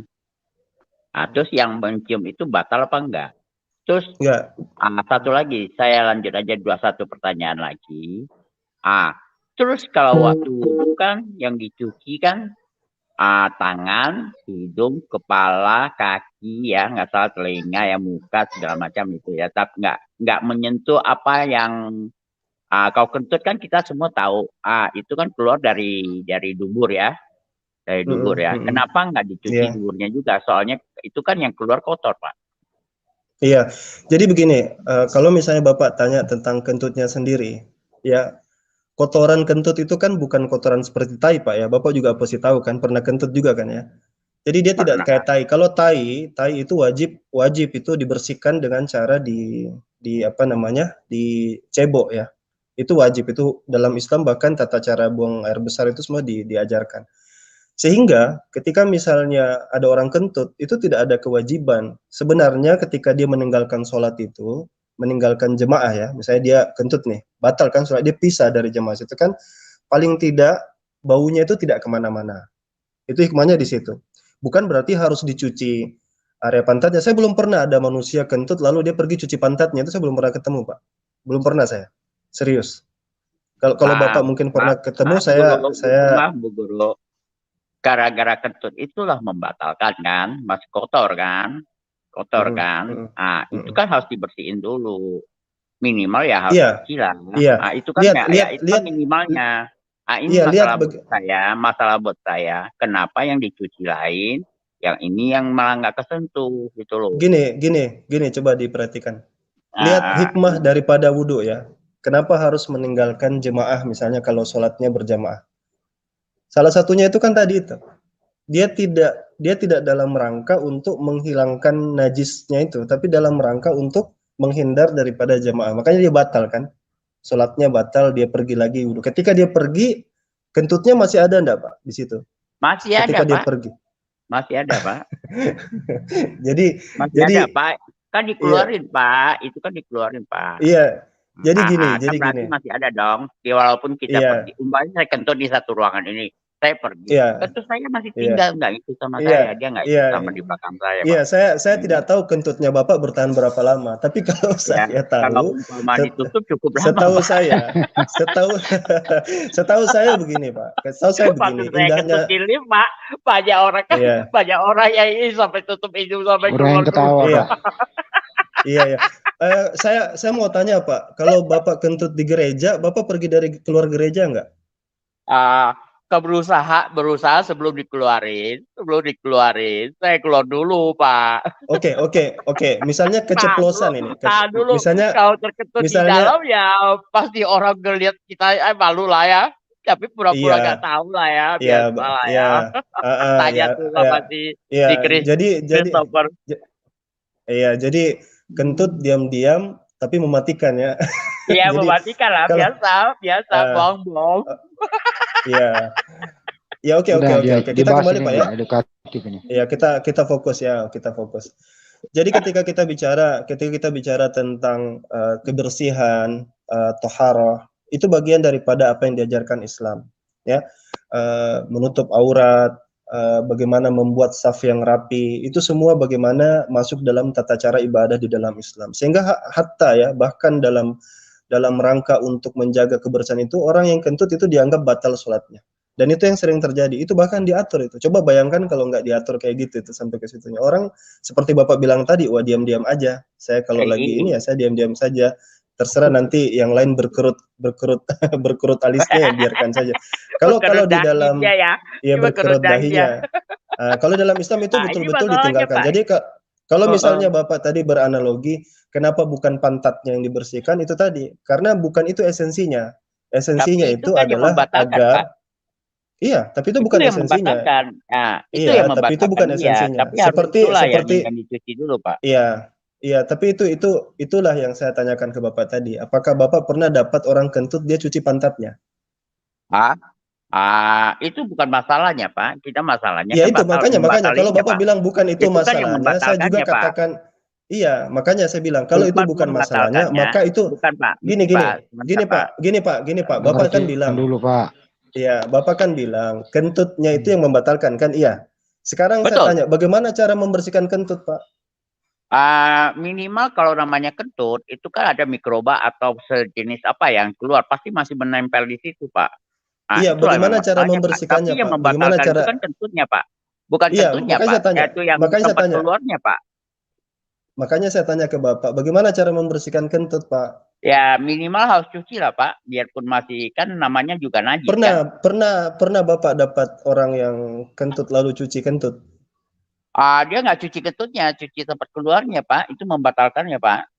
Nah, terus yang mencium itu batal apa enggak? Terus satu lagi, saya lanjut aja 21 pertanyaan lagi. Terus kalau waktu wudhu kan yang dicuci kan tangan, hidung, kepala, kaki ya, nggak salah telinga ya, muka segala macam itu ya. Tapi nggak menyentuh apa yang kau kentut kan kita semua tahu. Itu kan keluar dari dubur ya. Dari dubur ya. Kenapa nggak dicuci duburnya juga? Soalnya itu kan yang keluar kotor, Pak. Iya, jadi begini, kalau misalnya Bapak tanya tentang kentutnya sendiri, ya, kotoran kentut itu kan bukan kotoran seperti tai, Pak ya. Bapak juga pasti tahu kan, pernah kentut juga kan ya. Jadi dia tidak kayak tai. Kalau tai itu wajib itu dibersihkan dengan cara dicebok ya. Itu wajib, itu dalam Islam, bahkan tata cara buang air besar itu semua diajarkan. Sehingga ketika misalnya ada orang kentut, itu tidak ada kewajiban. Sebenarnya ketika dia meninggalkan sholat itu, meninggalkan jemaah ya, misalnya dia kentut nih, batal kan sholat, dia pisah dari jemaah itu kan, paling tidak baunya itu tidak kemana-mana. Itu hikmahnya di situ. Bukan berarti harus dicuci area pantatnya. Saya belum pernah ada manusia kentut lalu dia pergi cuci pantatnya, itu saya belum pernah ketemu, Pak. Belum pernah saya. Serius. Kalau Bapak mungkin pernah ketemu, saya Bu Guru. Gara-gara kentut itulah membatalkan kan, masih kotor kan, itu kan harus dibersihin dulu, minimal ya harus cuci lah. Itu kan itu kan minimalnya. Ini masalah buat saya, kenapa yang dicuci lain, yang ini yang malah nggak kesentuh gitu loh. Gini, coba diperhatikan. Lihat hikmah daripada wudhu ya. Kenapa harus meninggalkan jemaah misalnya kalau sholatnya berjamaah? Salah satunya itu kan tadi itu, dia tidak dalam rangka untuk menghilangkan najisnya itu, tapi dalam rangka untuk menghindar daripada jamaah. Makanya dia batal kan? Sholatnya batal, dia pergi lagi wudhu. Ketika dia pergi, kentutnya masih ada enggak, Pak, di situ? Masih Ketika ada, dia Pak. pergi. Masih ada, Pak. Jadi Masih jadi ada, Pak. Kan dikeluarin, Pak. Itu kan dikeluarin, Pak. iya. Jadi gini, Kan jadi berarti gini. masih ada dong. Ya, walaupun kita Iya, pergi. Umpamanya saya kentut di satu ruangan ini. Saya pergi. iya, Kentut saya masih iya, tinggal. Nggak ikut sama iya, saya. Dia nggak ikut iya, sama di belakang saya, Pak. iya. Saya tidak tahu kentutnya Bapak bertahan berapa lama. Tapi kalau Ya, saya kalau tahu, umpama set- ditutup cukup lama, setahu Pak. saya, setahu setahu saya begini, Pak. Setahu saya begini, Waktu saya kentut indahnya, di lift, Pak, banyak orang kan, iya, banyak orang yang ini sampai tutup hidung sampai Orang yang ketawa, keluar-keluar. iya, Pak. iya, iya. Saya mau tanya, Pak, kalau Bapak kentut di gereja, Bapak pergi dari keluar gereja nggak? Berusaha sebelum dikeluarin, saya keluar dulu, Pak. Oke, oke, oke. Misalnya keceplosan ini. Tahan dulu, Misalnya, kalau terkentut di misalnya, dalam ya pasti orang ngeliat kita malu lah ya. Tapi pura-pura iya, nggak tahu lah ya, iya, biasa lah iya, ya. Tanya iya, tuh iya, sama si iya. Jadi, Christopher. iya, jadi kentut diam-diam tapi mematikan ya. Iya, Jadi mematikan lah, kalau, biasa, bohong-bohong. iya, ya, oke, oke, Udah oke, dia oke. Kita dibahas kembali, ini Pak ya. enggak edukatif ini. Ya, kita fokus ya, kita fokus. Jadi ketika kita bicara tentang kebersihan, toharoh, itu bagian daripada apa yang diajarkan Islam, ya. Menutup aurat, bagaimana membuat saf yang rapi, itu semua bagaimana masuk dalam tata cara ibadah di dalam Islam. Sehingga hatta ya, bahkan dalam rangka untuk menjaga kebersihan itu, orang yang kentut itu dianggap batal sholatnya. Dan itu yang sering terjadi. Itu bahkan diatur itu. Coba bayangkan kalau nggak diatur kayak gitu itu sampai ke situnya. Orang seperti Bapak bilang tadi, wah diam-diam aja. Saya kalau lagi ini ya saya diam-diam saja. Terserah nanti yang lain berkerut alisnya ya biarkan saja. Kalau di dalam ya berkerut dahinya. Kalau dalam Islam itu betul-betul ditinggalkan. Pak. Jadi kalau misalnya Bapak tadi beranalogi, kenapa bukan pantatnya yang dibersihkan itu tadi? Karena bukan itu esensinya. Esensinya Tapi itu kan yang adalah membatalkan, agar Pak. iya, tapi itu Itu bukan yang esensinya. membatalkan. Nah, itu Iya, yang tapi itu bukan membatalkan dia. esensinya. Tapi harus Seperti itulah yang dicuci dulu, Pak. iya, iya, tapi itulah yang saya tanyakan ke Bapak tadi. Apakah Bapak pernah dapat orang kentut dia cuci pantatnya? Itu bukan masalahnya, Pak. Kita masalahnya Ya kan itu makanya kalau Bapak Pak. bilang bukan itu Itu kan yang masalahnya, saya juga membatalkannya, Pak. katakan iya, makanya saya bilang kalau itu bukan masalahnya, membatalkannya. maka itu Bukan, Pak. gini, Pak. Bapak kan bilang, dulu, Pak. iya, Bapak kan bilang kentutnya itu yang membatalkan kan? Iya. Sekarang Betul. saya tanya, bagaimana cara membersihkan kentut, Pak? Minimal kalau namanya kentut itu kan ada mikroba atau sejenis apa yang keluar pasti masih menempel di situ, Pak. Iya, itulah bagaimana memang cara masalahnya, Pak. membersihkannya, Tapi yang Pak? Bagaimana membatalkan cara? itu kan kentutnya, Pak. Bukan Iya, kentutnya, makanya Pak. saya tanya. Itu yang Makanya saya tempat tanya. keluarnya, Pak. Makanya saya tanya ke Bapak, bagaimana cara membersihkan kentut, Pak? Ya minimal harus cuci lah, Pak. Biarpun masih kan namanya juga najis kan. Pernah Bapak dapat orang yang kentut lalu cuci kentut? Dia nggak cuci kentutnya, cuci tempat keluarnya, Pak. Itu membatalkannya, Pak.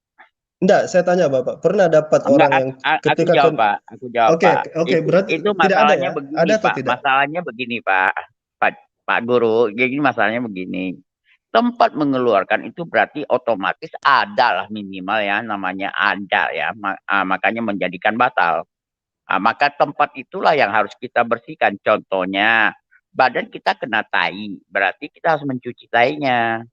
Enggak, saya tanya Bapak, pernah dapat orang yang ketika aku jawab, Pak. Oke, berarti itu tidak ada masalahnya ya? begini, Ada atau Pak. tidak? Masalahnya begini, Pak Guru. Jadi masalahnya begini. Tempat mengeluarkan itu berarti otomatis ada lah minimal ya, namanya ada ya. Makanya menjadikan batal. Maka tempat itulah yang harus kita bersihkan. Contohnya, badan kita kena tai, berarti kita harus mencuci tainya.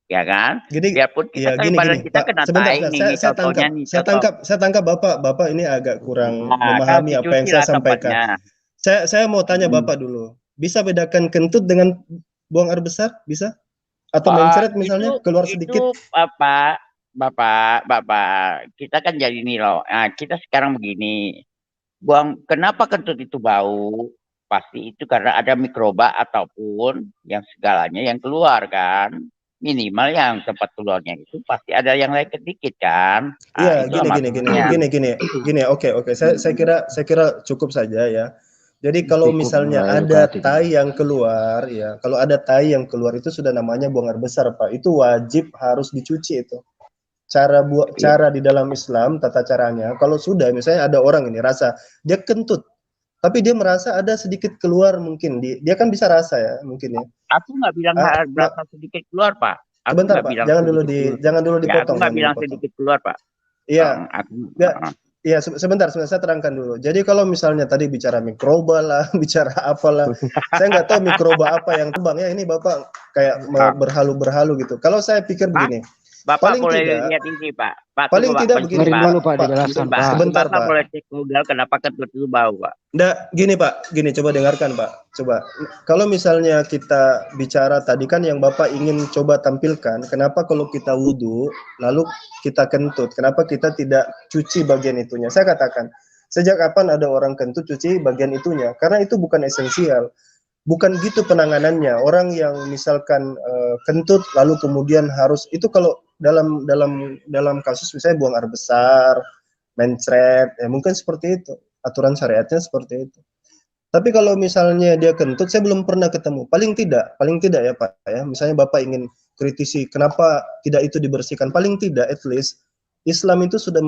Ya kan? Biarpun kita badan kita kena tai nih, contohnya nih. Saya tangkap Bapak ini agak kurang memahami apa yang saya sampaikan. Saya mau tanya Bapak dulu. Bisa bedakan kentut dengan buang air besar? Bisa? Atau mencret misalnya keluar sedikit? Itu Bapak, kita kan jadi nih loh. Kita sekarang begini. Kenapa kentut itu bau? Pasti itu karena ada mikroba ataupun yang segalanya yang keluar kan. Minimal yang tempat keluarnya itu pasti ada yang lain sedikit kan. Iya, gini. Oke. Saya kira cukup saja ya. Jadi kalau misalnya ada tai yang keluar ya, kalau ada tai yang keluar itu sudah namanya buang air besar, Pak. Itu wajib harus dicuci itu. Cara di dalam Islam tata caranya, kalau sudah misalnya ada orang ini rasa dia kentut, tapi dia merasa ada sedikit keluar mungkin dia kan bisa rasa ya mungkin ya. Aku nggak bilang berasa sedikit keluar, Pak. Aku Sebentar nggak Pak, bilang jangan dulu sedikit keluar. jangan dulu Ya, aku dipotong, nggak jangan bilang dipotong. sedikit keluar, Pak. Iya, Aku, nggak, iya sebentar, saya terangkan dulu. Jadi kalau misalnya tadi bicara mikroba lah, bicara apalah, saya nggak tahu mikroba apa yang terbang ya. Ini Bapak kayak berhalu-berhalu gitu. Kalau saya pikir Pak, begini, Bapak paling boleh tidak, lihat ini, Pak. Pak, paling tunggu, Pak. tidak begini, Dengerin dulu Pak, Pak, dijelaskan Pak, Pak. sebentar Bapak Pak. boleh cek Google kenapa kentut itu bau, Pak. Nggak, gini Pak, gini coba dengarkan Pak. Coba, kalau misalnya kita bicara tadi kan yang Bapak ingin coba tampilkan, kenapa kalau kita wudhu, lalu kita kentut, kenapa kita tidak cuci bagian itunya? Saya katakan, sejak kapan ada orang kentut cuci bagian itunya? Karena itu bukan esensial. Bukan gitu penanganannya. Orang yang misalkan kentut lalu kemudian harus itu kalau dalam kasus misalnya buang air besar, mencret, ya mungkin seperti itu. Aturan syariatnya seperti itu. Tapi kalau misalnya dia kentut, saya belum pernah ketemu. Paling tidak ya Pak ya. Misalnya Bapak ingin kritisi kenapa tidak itu dibersihkan, paling tidak at least Islam itu sudah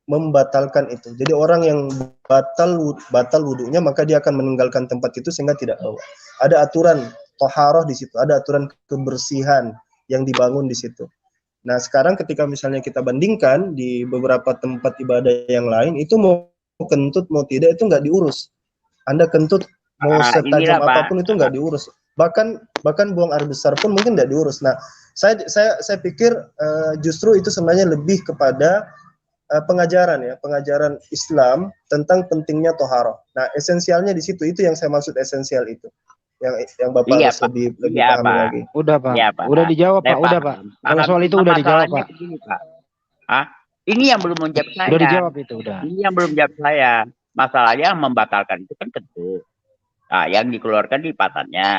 membatalkan itu. Jadi orang yang batal wudunya maka dia akan meninggalkan tempat itu sehingga tidak tahu. Ada aturan toharoh di situ, ada aturan kebersihan yang dibangun di situ. Nah, sekarang ketika misalnya kita bandingkan di beberapa tempat ibadah yang lain, itu mau kentut mau tidak itu nggak diurus. Anda kentut mau setajam apapun itu nggak diurus. Bahkan buang air besar pun mungkin nggak diurus. Nah, saya pikir justru itu sebenarnya lebih kepada pengajaran Islam tentang pentingnya toharoh. Nah, esensialnya di situ, itu yang saya maksud esensial itu. Yang Bapak harus lebih pahami lagi. Udah Pak, Iya, Pak. udah dijawab Pak, Saya udah paham. Pak. Kalau soal itu udah dijawab Pak. Begini, Pak. Ini yang belum menjawab saya. Udah dijawab itu udah. Ini yang belum jawab saya. Masalahnya yang membatalkan itu kan kentut. Nah, yang dikeluarkan di patannya.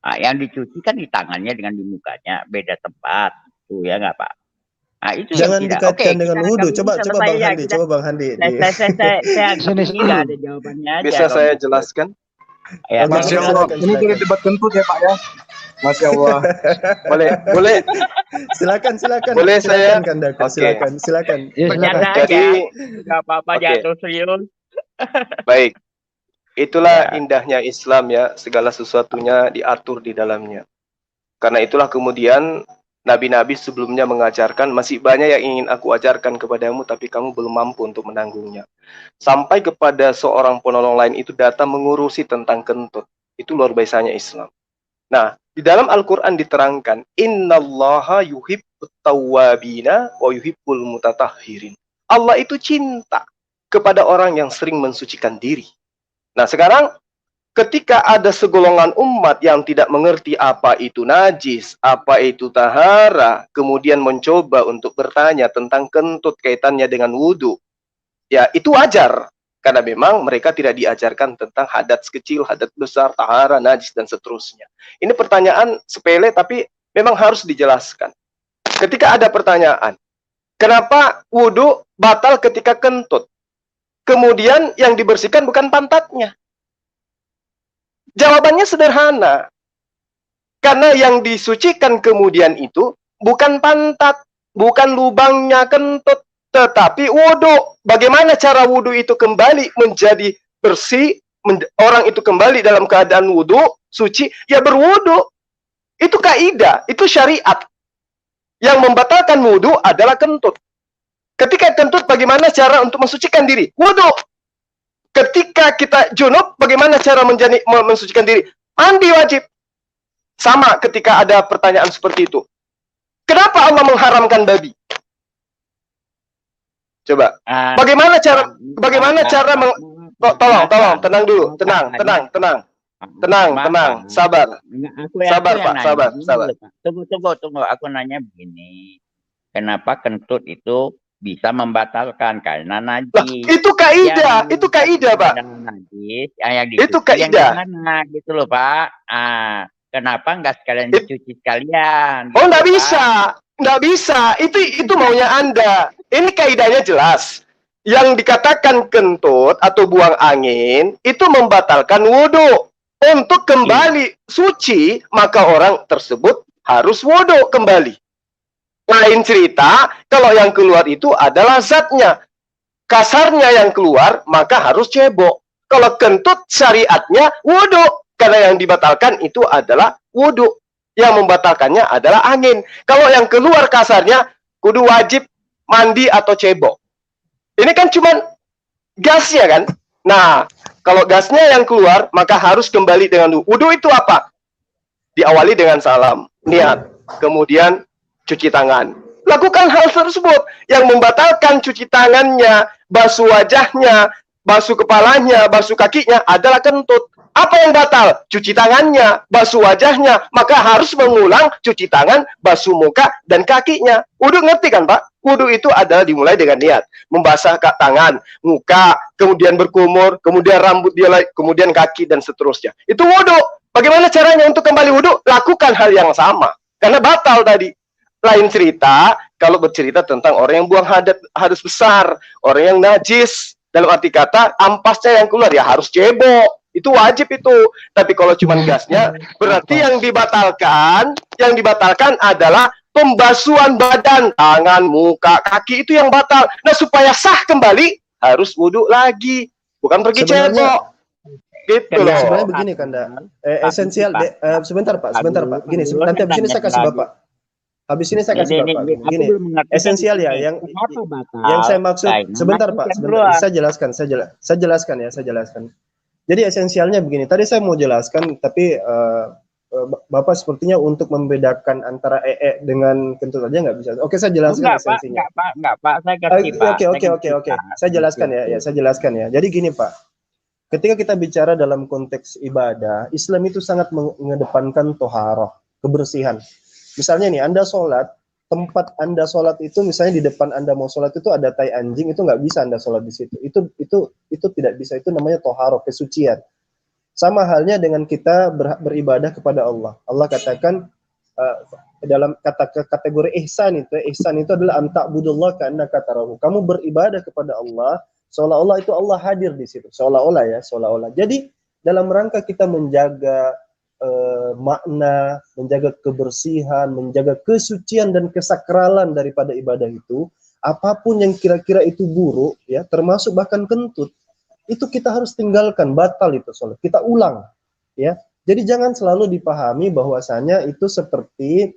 Nah, yang dicuci kan di tangannya dengan di mukanya, beda tempat. Tuh ya nggak Pak? Nah, itu jangan yang dikaitkan dengan wudhu. Coba Bang ya, Handi, coba Bang Handi. Saya ini nggak ada jawabannya aja. Bisa saya jelaskan? Ya, Masya Allah, ini dari debat kentut ya Pak ya. Masya Allah. boleh. Silakan. Boleh saya? Kandaku, silakan. Ya, silakan. Jadi nggak apa-apa jatuh serius. baik. Itulah indahnya Islam ya, segala sesuatunya diatur di dalamnya. Karena itulah kemudian nabi-nabi sebelumnya mengajarkan, masih banyak yang ingin aku ajarkan kepadamu, tapi kamu belum mampu untuk menanggungnya. Sampai kepada seorang penolong lain itu datang mengurusi tentang kentut. Itu luar biasanya Islam. Nah, di dalam Al-Quran diterangkan, Innallaha yuhibbut tawwabina wa yuhibbul mutatahhirin. Allah itu cinta kepada orang yang sering mensucikan diri. Nah, sekarang ketika ada segolongan umat yang tidak mengerti apa itu najis, apa itu tahara, kemudian mencoba untuk bertanya tentang kentut kaitannya dengan wudhu, ya itu wajar. Karena memang mereka tidak diajarkan tentang hadas kecil, hadas besar, tahara, najis, dan seterusnya. Ini pertanyaan sepele, tapi memang harus dijelaskan. Ketika ada pertanyaan, kenapa wudhu batal ketika kentut? Kemudian yang dibersihkan bukan pantatnya. Jawabannya sederhana. Karena yang disucikan kemudian itu bukan pantat, bukan lubangnya kentut, tetapi wudhu. Bagaimana cara wudhu itu kembali menjadi bersih, orang itu kembali dalam keadaan wudhu, suci, ya berwudhu. Itu kaidah, itu syariat. Yang membatalkan wudhu adalah kentut. Ketika kentut, bagaimana cara untuk mensucikan diri? Wudhu. Ketika kita junub, bagaimana cara mensucikan diri? Mandi wajib. Sama ketika ada pertanyaan seperti itu. Kenapa Allah mengharamkan babi? Coba. Bagaimana cara tolong, tenang dulu. Tenang. Sabar. Sabar, Pak. Sabar. Tunggu. Aku nanya begini. Kenapa kentut itu bisa membatalkan karena najis? Itu kaidah, Pak. Najis, yang itu kaidah. Gitu loh, Pak. Kenapa nggak sekalian dicuci sekalian? Oh, nggak bisa. Itu maunya Anda. Ini kaidahnya jelas. Yang dikatakan kentut atau buang angin itu membatalkan wudhu. Untuk kembali suci, maka orang tersebut harus wudhu kembali. Lain cerita, kalau yang keluar itu adalah zatnya. Kasarnya yang keluar, maka harus cebok. Kalau kentut syariatnya wudhu. Karena yang dibatalkan itu adalah wudhu. Yang membatalkannya adalah angin. Kalau yang keluar kasarnya, kudu wajib mandi atau cebok. Ini kan cuman gasnya kan. Nah, kalau gasnya yang keluar, maka harus kembali dengan wudu. Wudu itu apa? Diawali dengan salam, niat, kemudian cuci tangan. Lakukan hal tersebut. Yang membatalkan cuci tangannya, basuh wajahnya, basuh kepalanya, basuh kakinya adalah kentut. Apa yang batal? Cuci tangannya, basuh wajahnya, maka harus mengulang cuci tangan, basuh muka, dan kakinya. Wudu ngerti kan Pak? Wudu itu adalah dimulai dengan niat. Membasah tangan, muka, kemudian berkumur, kemudian rambut dia, kemudian kaki, dan seterusnya. Itu wudu. Bagaimana caranya untuk kembali wudu? Lakukan hal yang sama. Karena batal tadi. Lain cerita, kalau bercerita tentang orang yang buang hadas besar, orang yang najis, dalam arti kata, ampasnya yang keluar, ya harus cebok. Itu wajib itu. Tapi kalau cuma gasnya, berarti yang dibatalkan adalah pembasuhan badan, tangan, muka, kaki, itu yang batal. Nah, supaya sah kembali, harus wudhu lagi. Bukan pergi cebok. Gitu loh. Sebenarnya begini Kanda, esensial. Sebentar Pak. Gini, nanti habis ini saya kasih Bapak. Habis ini saya kasih Bapak. Gini, esensial ya, yang saya maksud. Sebentar Pak, saya jelaskan. Jadi esensialnya begini. Tadi saya mau jelaskan, tapi Bapak sepertinya untuk membedakan antara dengan kentut aja nggak bisa. Oke, saya jelaskan esensinya. Enggak Pak, saya ngerti Pak. Oke. Saya jelaskan ya. Jadi gini Pak. Ketika kita bicara dalam konteks ibadah, Islam itu sangat mengedepankan toharoh, kebersihan. Misalnya nih, Anda sholat, tempat Anda sholat itu misalnya di depan Anda mau sholat itu ada tai anjing, itu nggak bisa Anda sholat di situ. Itu tidak bisa, itu namanya toharoh, kesucian. Sama halnya dengan kita beribadah kepada Allah. Allah katakan dalam kategori ihsan itu adalah anta'budullah ka'annaka tarahu. Kamu beribadah kepada Allah seolah-olah itu Allah hadir di situ. Seolah-olah. Jadi dalam rangka kita menjaga makna, menjaga kebersihan, menjaga kesucian dan kesakralan daripada ibadah itu, apapun yang kira-kira itu buruk, ya, termasuk bahkan kentut, itu kita harus tinggalkan, batal itu sholat. Kita ulang, ya. Jadi jangan selalu dipahami bahwasanya itu seperti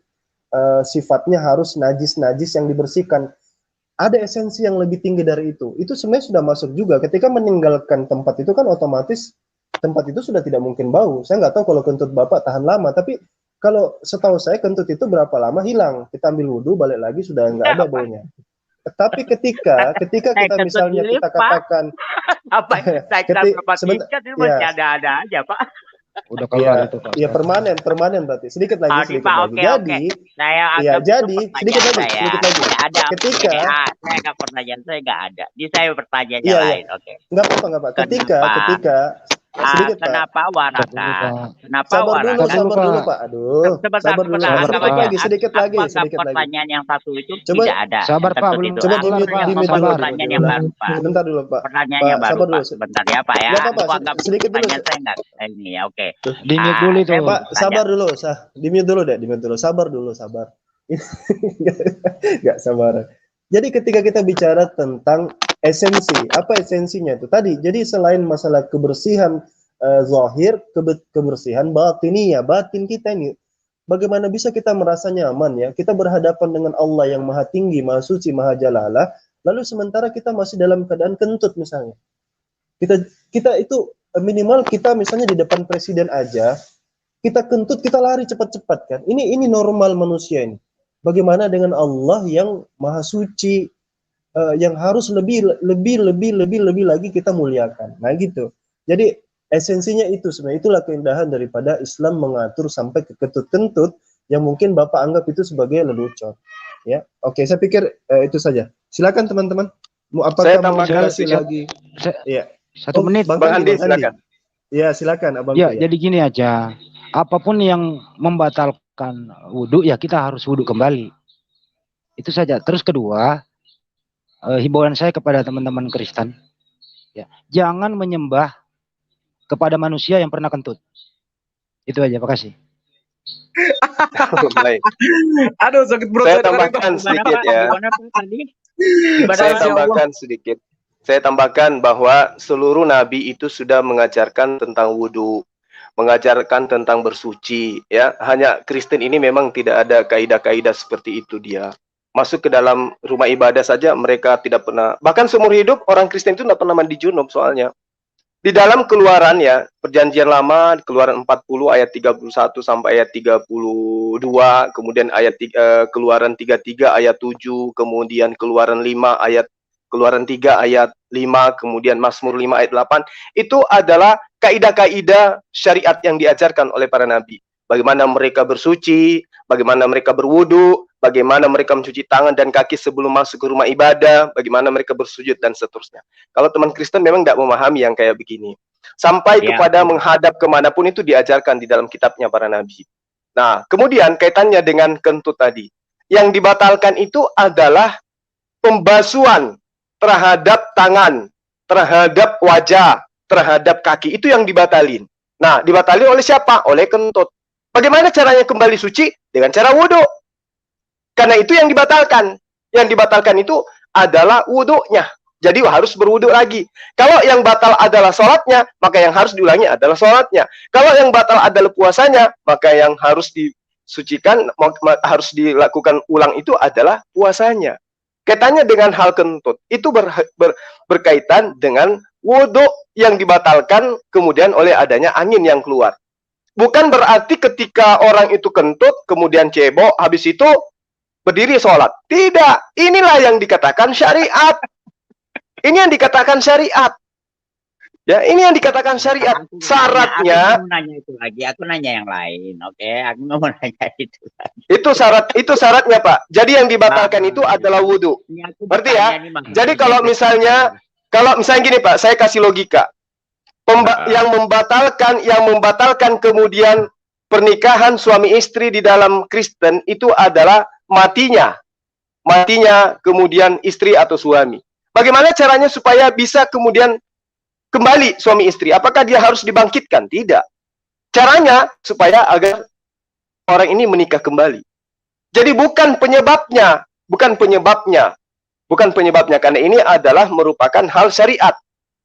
sifatnya harus najis-najis yang dibersihkan. Ada esensi yang lebih tinggi dari itu. Itu sebenarnya sudah masuk juga. Ketika meninggalkan tempat itu kan otomatis tempat itu sudah tidak mungkin bau. Saya nggak tahu kalau kentut Bapak tahan lama, tapi kalau setahu saya kentut itu berapa lama hilang. Kita ambil wudhu, balik lagi sudah nggak ada baunya. Tapi ketika kita misalnya kita katakan sebentar, masih ada aja Pak. Udah keluar itu Pak. Iya, permanen berarti. Sedikit lagi. Jadi, sedikit lagi. Ada. Ketika saya nggak pertanyaan saya nggak ada. Di saya pertanyaannya lain. Oke. Nggak apa-apa. Ketika sedikit kenapa Waraka? Sabar dulu Pak. Aduh. Sabar dulu. Sedikit lagi. Pertanyaan yang satu itu coba, tidak ada. Sabar Pak, coba di-mute. Pertanyaan yang baru Pak. Sebentar dulu Pak. Pertanyaan yang baru Pak. Sebentar ya Pak ya. Sedikit dulu. Saya nggak ini ya. Oke. Di-mute dulu itu. Pak, sabar dulu. Di-mute dulu. Sabar. Nggak sabar. Jadi ketika kita bicara tentang esensi, apa esensinya itu tadi? Jadi selain masalah kebersihan zahir, kebersihan batiniyah, batin kita ini, bagaimana bisa kita merasa nyaman ya? Kita berhadapan dengan Allah yang Maha Tinggi, Maha Suci, Maha Jalalah, lalu sementara kita masih dalam keadaan kentut misalnya. Kita itu minimal kita misalnya di depan presiden aja, kita kentut, kita lari cepat-cepat kan? Ini normal manusia ini. Bagaimana dengan Allah yang Maha Suci, yang harus lebih lagi kita muliakan. Nah gitu. Jadi esensinya itu sebenarnya, itulah keindahan daripada Islam mengatur sampai ke kentut-kentut yang mungkin Bapak anggap itu sebagai lelucon. Ya, oke, saya pikir itu saja. Silakan teman-teman. Apakah mau dikasih lagi? Iya. 1 menit. Bang Andi, silakan. Iya, silakan Abang. Ya, jadi gini aja. Apapun yang membatalkan wudhu, ya kita harus wudhu kembali. Itu saja. Terus kedua, himbauan saya kepada teman-teman Kristen, ya, jangan menyembah kepada manusia yang pernah kentut. Itu aja, makasih. Baik. Aduh, sakit perut. Saya tambahkan sedikit ya. Saya tambahkan bahwa seluruh nabi itu sudah mengajarkan tentang wudhu. mengajarkan tentang bersuci, ya. Hanya Kristen ini memang tidak ada kaidah-kaidah seperti itu dia. Masuk ke dalam rumah ibadah saja mereka tidak pernah, bahkan seumur hidup orang Kristen itu tidak pernah mandi junub soalnya. Di dalam Keluaran ya, Perjanjian Lama, Keluaran 40 ayat 31 sampai ayat 32, kemudian Keluaran 33 ayat 7, kemudian Keluaran 5 ayat Keluaran 3 ayat 5, kemudian Mazmur 5 ayat 8, itu adalah kaidah-kaidah syariat yang diajarkan oleh para nabi. Bagaimana mereka bersuci, bagaimana mereka berwudu, bagaimana mereka mencuci tangan dan kaki sebelum masuk ke rumah ibadah, bagaimana mereka bersujud dan seterusnya. Kalau teman Kristen memang tidak memahami yang kayak begini. Sampai kepada menghadap kemanapun itu diajarkan di dalam kitabnya para nabi. Nah, kemudian kaitannya dengan kentut tadi. Yang dibatalkan itu adalah pembasuhan terhadap tangan, terhadap wajah, terhadap kaki. Itu yang dibatalin. Nah, dibatalin oleh siapa? Oleh kentut. Bagaimana caranya kembali suci? Dengan cara wudhu. Karena itu yang dibatalkan. Yang dibatalkan itu adalah wudhunya. Jadi harus berwudhu lagi. Kalau yang batal adalah sholatnya, maka yang harus diulangi adalah sholatnya. Kalau yang batal adalah puasanya, maka yang harus disucikan, harus dilakukan ulang itu adalah puasanya. Kaitannya dengan hal kentut. Itu berkaitan dengan wudhu yang dibatalkan kemudian oleh adanya angin yang keluar. Bukan berarti ketika orang itu kentut, kemudian cebok, habis itu berdiri sholat. Tidak. Inilah yang dikatakan syariat. Ini yang dikatakan syariat. Ya, ini yang dikatakan syariat. Syaratnya. Aku nanya itu lagi. Aku nanya yang lain. Oke, aku mau nanya itu lagi. Itu syaratnya, Pak. Jadi yang dibatalkan itu adalah wudhu. Berarti ya. Jadi kalau misalnya gini, Pak, saya kasih logika. Yang membatalkan kemudian pernikahan suami istri di dalam Kristen itu adalah matinya kemudian istri atau suami. Bagaimana caranya supaya bisa kemudian kembali suami istri? Apakah dia harus dibangkitkan? Tidak. Caranya supaya agar orang ini menikah kembali. Jadi bukan penyebabnya karena ini adalah merupakan hal syariat.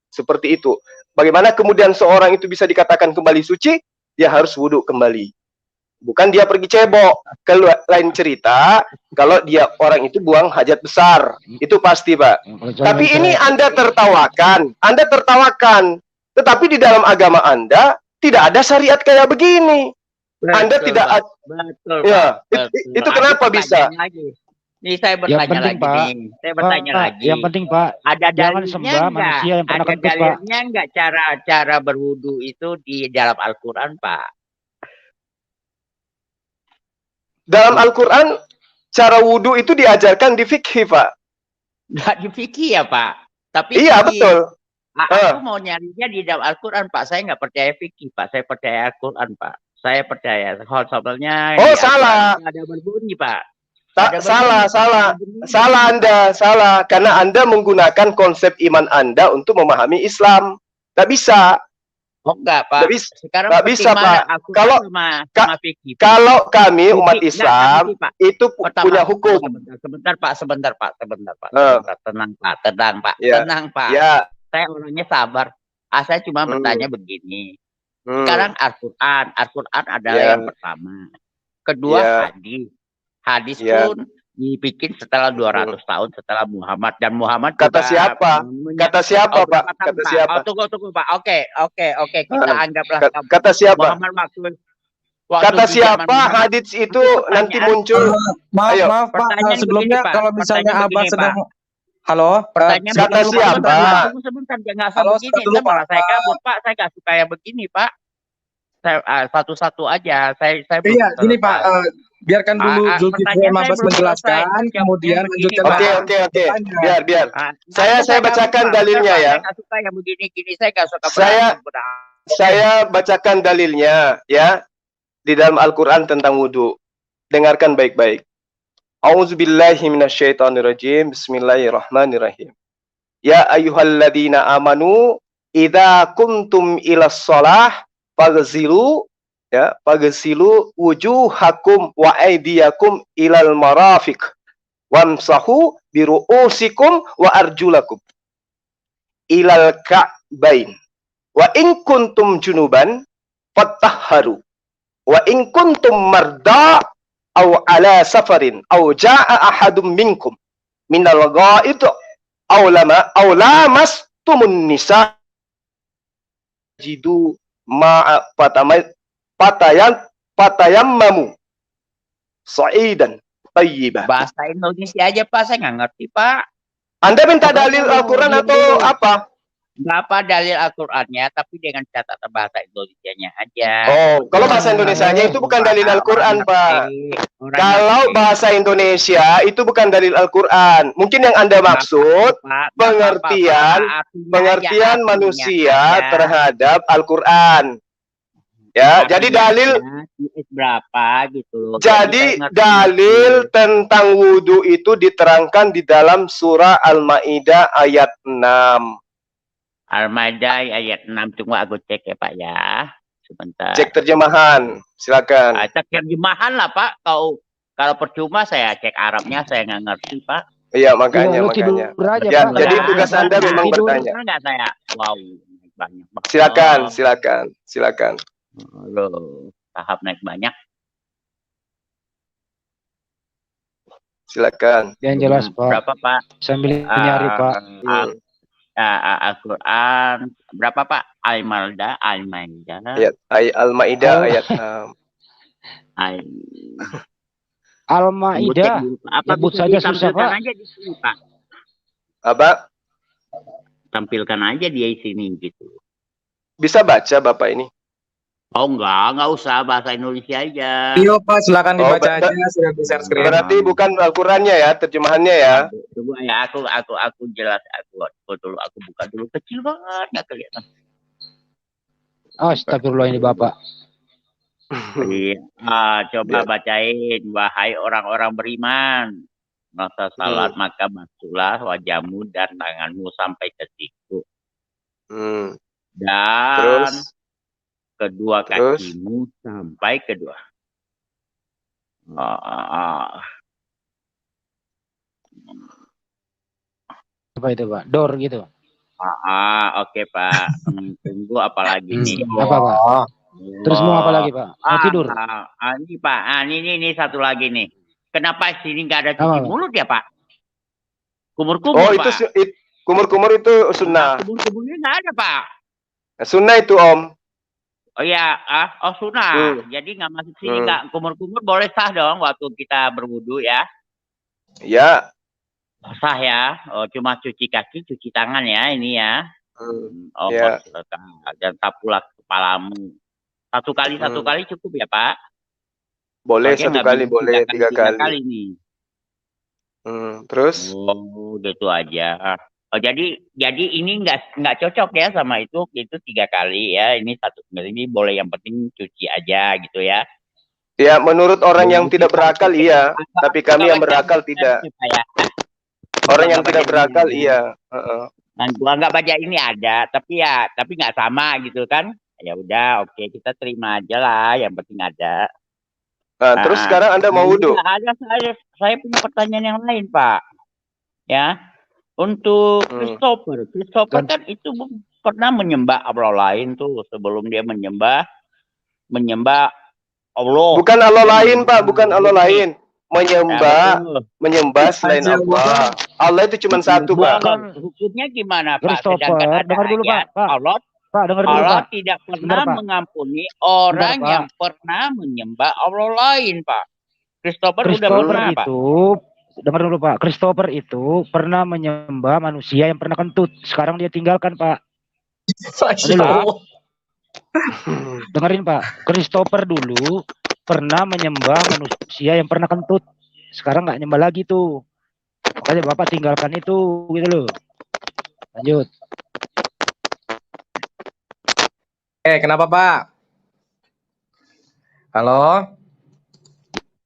Seperti itu. Bagaimana kemudian seorang itu bisa dikatakan kembali suci? Dia harus wudhu kembali. Bukan dia pergi cebok. Kalau lain cerita, kalau dia orang itu buang hajat besar. Itu pasti, Pak. Tapi ini Anda tertawakan. Tetapi di dalam agama Anda tidak ada syariat kayak begini. Anda tidak betul, ya, Pak. itu kenapa bisa? Nih saya bertanya lagi nih. Saya bertanya lagi. Yang penting, Pak, ada jangan dalilnya sembah manusia yang pernah Ada kentut, Pak. dalilnya enggak cara berwudu itu di dalam Al-Qur'an, Pak? Dalam Al-Quran, cara wudhu itu diajarkan di fikih, Pak. Enggak di fikih ya, Pak. Tapi iya, betul. Aku mau nyarinya di dalam Al-Quran, Pak. Saya nggak percaya fikih, Pak. Saya percaya Al-Quran, Pak. Saya percaya. Soalnya salah. ada berbunyi, Pak. Salah Anda, salah. Karena Anda menggunakan konsep iman Anda untuk memahami Islam. Nggak bisa. Oh enggak, Pak. Sekarang nggak bisa, Pak. Kalau kami umat Islam itu punya hukum. Sebentar, Pak. Tenang, Pak. Ya. Tenang, Pak. Ya. Saya orangnya sabar. Saya cuma bertanya begini. Sekarang Al-Quran adalah yang pertama. Kedua hadis. Hadis pun dibikin setelah 200 tahun setelah Muhammad, dan Muhammad kata siapa? Kata siapa, Pak? Kata siapa? Tunggu, Pak. Oke. Kita anggaplah kata siapa? Muhammad kata siapa hadits itu nanti muncul? Maaf, Pak. Sebelumnya kalau misalnya Abah sedang halo, kata siapa? Sebentar, jangan asal begini. Ntar malah saya kabur, Pak. Saya nggak suka yang begini, Pak. Saya satu-satu aja. Saya iya, gini, Pak. Biarkan dulu Zulkifli Mabas menjelaskan, kemudian lanjutkan. Oke. Biar. Saya bacakan dalilnya ya. Saya nggak suka yang begini-gini. Saya nggak suka. Saya bacakan dalilnya ya di dalam Al-Quran tentang wudhu. Dengarkan baik-baik. A'udzubillahi minasyaitonirrajim. Bismillahirrahmanirrahim. Ya ayyuhalladzina amanu idza kuntum ilas shalah faghsilu wujuhakum wa aydiyakum ilal marafiq wamsahu biru'usikum wa arjulakum ilal ka'bain wa in kuntum junuban fattahharu. Wa in kuntum marda aw ala safarin aw jaa ahadum minkum minal ghaid aw lamastumun nisa jidu ma'a patayammamu sa'idan tayyibah. Bahasa Indonesia aja Pak, saya nggak ngerti Pak. Anda minta dalil Al-Quran atau apa? Nggak apa dalil Al-Qurannya, tapi dengan catatan bahasa Indonesianya aja. Oh, kalau bahasa Indonesianya itu bukan dalil Al-Quran, Pak. Kalau bahasa Indonesia itu bukan dalil Al-Quran. Mungkin yang Anda maksud pengertian manusia terhadap Al-Quran. Ya, jadi dalil berapa gitu loh. Jadi dalil tentang wudhu itu diterangkan di dalam surah Al-Maidah ayat 6. Al-Maidah ayat 6, tunggu aku cek ya Pak ya. Sebentar. Cek terjemahan, silakan. Cek terjemahan lah Pak. Kalau percuma saya cek Arabnya, saya nggak ngerti Pak. Iya, makanya. Ya, jadi tugas Anda memang bertanya. Nggak saya. Wow, banyak banget. Silakan. Loh, tahap naik banyak. Silakan. Yang jelas Pak. Berapa Pak? Sambil nyari Pak. Al-Quran berapa Pak? Al-Maidah. Al-Maidah ayat 6. Al-Maidah. Sebut saja susah Pak. Aja di sini, Pak. Apa? Tampilkan aja dia di sini gitu. Bisa baca Bapak ini? Oh nggak usah bahasa Indonesia aja. Iya Pak, silakan dibaca aja, sudah di share screen. Berarti bukan Al-Qurannya ya, terjemahannya ya. Tunggu ya, aku jelas, aku buka dulu, kecil banget nggak kelihatan. Astagfirullah ini Bapak. Coba bacain, wahai orang-orang beriman, masa salat maka basuhlah wajahmu dan tanganmu sampai ke siku. Dan terus kedua kakimu sampai kedua. Apa itu Pak? Dor gitu. Oke Pak. Tunggu apalagi nih. Apa Pak? Terus mau apa lagi Pak? Mau tidur? Ini Pak. Ini satu lagi nih. Kenapa sini nggak ada cuci mulut ya Pak? Kumur-kumur Pak. Itu kumur-kumur itu sunnah. Kumur-kumurnya nggak ada Pak. Sunnah itu Om. Oh ya, sunnah. Jadi nggak masuk sini, nggak kumur-kumur boleh sah dong waktu kita berwudu ya? Ya. Sah ya. Cuma cuci kaki, cuci tangan ya ini ya. Dan sapulah kepalamu. Satu kali cukup ya Pak? Boleh satu kali, boleh 3 kali. Nih. Terus? Gitu aja. Jadi ini nggak cocok ya sama itu 3 kali ya. Ini ini boleh, yang penting cuci aja gitu ya. Ya, menurut orang yang tidak berakal iya, tapi kami yang berakal tidak. Orang yang tidak berakal iya. Gua nggak baca ini ada, tapi nggak sama gitu kan. Ya udah, oke, kita terima aja lah, yang penting ada. Terus sekarang Anda mau wudu? Saya punya pertanyaan yang lain Pak. Ya. Untuk Christopher kan itu pernah menyembah Allah lain tuh sebelum dia menyembah Allah. Bukan Allah lain Pak, bukan Allah lain. Menyembah selain Allah. Allah itu cuma satu Pak. Hukumnya gimana Pak? Christopher, dengar dulu Pak. Allah tidak pernah mengampuni orang yang pernah menyembah Allah lain Pak. Christopher udah pernah Pak. Dengar dulu Pak, Christopher itu pernah menyembah manusia yang pernah kentut. Sekarang dia tinggalkan Pak. Dengerin Pak, Christopher dulu pernah menyembah manusia yang pernah kentut. Sekarang nggak nyembah lagi tuh. Makanya Bapak tinggalkan itu gitu loh. Lanjut. Kenapa Pak? Halo?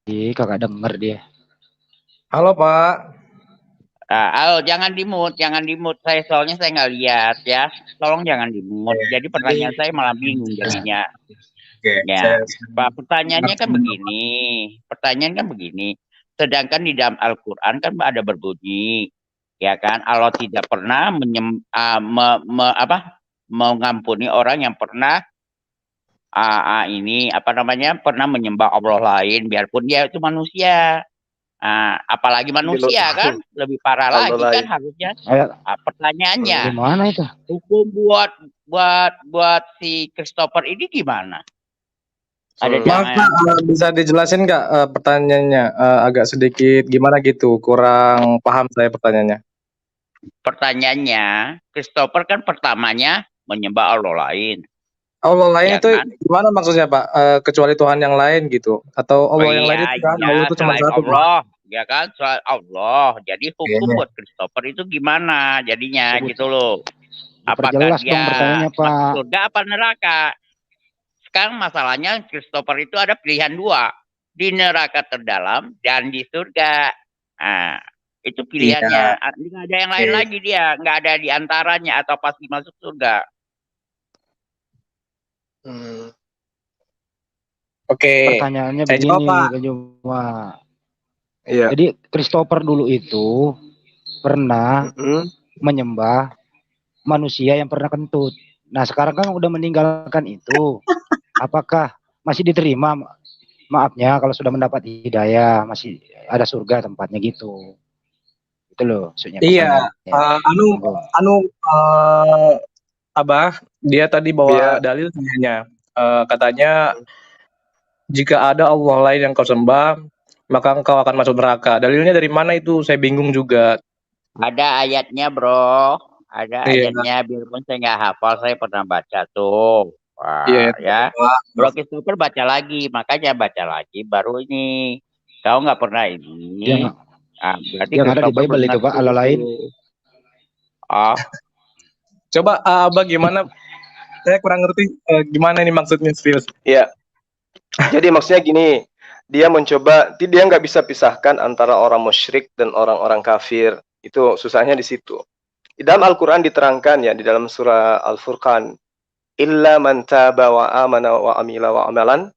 Kagak denger dia. Halo Pak. Jangan dimut. Soalnya saya nggak lihat ya. Tolong jangan dimut. Jadi pertanyaan saya malah bingung jadinya. Ya, Pak, pertanyaannya kan begini. Sedangkan di dalam Al-Quran kan ada berbunyi, ya kan? Allah tidak pernah mengampuni orang yang pernah ini apa namanya pernah menyembah Allah lain, biarpun dia itu manusia. Apalagi manusia kan lebih parah lagi kan harusnya. Pertanyaannya, Gimana itu? hukum buat si Christopher ini gimana? Ada Maaf Pak, bisa dijelasin nggak pertanyaannya agak sedikit gimana gitu? Kurang paham saya pertanyaannya. Pertanyaannya, Christopher kan pertamanya menyembah Allah lain. Allah lain Ya itu kan? gimana maksudnya Pak? Kecuali Tuhan yang lain gitu? Atau Allah yang lain itu kan? Allah itu cuma selain satu Pak. Allah, ya kan? Soal Allah. Jadi hukum buat Christopher itu gimana jadinya gitu loh. Apakah Diperjelas dong dia pertanyaannya, Pak. masuk surga apa neraka? Sekarang masalahnya Christopher itu ada pilihan dua, di neraka terdalam dan di surga. Nah, itu pilihannya. Nggak ada yang lain lagi dia, nggak ada di antaranya atau pasti masuk surga. Oke. Pertanyaannya Saya jawab, begini, Pak. Kak Juma. Iya. Jadi Christopher dulu itu pernah menyembah manusia yang pernah kentut. Nah sekarang kan udah meninggalkan itu. Apakah masih diterima maafnya kalau sudah mendapat hidayah, masih ada surga tempatnya gitu? Itu loh maksudnya. Iya. Abah, dia tadi bawa dalil sebenarnya. Katanya jika ada Allah lain yang kau sembah, maka engkau akan masuk neraka. Dalilnya dari mana itu? Saya bingung juga. Ada ayatnya, bro. Ada ayatnya, biarpun saya nggak hafal, saya pernah baca tuh. Wah, ya. Bro Christopher baca lagi, makanya baca lagi baru ini. Kau nggak pernah ini. Berarti yang ada di Bible itu, Pak, Allah lain. Coba Abah gimana? Saya kurang ngerti gimana ini maksudnya serius. Iya. Jadi maksudnya gini, dia mencoba, dia nggak bisa pisahkan antara orang musyrik dan orang-orang kafir. Itu susahnya di situ. Di dalam Al-Quran diterangkan ya, di dalam surah Al-Furqan, illa man taba wa amana wa amila wa amalan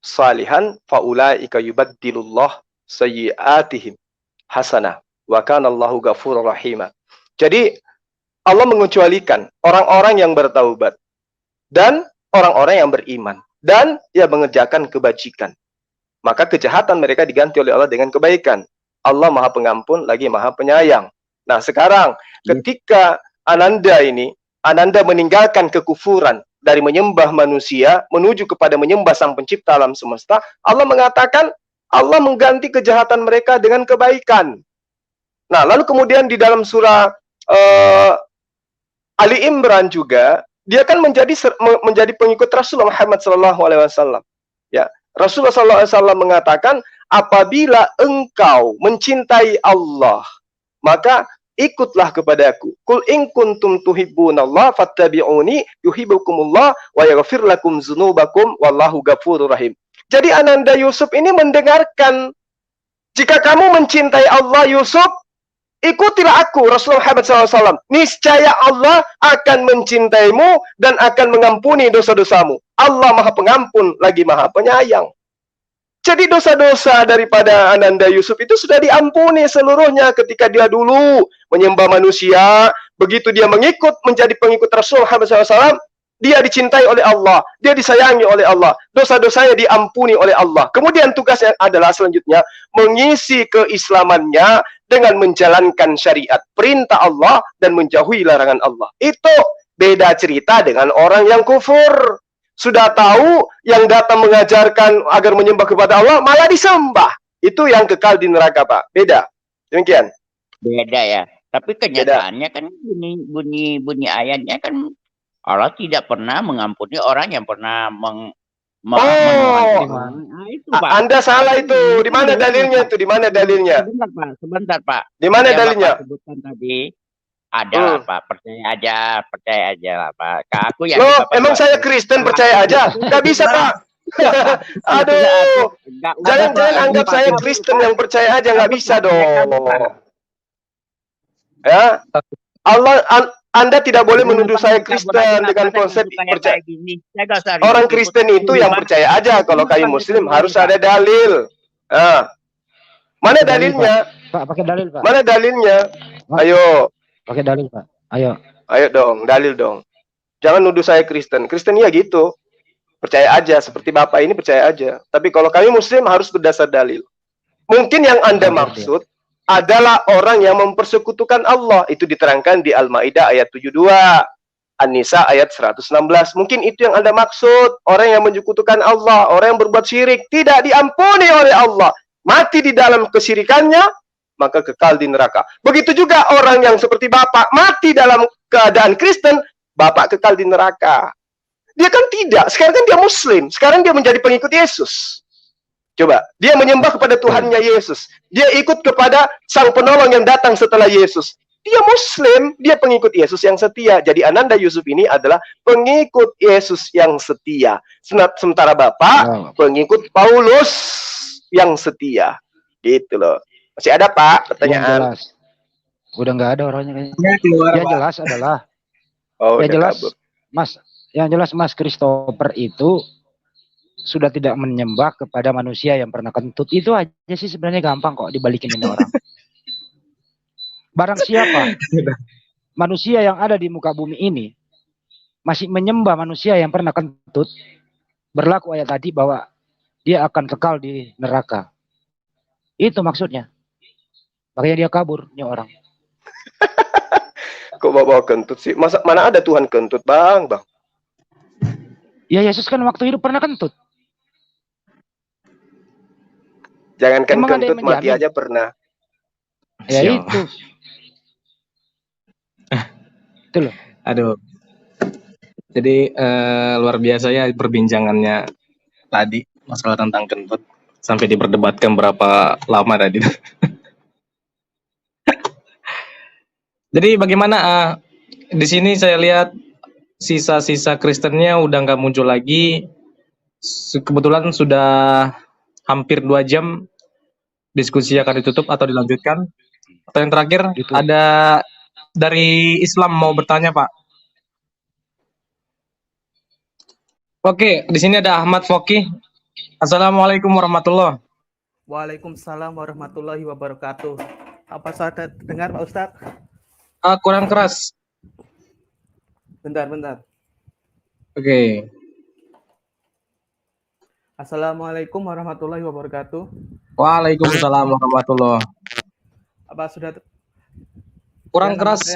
salihan faulaika yubaddilullah sayyiatihim hasanah wa kana Allahu ghafurur rahim. Jadi Allah mengecualikan orang-orang yang bertaubat dan orang-orang yang beriman dan yang mengerjakan kebajikan. Maka kejahatan mereka diganti oleh Allah dengan kebaikan. Allah Maha Pengampun lagi Maha Penyayang. Nah, sekarang ketika Ananda meninggalkan kekufuran dari menyembah manusia menuju kepada menyembah Sang Pencipta alam semesta, Allah mengatakan Allah mengganti kejahatan mereka dengan kebaikan. Nah, lalu kemudian di dalam surah Ali Imran juga dia kan menjadi pengikut Rasulullah Muhammad SAW. Ya, Rasulullah SAW mengatakan, apabila engkau mencintai Allah, maka ikutlah kepadaku. Qul in kuntum tuhibbunallah fattabi'uni yuhibbukumullah wa yaghfir lakum dzunubakum wallahu ghafurur rahim. Jadi Ananda Yusuf ini mendengarkan, jika kamu mencintai Allah Yusuf, ikutilah aku, Rasulullah Muhammad SAW. Niscaya Allah akan mencintaimu dan akan mengampuni dosa-dosamu. Allah Maha Pengampun lagi Maha Penyayang. Jadi dosa-dosa daripada Ananda Yusuf itu sudah diampuni seluruhnya ketika dia dulu menyembah manusia. Begitu dia menjadi pengikut Rasulullah Muhammad SAW, dia dicintai oleh Allah, dia disayangi oleh Allah, dosa-dosanya diampuni oleh Allah. Kemudian tugasnya adalah selanjutnya mengisi keislamannya dengan menjalankan syariat, perintah Allah dan menjauhi larangan Allah. Itu beda cerita dengan orang yang kufur. Sudah tahu yang datang mengajarkan agar menyembah kepada Allah malah disembah. Itu yang kekal di neraka, Pak. Beda. Demikian. Beda ya. Tapi kenyataannya kan bunyi ayatnya kan Allah tidak pernah mengampuni orang yang pernah itu, Pak. Anda salah itu. Di mana dalilnya itu? Di mana dalilnya? Sebentar, Pak. Di mana dalilnya? Bapak sebutkan tadi ada lah, Pak. Percaya aja lah, Pak. Aku ya. Loh, emang saya Kristen percaya aja? Gak bisa, Pak. Aduh. Jangan anggap saya Kristen yang percaya aja, nggak bisa dong. Ya. Anda tidak boleh menuduh saya Kristen dengan konsep percaya. Orang Kristen itu yang percaya aja. Kalau kayu Muslim harus ada dalil. Mana dalilnya? Pak, pakai dalil, Pak. Mana dalilnya? Ayo. Pakai dalil, Pak. Ayo. Ayo dong, dalil dong. Jangan nuduh saya Kristen. Kristen ya gitu. Percaya aja, seperti Bapak ini percaya aja. Tapi kalau kami Muslim harus berdasar dalil. Mungkin yang Anda maksud adalah orang yang mempersekutukan Allah. Itu diterangkan di Al-Maidah ayat 72. An-Nisa ayat 116. Mungkin itu yang Anda maksud. Orang yang menyekutukan Allah, orang yang berbuat syirik, tidak diampuni oleh Allah. Mati di dalam kesyirikannya, maka kekal di neraka. Begitu juga orang yang seperti Bapak, mati dalam keadaan Kristen, Bapak kekal di neraka. Dia kan tidak. Sekarang kan dia Muslim. Sekarang dia menjadi pengikut Yesus. Coba, dia menyembah kepada Tuhannya Yesus. Dia ikut kepada Sang Penolong yang datang setelah Yesus. Dia Muslim, dia pengikut Yesus yang setia. Jadi Ananda Yusuf ini adalah pengikut Yesus yang setia. Sementara Bapak, pengikut Paulus yang setia. Gitu loh. Masih ada Pak pertanyaan? Udah nggak ada orangnya kayaknya. Yang jelas adalah. Yang jelas, Mas. Yang jelas Mas Christopher itu sudah tidak menyembah kepada manusia yang pernah kentut. Itu aja sih sebenarnya gampang kok dibalikin ini orang. Barang siapa manusia yang ada di muka bumi ini masih menyembah manusia yang pernah kentut, berlaku ayat tadi bahwa dia akan kekal di neraka. Itu maksudnya. Makanya dia kabur, ini orang. Kok bawa kentut sih? Mana ada Tuhan kentut, Bang? Ya Yesus kan waktu hidup pernah kentut. Jangankan kentut, mati aja pernah. Ya itu. Itu loh. Aduh. Jadi luar biasa ya perbincangannya tadi masalah tentang kentut sampai diperdebatkan berapa lama tadi. Jadi bagaimana di sini saya lihat sisa-sisa Kristennya udah nggak muncul lagi. Kebetulan sudah hampir 2 jam diskusi akan ditutup atau dilanjutkan. Atau yang terakhir ada dari Islam mau bertanya Pak. Oke, di sini ada Ahmad Foki. Assalamualaikum warahmatullahi. Waalaikumsalam warahmatullahi wabarakatuh. Apa saya dengar Pak Ustadz? Kurang keras. Bentar. Oke. Assalamualaikum warahmatullahi wabarakatuh. Waalaikumsalam warahmatullahi. Apa sudah kurang keras?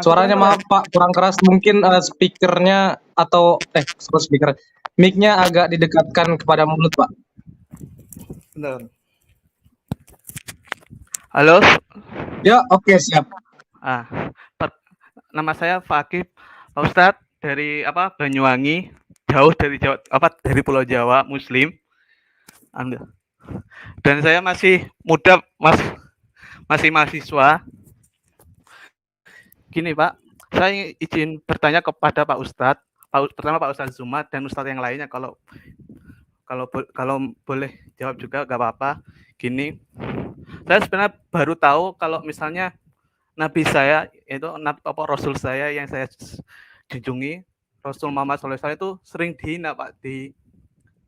Suaranya maaf Pak, kurang keras. Mungkin speakernya atau speaker, mic-nya agak didekatkan kepada mulut Pak. Bentar. Halo? Ya, oke, siap. Nama saya Fakih, Pak Ustadz, dari Banyuwangi, jauh dari Jawa, dari Pulau Jawa, Muslim. Dan saya masih muda, masih mahasiswa. Gini Pak, saya izin bertanya kepada Pak Ustadz, pertama Pak Ustadz Zumat dan Ustadz yang lainnya, kalau boleh jawab juga gak apa-apa. Gini, saya sebenarnya baru tahu kalau misalnya Nabi saya itu Rasul saya yang saya junjungi, Rasul Muhammad SAW itu sering dihina Pak di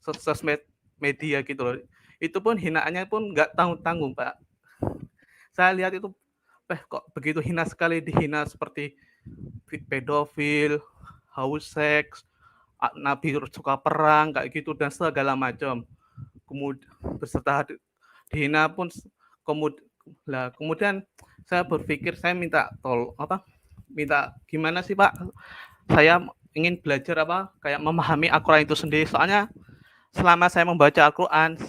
sosmed media gitu loh. Itu pun hinaannya pun nggak tanggung-tanggung Pak. Saya lihat itu kok begitu hina sekali, dihina seperti pedofil, haus seks, Nabi suka perang kayak gitu dan segala macam. Kemudian beserta dihina pun kemudian saya berpikir saya minta gimana sih Pak? Saya ingin belajar kayak memahami Al-Qur'an itu sendiri. Soalnya selama saya membaca Al-Qur'an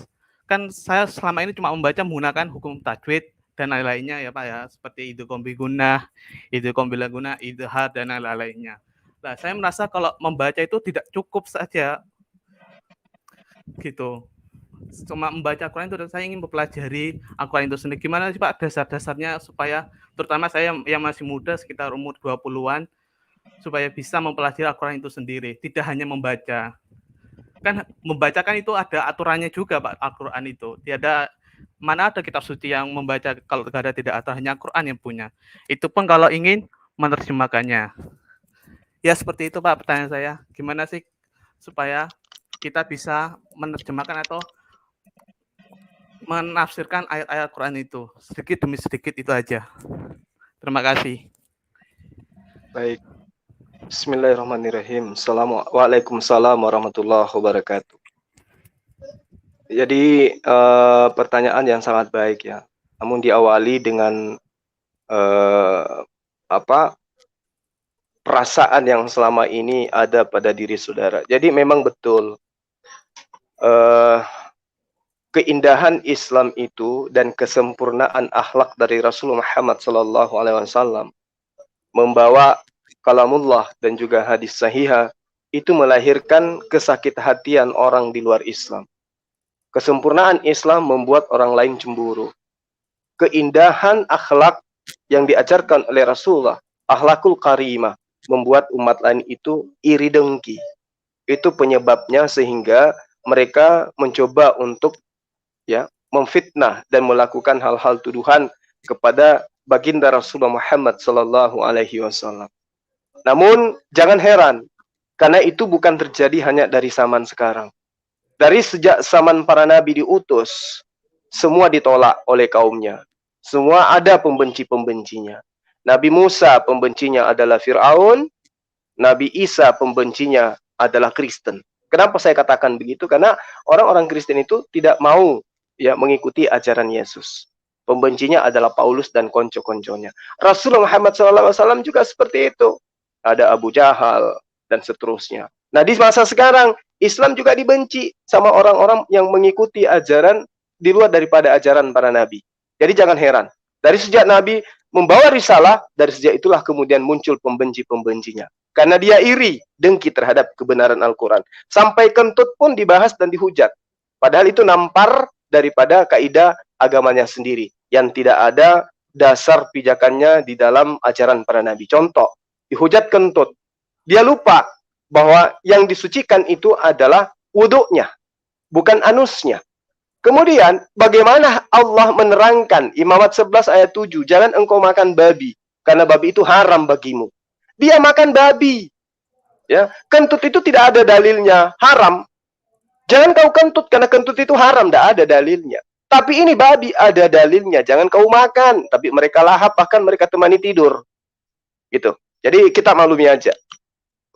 kan saya selama ini cuma membaca menggunakan hukum tajwid dan lain-lainnya ya Pak ya, seperti idgham bi gunnah, idgham bil gunnah, idhar dan lain-lainnya. Nah, saya merasa kalau membaca itu tidak cukup saja gitu. Cuma membaca Al-Quran itu, dan saya ingin mempelajari Al-Quran itu sendiri. Gimana sih Pak dasar-dasarnya supaya terutama saya yang masih muda sekitar umur 20-an supaya bisa mempelajari Al-Quran itu sendiri, tidak hanya membaca. Kan membacakan itu ada aturannya juga Pak, Al-Quran itu. Mana ada kitab suci yang membaca kalau tidak aturan, hanya Al-Quran yang punya. Itu pun kalau ingin menerjemahkannya. Ya seperti itu Pak pertanyaan saya. Gimana sih supaya kita bisa menerjemahkan atau menafsirkan ayat-ayat Quran itu sedikit demi sedikit, itu aja. Terima kasih. Baik. Bismillahirrahmanirrahim. Waalaikumsalam warahmatullahi wabarakatuh. Jadi pertanyaan yang sangat baik ya. Namun diawali dengan perasaan yang selama ini ada pada diri saudara. Jadi memang betul keindahan Islam itu dan kesempurnaan akhlak dari Rasulullah Muhammad SAW membawa kalamullah dan juga hadis sahihah itu melahirkan kesakit-hatian orang di luar Islam. Kesempurnaan Islam membuat orang lain cemburu. Keindahan akhlak yang diajarkan oleh Rasulullah, akhlakul karimah, membuat umat lain itu iri dengki. Itu penyebabnya sehingga mereka mencoba untuk memfitnah dan melakukan hal-hal tuduhan kepada baginda Rasulullah Muhammad SAW. Namun jangan heran, karena itu bukan terjadi hanya dari zaman sekarang. Dari sejak zaman para nabi diutus, semua ditolak oleh kaumnya. Semua ada pembenci-pembencinya. Nabi Musa pembencinya adalah Fir'aun, Nabi Isa pembencinya adalah Kristen. Kenapa saya katakan begitu? Karena orang-orang Kristen itu tidak mau mengikuti ajaran Yesus. Pembencinya adalah Paulus dan konco-konconya. Rasulullah Muhammad SAW juga seperti itu. Ada Abu Jahal dan seterusnya. Nah di masa sekarang Islam juga dibenci sama orang-orang yang mengikuti ajaran di luar daripada ajaran para nabi. Jadi jangan heran. Dari sejak Nabi membawa risalah, dari sejak itulah kemudian muncul pembenci-pembencinya. Karena dia iri, dengki terhadap kebenaran Al-Quran. Sampai kentut pun dibahas dan dihujat. Padahal itu nampar daripada kaidah agamanya sendiri. Yang tidak ada dasar pijakannya di dalam ajaran para nabi. Contoh, dihujat kentut. Dia lupa bahwa yang disucikan itu adalah wuduknya, bukan anusnya. Kemudian, bagaimana Allah menerangkan Imamat 11 ayat 7, jangan engkau makan babi, karena babi itu haram bagimu. Dia makan babi. Ya, kentut itu tidak ada dalilnya, haram. Jangan kau kentut, karena kentut itu haram, tidak ada dalilnya. Tapi ini babi, ada dalilnya, jangan kau makan. Tapi mereka lahap, bahkan mereka temani tidur. Gitu. Jadi kita maklumi aja.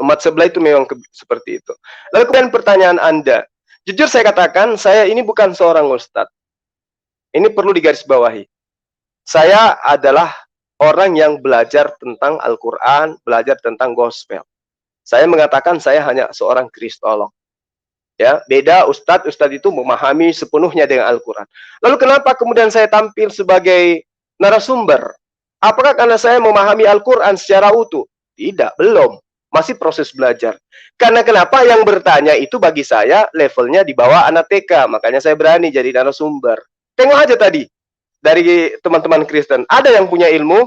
Umat sebelah itu memang seperti itu. Lalu kemudian pertanyaan Anda. Jujur saya katakan, saya ini bukan seorang ustadz. Ini perlu digarisbawahi. Saya adalah orang yang belajar tentang Al-Quran, belajar tentang gospel. Saya mengatakan saya hanya seorang kristolog. Ya, beda ustadz itu memahami sepenuhnya dengan Al-Quran. Lalu kenapa kemudian saya tampil sebagai narasumber? Apakah karena saya memahami Al-Quran secara utuh? Tidak, belum. Masih proses belajar. Karena kenapa yang bertanya itu bagi saya levelnya di bawah anak TK. Makanya saya berani jadi narasumber. Tengok aja tadi. Dari teman-teman Kristen. Ada yang punya ilmu.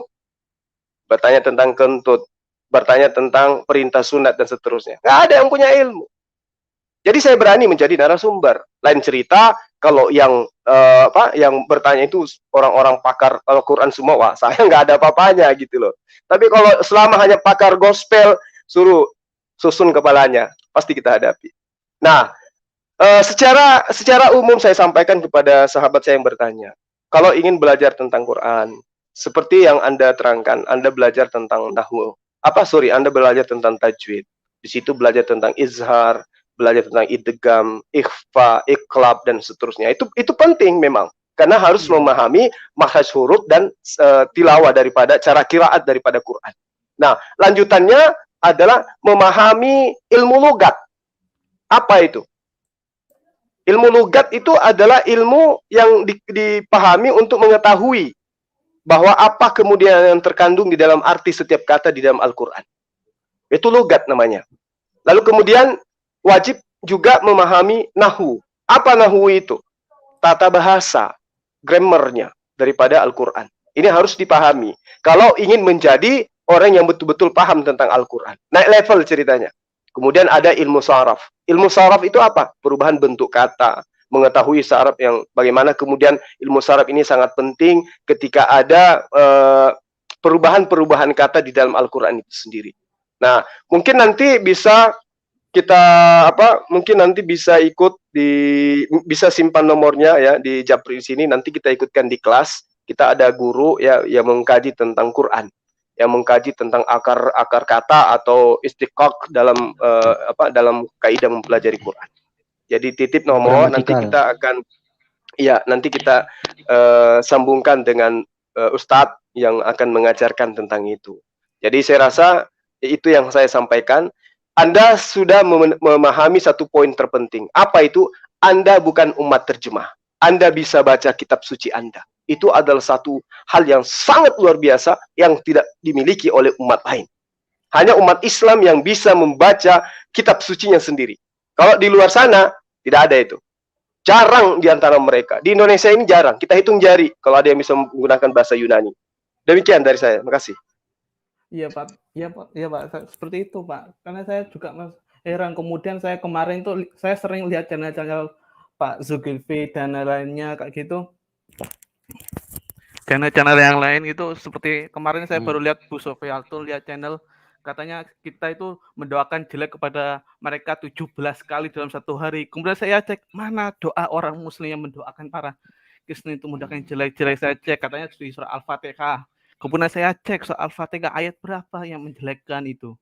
Bertanya tentang kentut. Bertanya tentang perintah sunat dan seterusnya. Nggak ada yang punya ilmu. Jadi saya berani menjadi narasumber. Lain cerita kalau yang yang bertanya itu orang-orang pakar Al-Quran semua, wah saya nggak ada apa-apanya gitu loh. Tapi kalau selama hanya pakar gospel, suruh susun kepalanya, pasti kita hadapi. Nah, secara umum saya sampaikan kepada sahabat saya yang bertanya, kalau ingin belajar tentang Quran, seperti yang Anda terangkan, Anda belajar tentang nahwu, Anda belajar tentang tajwid. Di situ belajar tentang izhar, belajar tentang idgham, ikhfa, iqlab dan seterusnya. Itu penting memang, karena harus memahami makhraj huruf dan tilawah daripada cara qiraat daripada Quran. Nah, lanjutannya adalah memahami ilmu logat. Apa itu? Ilmu logat itu adalah ilmu yang dipahami untuk mengetahui bahwa apa kemudian yang terkandung di dalam arti setiap kata di dalam Al-Quran. Itu logat namanya. Lalu kemudian wajib juga memahami nahwu. Apa nahwu itu? Tata bahasa, grammarnya daripada Al-Quran. Ini harus dipahami. Kalau ingin menjadi orang yang betul-betul paham tentang Al-Quran. Naik level ceritanya. Kemudian ada ilmu saraf. Ilmu saraf itu apa? Perubahan bentuk kata. Mengetahui saraf yang bagaimana kemudian ilmu saraf ini sangat penting ketika ada perubahan-perubahan kata di dalam Al-Quran itu sendiri. Nah, mungkin nanti bisa kita mungkin nanti bisa ikut bisa simpan nomornya ya di Japri sini, nanti kita ikutkan di kelas. Kita ada guru ya yang mengkaji tentang Quran. yang mengkaji tentang akar kata atau istiqaq dalam dalam kaidah mempelajari Quran. Jadi titip nomor nanti kita akan nanti kita sambungkan dengan Ustadz yang akan mengajarkan tentang itu. Jadi saya rasa itu yang saya sampaikan. Anda sudah memahami satu poin terpenting. Apa itu? Anda bukan umat terjemah. Anda bisa baca kitab suci Anda. Itu adalah satu hal yang sangat luar biasa yang tidak dimiliki oleh umat lain. Hanya umat Islam yang bisa membaca kitab sucinya sendiri. Kalau di luar sana, tidak ada itu. Jarang di antara mereka. Di Indonesia ini jarang. Kita hitung jari kalau ada yang bisa menggunakan bahasa Yunani. Demikian dari saya. Terima kasih. Iya Pak. Iya Pak. Seperti itu Pak. Karena saya juga heran. Kemudian saya kemarin tuh saya sering lihat channel-channel Pak Zulkifli dan lainnya kayak gitu. Channel-channel yang lain itu seperti kemarin saya baru lihat Bu Sofiatul lihat channel katanya kita itu mendoakan jelek kepada mereka 17 kali dalam satu hari. Kemudian saya cek mana doa orang Muslim yang mendoakan para Kristen itu mendoakan jelek-jelek. Saya cek katanya di surah Al-Fatihah. Kemudian saya cek surah Al-Fatihah ayat berapa yang menjelekkan itu.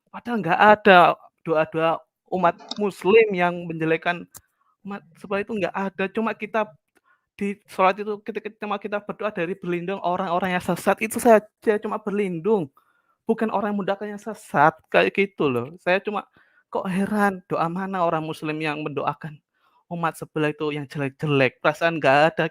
Padahal nggak ada doa-doa umat Muslim yang menjelekkan umat seperti itu, nggak ada. Cuma kita di sholat itu ketika kita berdoa dari berlindung orang-orang yang sesat itu saja, cuma berlindung, bukan orang yang mendoakan yang sesat kayak gitu loh. Saya cuma kok heran doa mana orang Muslim yang mendoakan umat sebelah itu yang jelek-jelek. Perasaan nggak ada.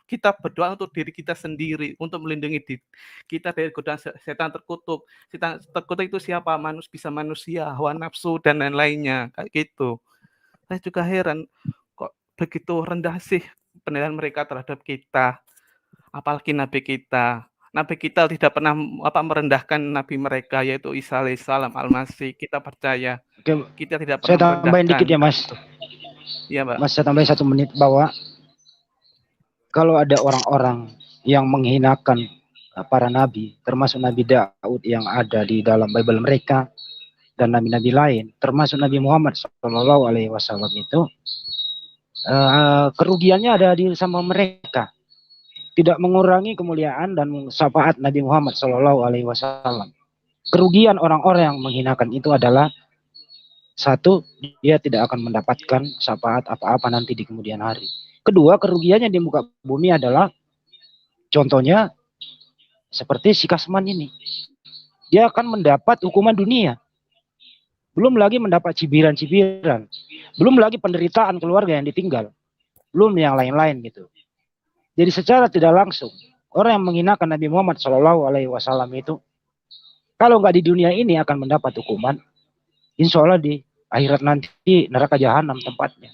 Kita berdoa untuk diri kita sendiri, untuk melindungi diri kita dari godaan setan terkutuk. Setan terkutuk itu siapa? Manusia, hawa nafsu dan lain-lainnya kayak gitu. Saya juga heran kok begitu rendah sih penilaian mereka terhadap kita, apalagi Nabi kita. Nabi kita tidak pernah merendahkan Nabi mereka, yaitu Isa alaihissalam Al-Masih. Kita percaya. Kita tidak pernah saya tambahin dikit ya Mas. Iya Pak. Mas saya tambahin 1 menit bahwa kalau ada orang-orang yang menghinakan para nabi, termasuk Nabi Daud yang ada di dalam Bible mereka dan nabi-nabi lain, termasuk Nabi Muhammad SAW itu. Kerugiannya ada di sama mereka, tidak mengurangi kemuliaan dan syafaat Nabi Muhammad SAW. Kerugian orang-orang yang menghinakan itu adalah satu, dia tidak akan mendapatkan syafaat apa-apa nanti di kemudian hari. Kedua, kerugiannya di muka bumi adalah contohnya seperti si Kasman ini, dia akan mendapat hukuman dunia. Belum lagi mendapat cibiran-cibiran. Belum lagi penderitaan keluarga yang ditinggal. Belum yang lain-lain gitu. Jadi secara tidak langsung, orang yang menghinakan Nabi Muhammad SAW itu, kalau nggak di dunia ini akan mendapat hukuman, insya Allah di akhirat nanti neraka jahanam tempatnya.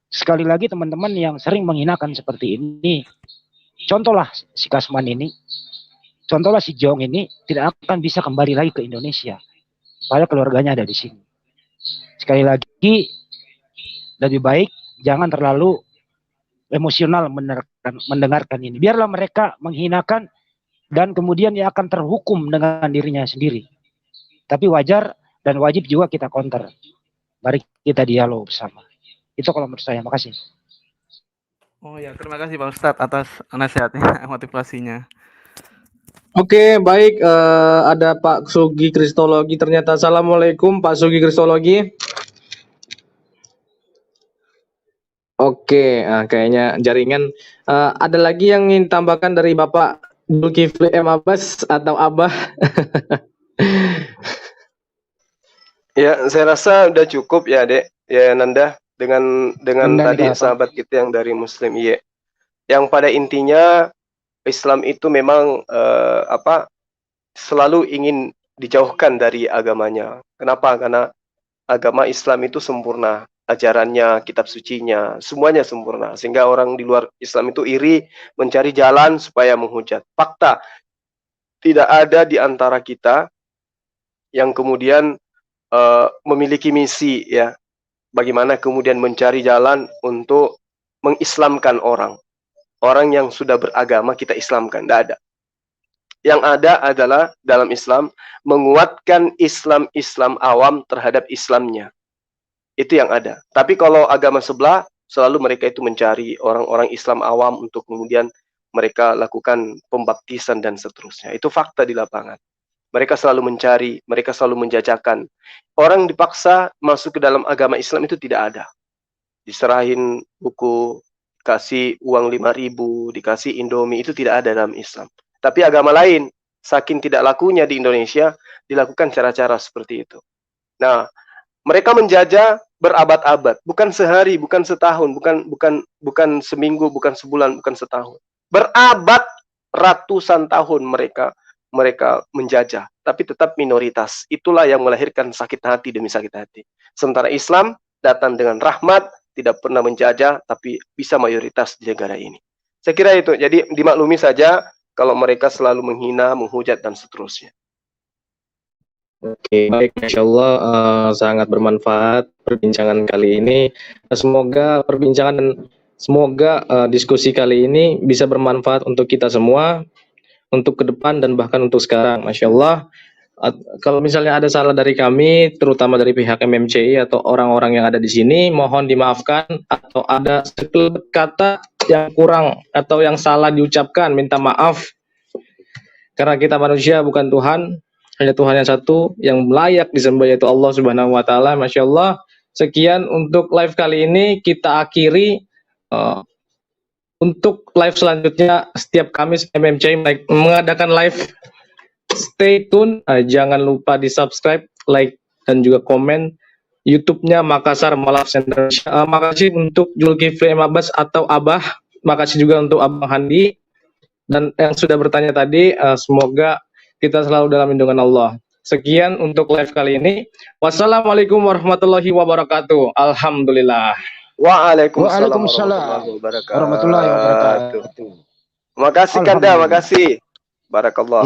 Sekali lagi teman-teman yang sering menghinakan seperti ini, contohlah si Kasman ini, contohlah si Jong ini, tidak akan bisa kembali lagi ke Indonesia. Padahal keluarganya ada di sini. Sekali lagi, lebih baik jangan terlalu emosional mendengarkan ini. Biarlah mereka menghinakan dan kemudian dia akan terhukum dengan dirinya sendiri. Tapi wajar dan wajib juga kita counter. Mari kita dialog bersama. Itu kalau menurut saya. Makasih. Oh ya, terima kasih Pak Ustadz atas nasihatnya, motivasinya. Oke, baik. Ada Pak Sugi Kristologi ternyata. Assalamualaikum Pak Sugi Kristologi. Oke, kayaknya jaringan. Ada lagi yang ingin tambahkan dari Bapak Zulkifli M. Abbas atau Abah? Ya, saya rasa udah cukup ya, Dek. Ya, Nanda, dengan tadi sahabat kita yang dari Muslim, iya. Yang pada intinya Islam itu memang selalu ingin dijauhkan dari agamanya. Kenapa? Karena agama Islam itu sempurna, ajarannya, kitab sucinya, semuanya sempurna. Sehingga orang di luar Islam itu iri mencari jalan supaya menghujat. Fakta, tidak ada di antara kita yang kemudian memiliki misi ya, bagaimana kemudian mencari jalan untuk mengislamkan orang. Orang yang sudah beragama kita Islamkan, tidak ada. Yang ada adalah dalam Islam menguatkan Islam awam terhadap Islamnya. Itu yang ada. Tapi kalau agama sebelah, selalu mereka itu mencari orang-orang Islam awam untuk kemudian mereka lakukan pembaptisan dan seterusnya. Itu fakta di lapangan. Mereka selalu mencari, mereka selalu menjajakan. Orang dipaksa masuk ke dalam agama Islam itu tidak ada. Diserahin buku, kasih uang 5.000, dikasih Indomie, itu tidak ada dalam Islam. Tapi agama lain, saking tidak lakunya di Indonesia, dilakukan cara-cara seperti itu. Nah, mereka menjajah berabad-abad, bukan sehari, bukan setahun, bukan seminggu, bukan sebulan, bukan setahun. Berabad, ratusan tahun mereka menjajah, tapi tetap minoritas. Itulah yang melahirkan sakit hati demi sakit hati. Sementara Islam datang dengan rahmat, tidak pernah menjajah, tapi bisa mayoritas di negara ini. Saya kira itu. Jadi dimaklumi saja kalau mereka selalu menghina, menghujat, dan seterusnya. Oke, baik, Masya Allah, sangat bermanfaat perbincangan kali ini. Semoga perbincangan dan semoga diskusi kali ini bisa bermanfaat untuk kita semua, untuk ke depan dan bahkan untuk sekarang. Masya Allah, kalau misalnya ada salah dari kami, terutama dari pihak MMCI atau orang-orang yang ada di sini, mohon dimaafkan, atau ada sekelebat kata yang kurang atau yang salah diucapkan, minta maaf. Karena kita manusia bukan Tuhan, hanya Tuhan yang satu yang layak disembah, yaitu Allah Subhanahu wa Ta'ala. Masya Allah, sekian untuk live kali ini, kita akhiri. Untuk live selanjutnya, setiap Kamis MMCI mengadakan live. Stay tune, jangan lupa di subscribe, like, dan juga komen YouTube-nya Makassar Malaf Center. Makasih untuk Zulkifli M. Abbas atau Abah, makasih juga untuk Abang Handi, dan yang sudah bertanya tadi, semoga kita selalu dalam lindungan Allah. Sekian untuk live kali ini. Wassalamualaikum warahmatullahi wabarakatuh. Alhamdulillah. Waalaikumsalam warahmatullahi wabarakatuh. Terima kasih Kanda, makasih. Barakallah.